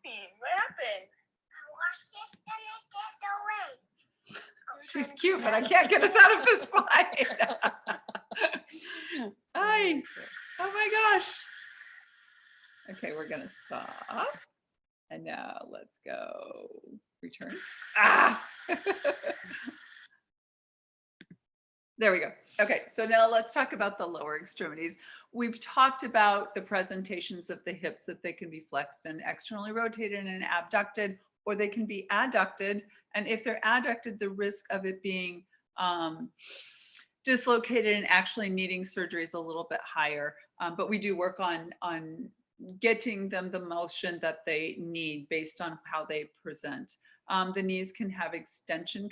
What happened? I washed it and it get away. She's cute, but I can't get us out of this slide. Hi. Oh my gosh. Okay, we're gonna stop. And now let's go return. There we go. Okay, so now let's talk about the lower extremities. We've talked about the presentations of the hips, that they can be flexed and externally rotated and abducted, or they can be adducted. And if they're adducted, the risk of it being dislocated and actually needing surgery is a little bit higher. But we do work on getting them the motion that they need based on how they present. The knees can have extension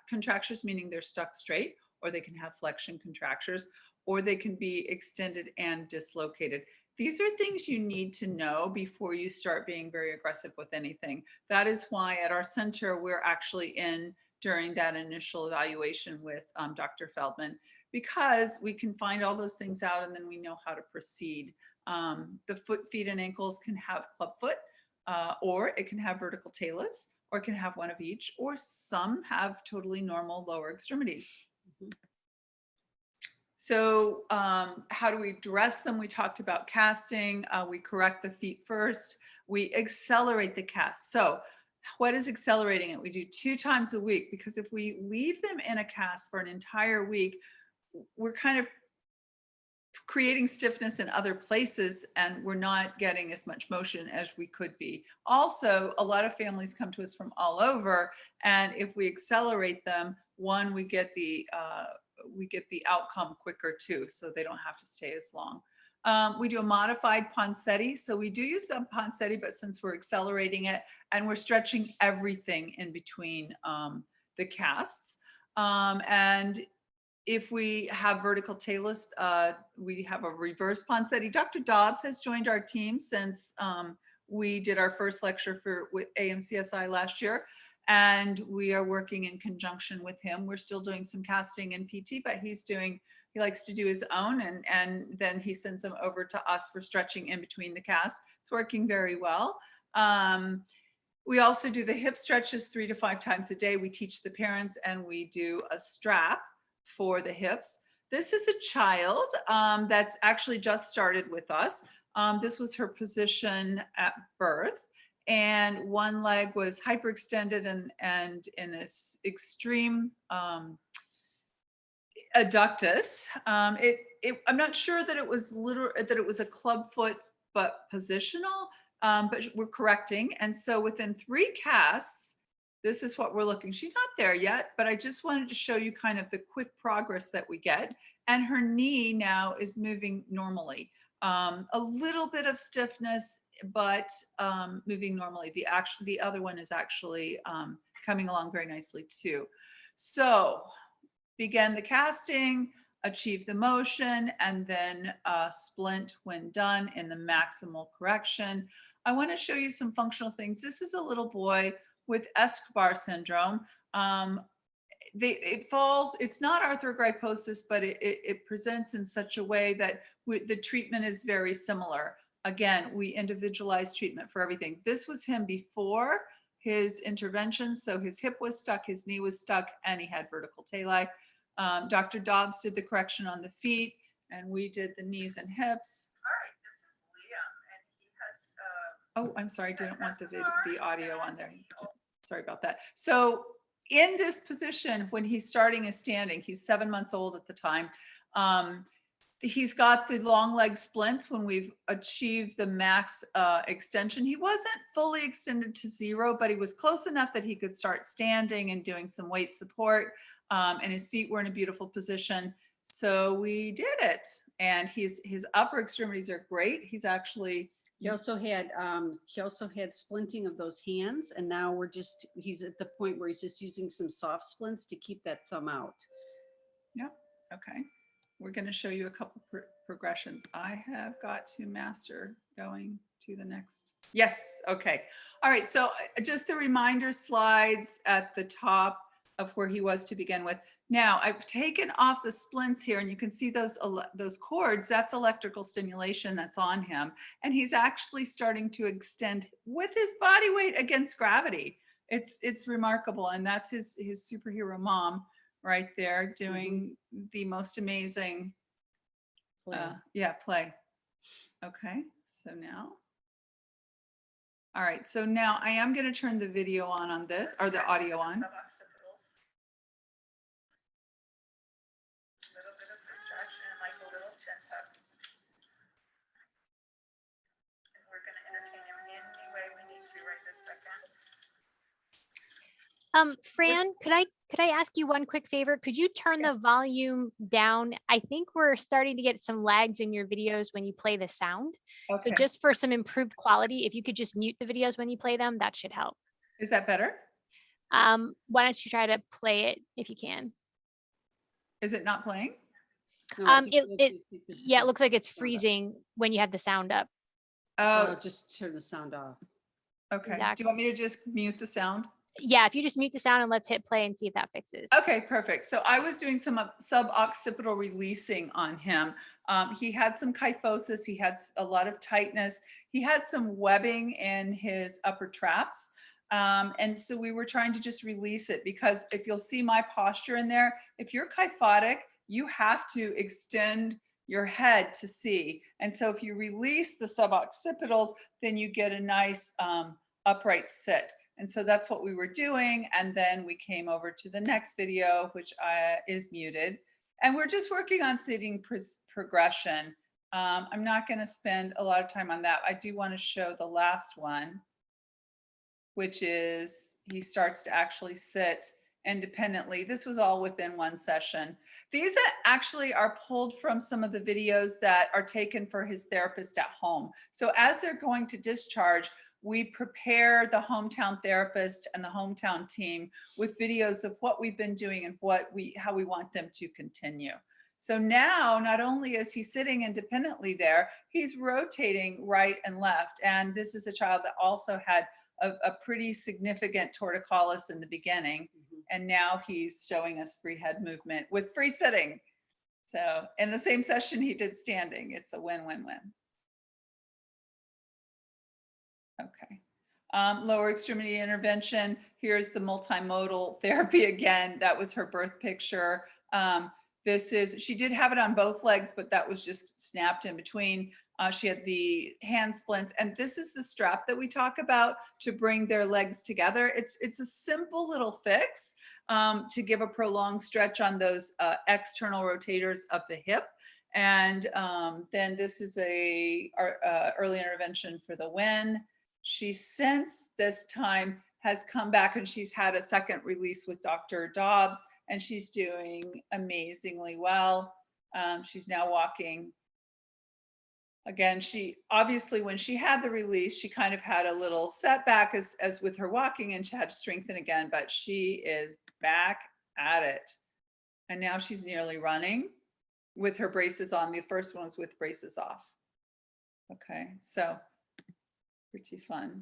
contractures, meaning they're stuck straight, or they can have flexion contractures, or they can be extended and dislocated. These are things you need to know before you start being very aggressive with anything. That is why at our center, we're actually in during that initial evaluation with Dr. Feldman, because we can find all those things out and then we know how to proceed. The foot, feet, and ankles can have clubfoot, or it can have vertical talus, or it can have one of each, or some have totally normal lower extremities. So how do we dress them? We talked about casting. We correct the feet first. We accelerate the cast. So what is accelerating it? We do 2 times a week, because if we leave them in a cast for an entire week, we're kind of creating stiffness in other places and we're not getting as much motion as we could be. Also, a lot of families come to us from all over, and if we accelerate them, one, we get the outcome quicker too, so they don't have to stay as long. We do a modified Ponseti. So we do use some Ponseti, but since we're accelerating it and we're stretching everything in between the casts. And if we have vertical talus, we have a reverse Ponseti. Dr. Dobbs has joined our team since we did our first lecture with AMCSI last year. And we are working in conjunction with him. We're still doing some casting and PT, but he likes to do his own, and then he sends them over to us for stretching in between the casts. It's working very well. We also do the hip stretches 3 to 5 times a day. We teach the parents, and we do a strap for the hips. This is a child that's actually just started with us. This was her position at birth, and one leg was hyperextended and in this extreme adductus. I'm not sure that it was a club foot, but positional, but we're correcting. And so within 3 casts, this is what we're looking. She's not there yet, but I just wanted to show you kind of the quick progress that we get. And her knee now is moving normally. A little bit of stiffness, but moving normally. The other one is actually coming along very nicely too. So begin the casting, achieve the motion, and then splint when done in the maximal correction. I want to show you some functional things. This is a little boy with Escobar syndrome. It falls, it's not arthrogryposis, but it presents in such a way that the treatment is very similar. Again, we individualize treatment for everything. This was him before his intervention. So his hip was stuck, his knee was stuck, and he had vertical tali. Dr. Dobbs did the correction on the feet, and we did the knees and hips. All right, this is Liam, and he has. Oh, I'm sorry, I didn't want the audio on there. Sorry about that. So in this position, when he's starting his standing, he's 7 months old at the time. He's got the long leg splints when we've achieved the max extension. He wasn't fully extended to 0, but he was close enough that he could start standing and doing some weight support. And his feet were in a beautiful position. So we did it. And his upper extremities are great. He's actually. He also had splinting of those hands, and now he's at the point where he's just using some soft splints to keep that thumb out. Yeah. Okay. We're going to show you a couple progressions. I have got to master going to the next. Yes. Okay. All right. So just the reminder slides at the top of where he was to begin with. Now I've taken off the splints here, and you can see those cords. That's electrical stimulation that's on him. And he's actually starting to extend with his body weight against gravity. It's remarkable. And that's his superhero mom right there doing the most amazing play. Okay, so now. All right, so now I am going to turn the video on this, or the audio on. Fran, could I ask you one quick favor? Could you turn the volume down? I think we're starting to get some lags in your videos when you play the sound. Okay. So just for some improved quality, if you could just mute the videos when you play them, that should help. Is that better? Why don't you try to play it if you can? Is it not playing? No, it looks like it's freezing when you have the sound up. Oh, so just turn the sound off. Okay. Exactly. Do you want me to just mute the sound? Yeah, if you just mute the sound and let's hit play and see if that fixes. Okay, perfect. So I was doing some suboccipital releasing on him. He had some kyphosis. He had a lot of tightness. He had some webbing in his upper traps. And so we were trying to just release it, because if you'll see my posture in there, if you're kyphotic, you have to extend your head to see. And so if you release the suboccipitals, then you get a nice upright sit. And so that's what we were doing. And then we came over to the next video, which is muted. And we're just working on sitting progression. I'm not going to spend a lot of time on that. I do want to show the last one, which is he starts to actually sit independently. This was all within one session. These actually are pulled from some of the videos that are taken for his therapist at home. So as they're going to discharge, we prepare the hometown therapist and the hometown team with videos of what we've been doing and how we want them to continue. So now, not only is he sitting independently there, he's rotating right and left. And this is a child that also had a pretty significant torticollis in the beginning. And now he's showing us free head movement with free sitting. So in the same session, he did standing. It's a win-win-win. Okay. Lower extremity intervention. Here's the multimodal therapy again. That was her birth picture. She did have it on both legs, but that was just snapped in between. She had the hand splints, and this is the strap that we talk about to bring their legs together. It's a simple little fix to give a prolonged stretch on those external rotators of the hip. And then this is our early intervention for the win. She since this time has come back and she's had a second release with Dr. Dobbs, and she's doing amazingly well. She's now walking. Again, she obviously, when she had the release, she kind of had a little setback as with her walking, and she had to strengthen again, but she is back at it. And now she's nearly running with her braces on. The first one was with braces off. Okay, so pretty fun.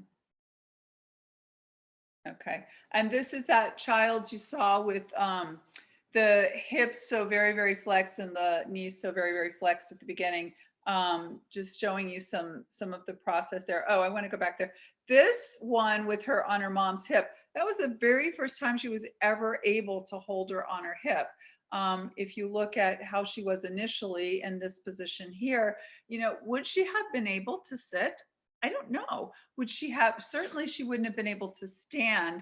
Okay, and this is that child you saw with the hips so very, very flexed and the knees so very, very flexed at the beginning. Just showing you some of the process there. Oh, I want to go back there. This one with her on her mom's hip, that was the very first time she was ever able to hold her on her hip. If you look at how she was initially in this position here, you know, would she have been able to sit? I don't know. Would she have? Certainly she wouldn't have been able to stand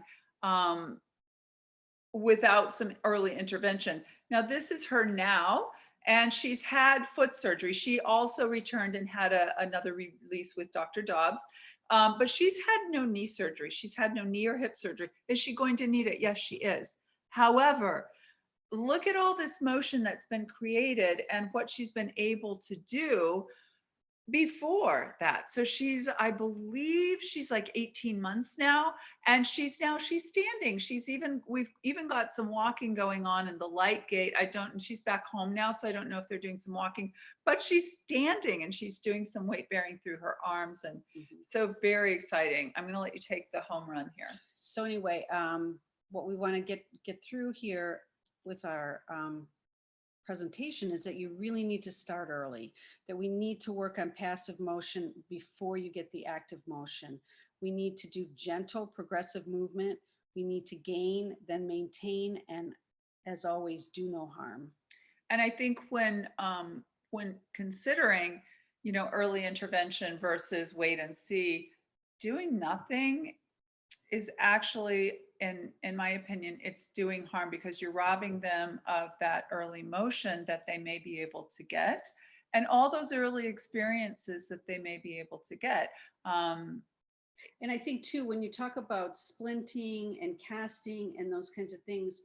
without some early intervention. Now this is her now, and she's had foot surgery. She also returned and had another release with Dr. Dobbs, but she's had no knee surgery. She's had no knee or hip surgery. Is she going to need it? Yes, she is. However, look at all this motion that's been created and what she's been able to do before that. So she's, I believe she's like 18 months now, and she's standing. We've even got some walking going on in the light gate. And she's back home now, so I don't know if they're doing some walking, but she's standing and she's doing some weight bearing through her arms. And so very exciting. I'm going to let you take the home run here. So anyway, what we want to get through here with our presentation is that you really need to start early, that we need to work on passive motion before you get the active motion. We need to do gentle progressive movement. We need to gain, then maintain, and as always, do no harm. And I think when considering, you know, early intervention versus wait and see, doing nothing is actually, in my opinion, it's doing harm, because you're robbing them of that early motion that they may be able to get, and all those early experiences that they may be able to get. And I think too, when you talk about splinting and casting and those kinds of things,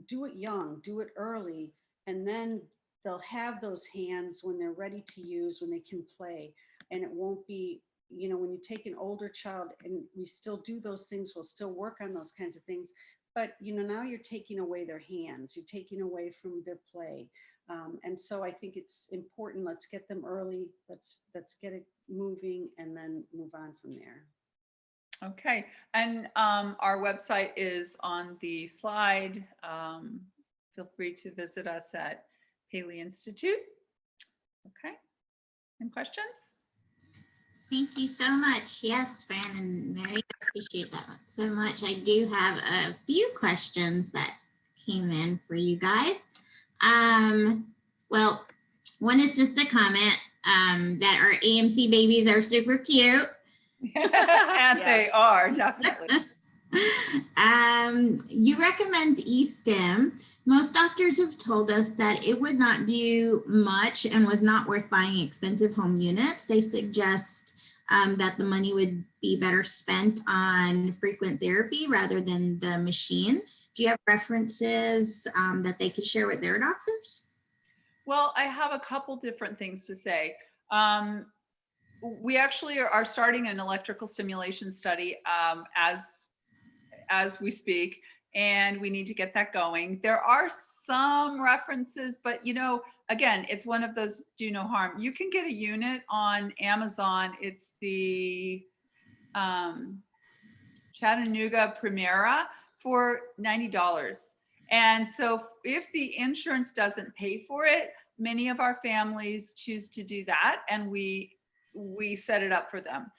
do it young, do it early, and then they'll have those hands when they're ready to use, when they can play, and it won't be, you know, when you take an older child, and we still do those things, we'll still work on those kinds of things, but you know, now you're taking away their hands, you're taking away from their play. And so I think it's important, let's get them early, let's get it moving, and then move on from there. Okay, and our website is on the slide. Feel free to visit us at Paley Institute. Okay, any questions? Thank you so much. Yes, Fran and Mary, I appreciate that so much. I do have a few questions that came in for you guys. Well, one is just a comment that our AMC babies are super cute. And Yes. they are, definitely. You recommend e-stim. Most doctors have told us that it would not do much and was not worth buying expensive home units. They suggest that the money would be better spent on frequent therapy rather than the machine. Do you have references that they could share with their doctors? Well, I have a couple different things to say. We actually are starting an electrical stimulation study as we speak, and we need to get that going. There are some references, but you know, again, it's one of those do no harm. You can get a unit on Amazon. It's the Chattanooga Primera for $90. And so if the insurance doesn't pay for it, many of our families choose to do that, and we set it up for them.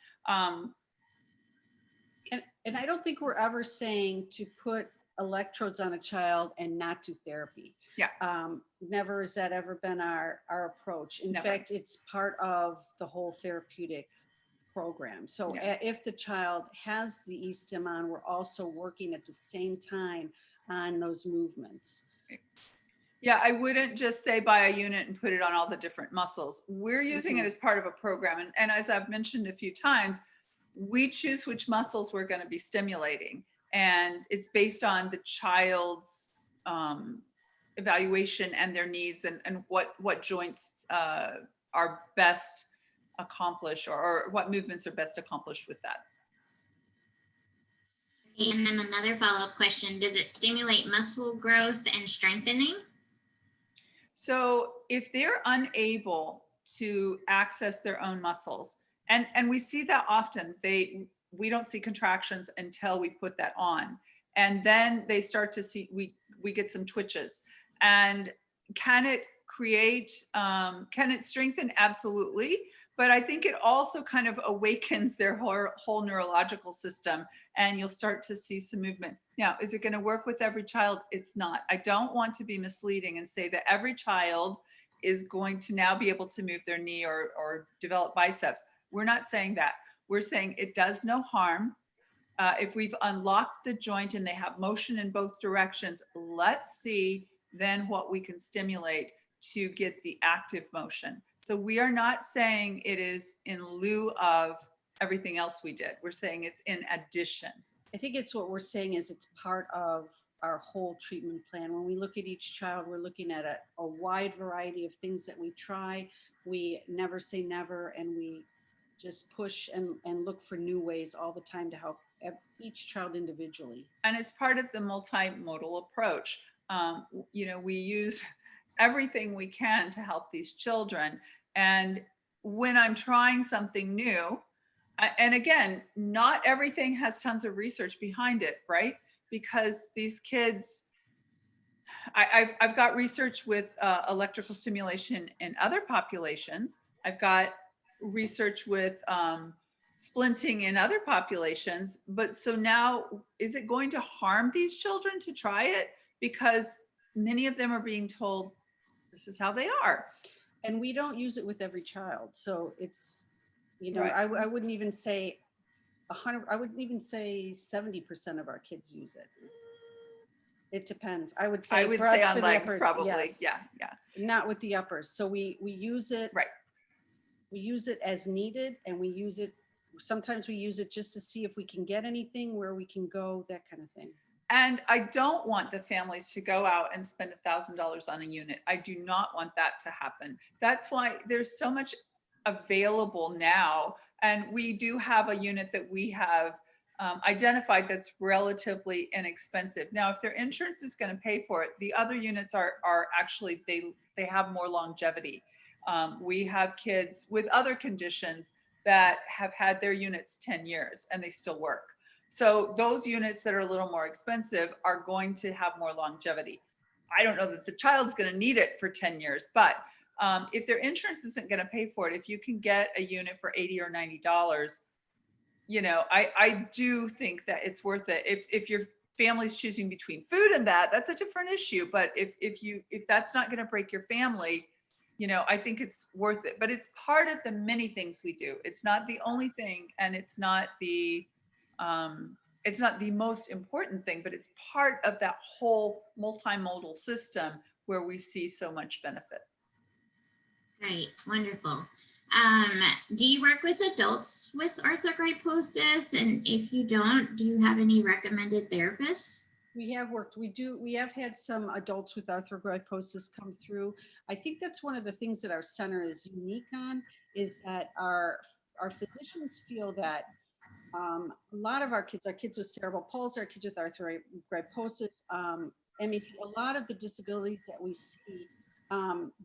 And I don't think we're ever saying to put electrodes on a child and not do therapy. Yeah. Never has that ever been our approach. In Never. fact, it's part of the whole therapeutic program. So Yeah. if the child has the e-stim on, we're also working at the same time on those movements. Yeah, I wouldn't just say buy a unit and put it on all the different muscles. We're using it as part of a program. And as I've mentioned a few times, we choose which muscles we're going to be stimulating. And it's based on the child's evaluation and their needs, and what joints are best accomplished, or what movements are best accomplished with that. And then another follow-up question, does it stimulate muscle growth and strengthening? So if they're unable to access their own muscles, and we see that often, we don't see contractions until we put that on, and then they start to see, we get some twitches. And can it strengthen? Absolutely. But I think it also kind of awakens their whole neurological system, and you'll start to see some movement. Now, is it going to work with every child? It's not. I don't want to be misleading and say that every child is going to now be able to move their knee or develop biceps. We're not saying that. We're saying it does no harm. If we've unlocked the joint and they have motion in both directions, let's see then what we can stimulate to get the active motion. So we are not saying it is in lieu of everything else we did. We're saying it's in addition. I think it's what we're saying is it's part of our whole treatment plan. When we look at each child, we're looking at a wide variety of things that we try. We never say never, and we just push and look for new ways all the time to help each child individually. And it's part of the multimodal approach. We use everything we can to help these children. And when I'm trying something new, and again, not everything has tons of research behind it, right? Because these kids, I've got research with electrical stimulation in other populations. I've got research with splinting in other populations. But so now, is it going to harm these children to try it? Because many of them are being told, this is how they are. And we don't use it with every child. So it's, Right. I wouldn't even say 100, I wouldn't even say 70% of our kids use it. It depends. I would say on for legs, the uppers, probably. yes. Yeah. Not with the uppers. So we use it. Right. We use it as needed, and we use it. Sometimes we use it just to see if we can get anything, where we can go, that kind of thing. And I don't want the families to go out and spend $1,000 on a unit. I do not want that to happen. That's why there's so much available now. And we do have a unit that we have identified that's relatively inexpensive. Now, if their insurance is going to pay for it, the other units are actually, they have more longevity. We have kids with other conditions that have had their units 10 years and they still work. So those units that are a little more expensive are going to have more longevity. I don't know that the child's going to need it for 10 years, but if their insurance isn't going to pay for it, if you can get a unit for $80 or $90, I do think that it's worth it. If your family's choosing between food and that's a different issue. But if that's not going to break your family, I think it's worth it. But it's part of the many things we do. It's not the only thing, and it's not the most important thing, but it's part of that whole multimodal system where we see so much benefit. Great, wonderful. Do you work with adults with arthrogryposis? And if you don't, do you have any recommended therapists? We have had some adults with arthrogryposis come through. I think that's one of the things that our center is unique on, is that our physicians feel that a lot of our kids with cerebral palsy, our kids with arthrogryposis, a lot of the disabilities that we see,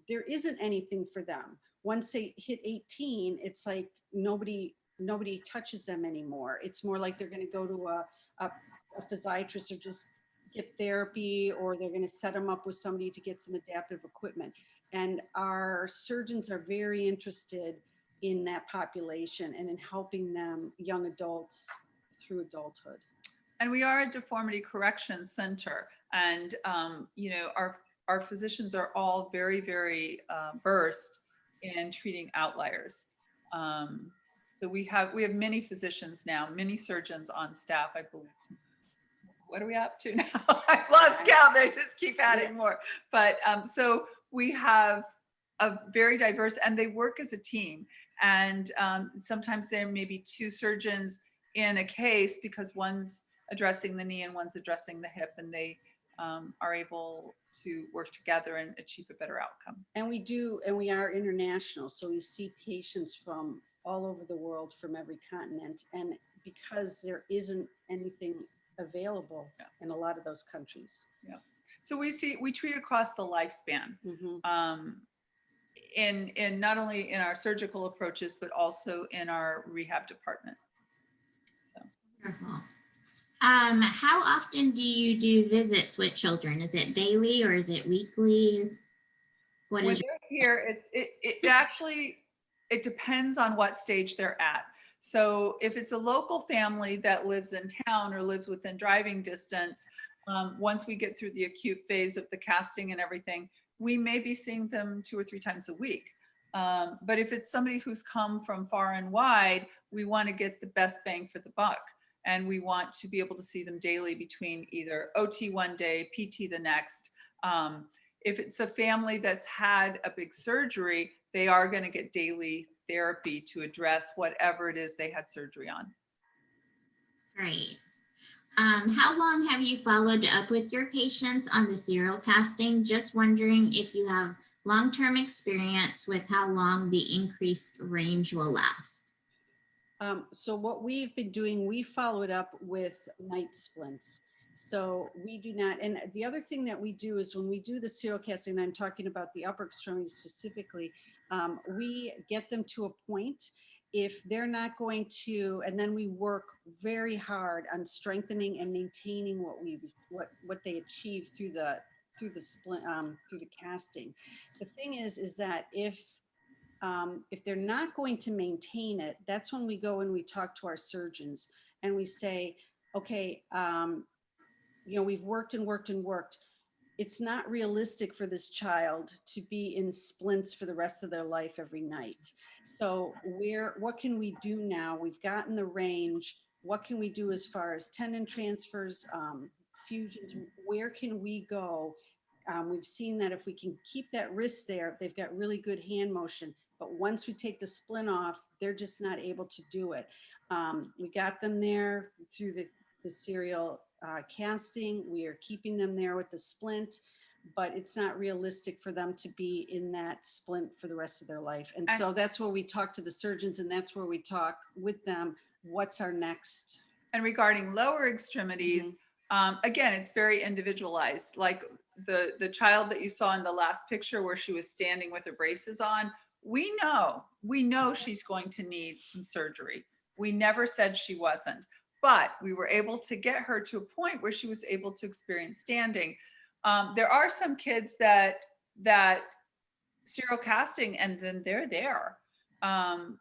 there isn't anything for them. Once they hit 18, it's like nobody touches them anymore. It's more like they're going to go to a physiatrist or just get therapy, or they're going to set them up with somebody to get some adaptive equipment. And our surgeons are very interested in that population and in helping them, young adults, through adulthood. And we are a deformity correction center, and our physicians are all very, very versed in treating outliers. So we have many physicians now, many surgeons on staff, I believe. What are we up to now? I've lost count. They just keep adding more. But so we have very diverse, and they work as a team. And sometimes there may be two surgeons in a case because one's addressing the knee and one's addressing the hip, and they are able to work together and achieve a better outcome. And we are international. So we see patients from all over the world, from every continent. And because there isn't anything available in a lot of those countries. Yeah. So we treat across the lifespan. Mm-hmm. In not only in our surgical approaches, but also in our rehab department. So. Wonderful. How often do you do visits with children? Is it daily or is it weekly? When they're here, it actually, it depends on what stage they're at. So if it's a local family that lives in town or lives within driving distance, once we get through the acute phase of the casting and everything, we may be seeing them 2 or 3 times a week. But if it's somebody who's come from far and wide, we want to get the best bang for the buck. And we want to be able to see them daily between either OT one day, PT the next. If it's a family that's had a big surgery, they are going to get daily therapy to address whatever it is they had surgery on. Great. How long have you followed up with your patients on the serial casting? Just wondering if you have long-term experience with how long the increased range will last. So what we've been doing, we follow it up with night splints. So we do not, and the other thing that we do is when we do the serial casting, and I'm talking about the upper extremities specifically, we get them to a point. If they're not going to, and then we work very hard on strengthening and maintaining what they achieve through the splint, through the casting. The thing is that if they're not going to maintain it, that's when we go and we talk to our surgeons and we say, okay, we've worked and worked and worked. It's not realistic for this child to be in splints for the rest of their life every night. So what can we do now? We've gotten the range. What can we do as far as tendon transfers, fusions? Where can we go? We've seen that if we can keep that wrist there, they've got really good hand motion. But once we take the splint off, they're just not able to do it. We got them there through the serial casting. We are keeping them there with the splint, but it's not realistic for them to be in that splint for the rest of their life. And so that's where we talk to the surgeons, and that's where we talk with them. What's our next? And regarding lower extremities, again, it's very individualized. Like the child that you saw in the last picture where she was standing with her braces on, we know she's going to need some surgery. We never said she wasn't, but we were able to get her to a point where she was able to experience standing. There are some kids that serial casting and then they're there, and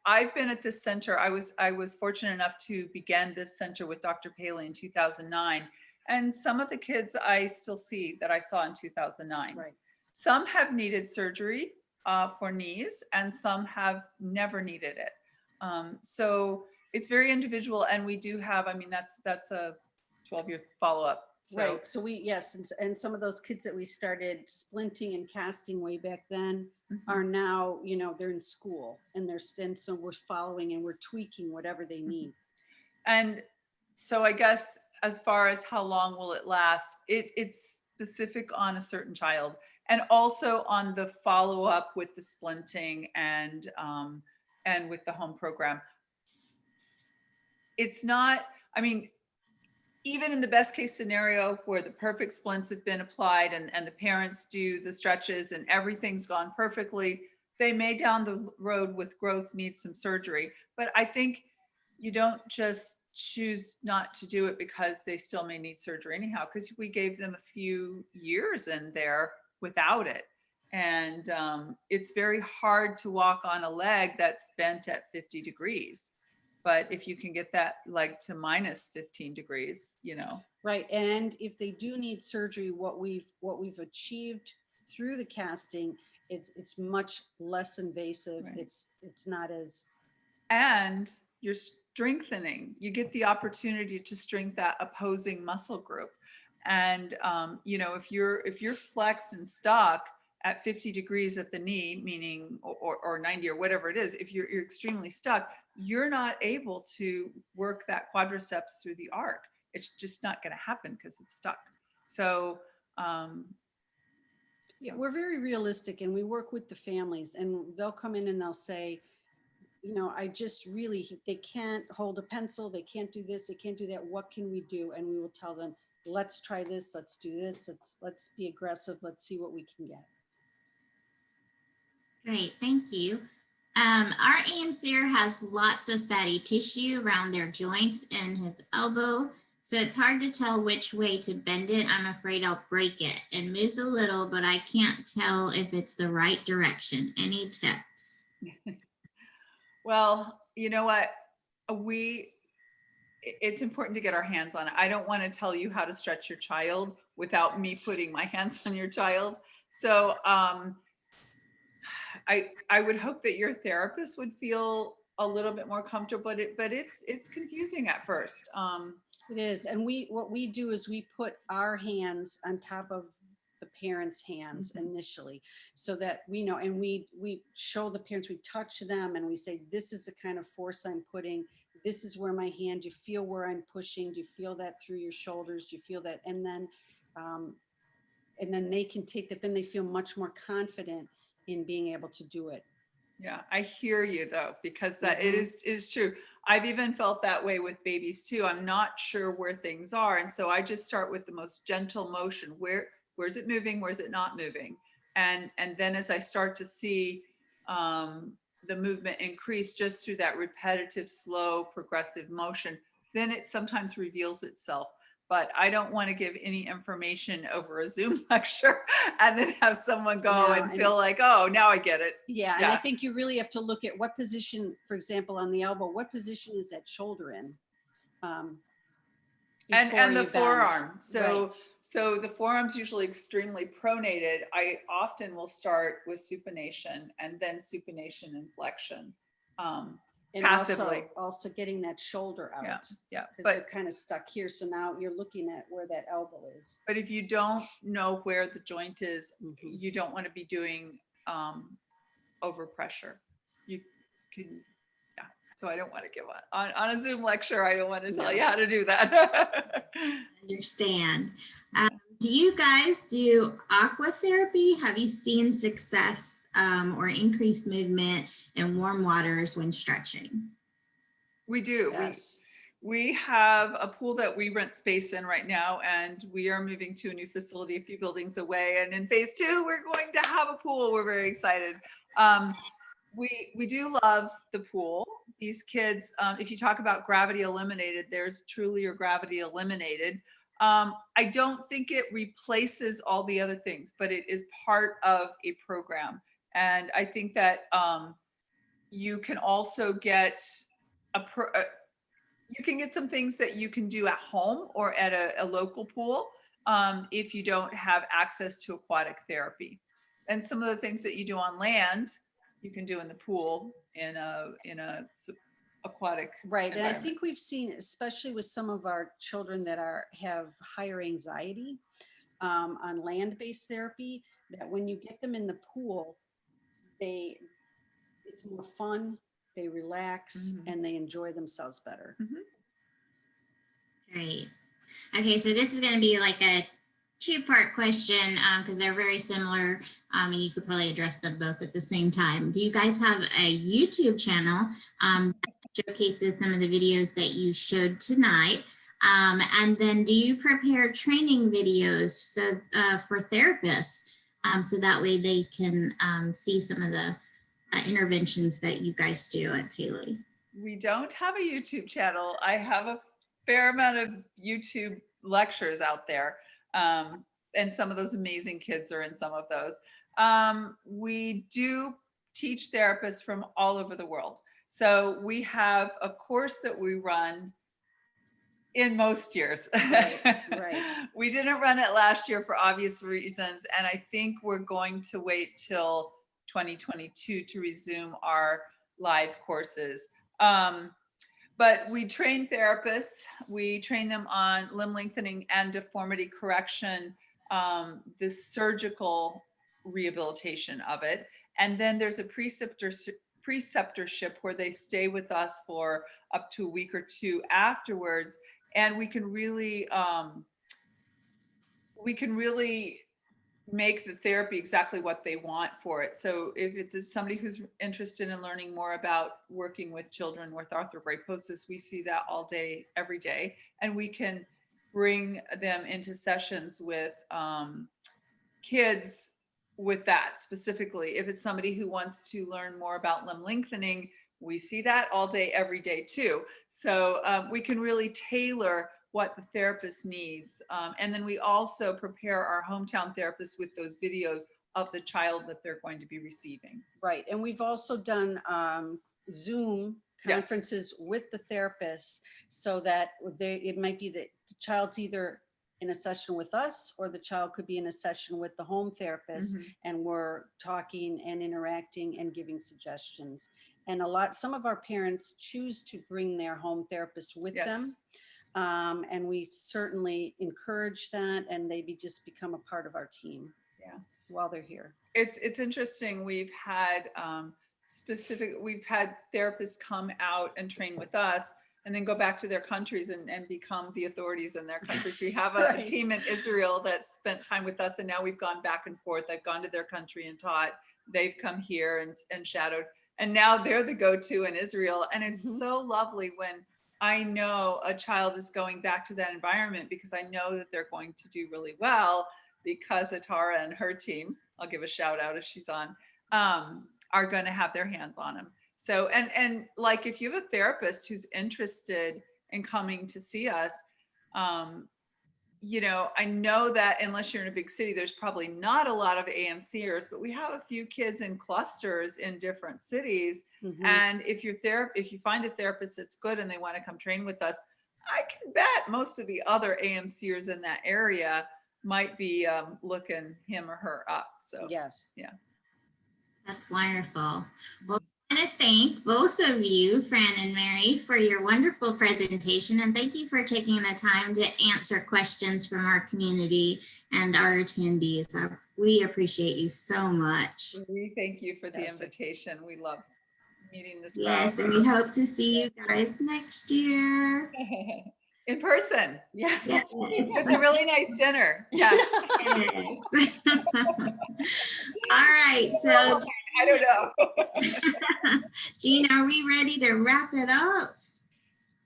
I've been at this center. I was fortunate enough to begin this center with Dr. Paley in 2009. And some of the kids I still see that I saw in 2009. Right. Some have needed surgery for knees, and some have never needed it. So it's very individual, and we do have, that's a 12-year follow-up. So. Right. So and some of those kids that we started splinting and casting way back then are now, they're in school and they're so we're following and we're tweaking whatever they need. And so I guess as far as how long will it last, it's specific on a certain child, and also on the follow-up with the splinting and with the home program. It's not, even in the best case scenario where the perfect splints have been applied and the parents do the stretches and everything's gone perfectly, they may down the road with growth need some surgery. But I think you don't just choose not to do it because they still may need surgery anyhow, because we gave them a few years in there without it. And it's very hard to walk on a leg that's bent at 50 degrees. But if you can get that leg to minus 15 degrees, Right. And if they do need surgery, what we've achieved through the casting, it's much less invasive. Right. It's not as. And you're strengthening. You get the opportunity to strengthen that opposing muscle group. And you know, if you're flexed and stuck at 50 degrees at the knee, meaning or 90 or whatever it is, if you're extremely stuck, you're not able to work that quadriceps through the arc. It's just not going to happen because it's stuck. So yeah, we're very realistic, and we work with the families, and they'll come in and they'll say, you know, I just really, they can't hold a pencil, they can't do this, they can't do that. What can we do? And we will tell them, let's try this, let's do this, let's be aggressive, let's see what we can get. Great, thank you. Our AMCer has lots of fatty tissue around their joints and his elbow, so it's hard to tell which way to bend it. I'm afraid I'll break it. It moves a little, but I can't tell if it's the right direction. Any tips? Well, you know what? It's important to get our hands on it. I don't want to tell you how to stretch your child without me putting my hands on your child. So I would hope that your therapist would feel a little bit more comfortable, but it's confusing at first. It is, and what we do is we put our hands on top of the parents' hands initially, so that we know, and we show the parents, we touch them, and we say, this is the kind of force I'm putting. This is where my hand. Do you feel where I'm pushing? Do you feel that through your shoulders? Do you feel that? And then they can take that. Then they feel much more confident in being able to do it. Yeah, I hear you though, because that it is true. I've even felt that way with babies too. I'm not sure where things are, and so I just start with the most gentle motion. Where's it moving? Where's it not moving? And then as I start to see the movement increase just through that repetitive, slow, progressive motion, then it sometimes reveals itself. But I don't want to give any information over a Zoom lecture and then have someone go and feel like, oh, now I get it. Yeah, and I think you really have to look at what position, for example, on the elbow, what position is that shoulder in? And the forearm. Right. So the forearm's usually extremely pronated. I often will start with supination and then supination and flexion. And passively. also getting that shoulder out. Yeah. Because they're kind of stuck here. So now you're looking at where that elbow is. But if you don't know where the joint is, you don't want to be doing overpressure. You can, so I don't want to give on a Zoom lecture. I don't want to tell you how to do that. Understand. Do you guys do aqua therapy? Have you seen success or increased movement in warm waters when stretching? We do. Yes. We have a pool that we rent space in right now, and we are moving to a new facility a few buildings away. And in phase 2, we're going to have a pool. We're very excited. We do love the pool. These kids, if you talk about gravity eliminated, there's truly your gravity eliminated. I don't think it replaces all the other things, but it is part of a program. And I think that you can also get you can get some things that you can do at home or at a local pool if you don't have access to aquatic therapy. And some of the things that you do on land, you can do in the pool in a aquatic right. And I think we've seen, especially with some of our children that have higher anxiety on land-based therapy, that when you get them in the pool, it's more fun, they relax, and they enjoy themselves better. Great. Okay, so this is going to be like a 2-part question because they're very similar, and you could probably address them both at the same time. Do you guys have a YouTube channel that showcases some of the videos that you showed tonight? And then do you prepare training videos for therapists so that way they can see some of the interventions that you guys do at Paley? We don't have a YouTube channel. I have a fair amount of YouTube lectures out there. And some of those amazing kids are in some of those. We do teach therapists from all over the world. So we have a course that we run in most years. Right. We didn't run it last year for obvious reasons. And I think we're going to wait till 2022 to resume our live courses. But we train therapists. We train them on limb lengthening and deformity correction, the surgical rehabilitation of it. And then there's a preceptorship where they stay with us for up to a week or two afterwards. And we can really make the therapy exactly what they want for it. So if it's somebody who's interested in learning more about working with children with arthrogryposis, we see that all day, every day. And we can bring them into sessions with kids with that specifically. If it's somebody who wants to learn more about limb lengthening, we see that all day, every day too. So we can really tailor what the therapist needs. And then we also prepare our hometown therapists with those videos of the child that they're going to be receiving. Right. And we've also done Zoom conferences with the therapists so that it might be that the child's either in a session with us or the child could be in a session with the home therapist, and we're talking and interacting and giving suggestions. And some of our parents choose to bring their home therapist with them. And we certainly encourage that, and they just become a part of our team while they're here. It's interesting. We've had therapists come out and train with us and then go back to their countries and become the authorities in their countries. We have a team in Israel that spent time with us, and now we've gone back and forth. I've gone to their country and taught. They've come here and shadowed, and now they're the go-to in Israel. And it's so lovely when I know a child is going back to that environment, because I know that they're going to do really well, because Atara and her team, I'll give a shout out if she's on, are going to have their hands on them. So, and like, if you have a therapist who's interested in coming to see us, you know, I know that unless you're in a big city, there's probably not a lot of AMCers, but we have a few kids in clusters in different cities. And if you find a therapist that's good and they want to come train with us, I can bet most of the other AMCers in that area might be looking him or her up. So yes, yeah. That's wonderful. Well, I want to thank both of you, Fran and Mary, for your wonderful presentation. And thank you for taking the time to answer questions from our community and our attendees. We appreciate you so much. We thank you for the invitation. We love meeting this crowd. Yes, and we hope to see you guys next year. In person. Yes. It's a really nice dinner. Yeah. Yes. All right. So I don't know. Jean, are we ready to wrap it up?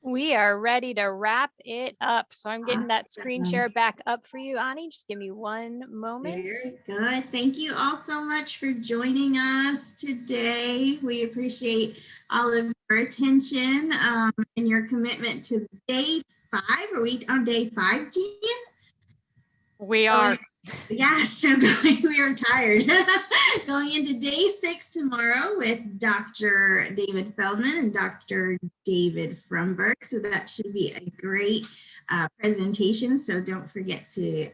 We are ready to wrap it up. So I'm getting that screen share back up for you, Ani. Just give me one moment. Very good. Thank you all so much for joining us today. We appreciate all of your attention and your commitment to day 5. Are we on day 5, Jean? We are. Yes, so we are tired. Going into day 6 tomorrow with Dr. David Feldman and Dr. David Fromberg. So that should be a great presentation. So don't forget to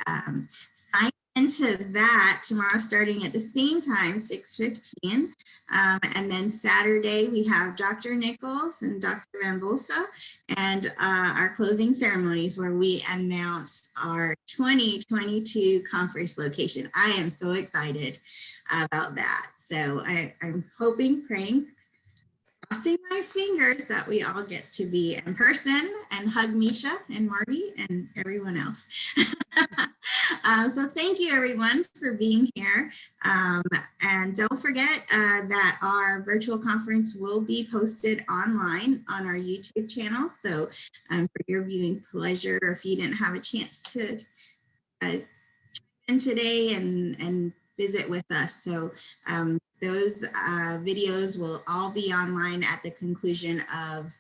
sign into that tomorrow, starting at the same time, 6:15. And then Saturday, we have Dr. Nichols and Dr. Van Bosa, and our closing ceremonies where we announce our 2022 conference location. I am so excited about that. So I'm hoping, praying, crossing my fingers that we all get to be in person and hug Misha and Marty and everyone else. So thank you everyone for being here. And don't forget that our virtual conference will be posted online on our YouTube channel. So for your viewing pleasure, if you didn't have a chance to chime in today and visit with us. So those videos will all be online at the conclusion of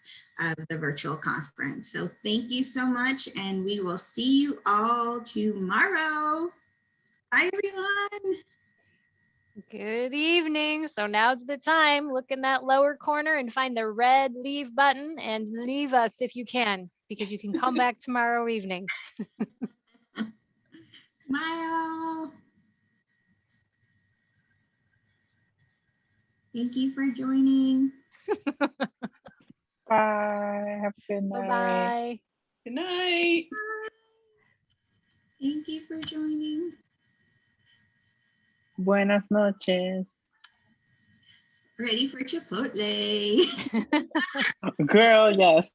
the virtual conference. So thank you so much, and we will see you all tomorrow. Bye, everyone. Good evening. So now's the time. Look in that lower corner and find the red leave button and leave us if you can, because you can come back tomorrow evening. Bye, all. Thank you for joining. Bye. Have a good night. Bye-bye. Good night. Thank you for joining. Buenas noches. Ready for Chipotle. Girl, yes.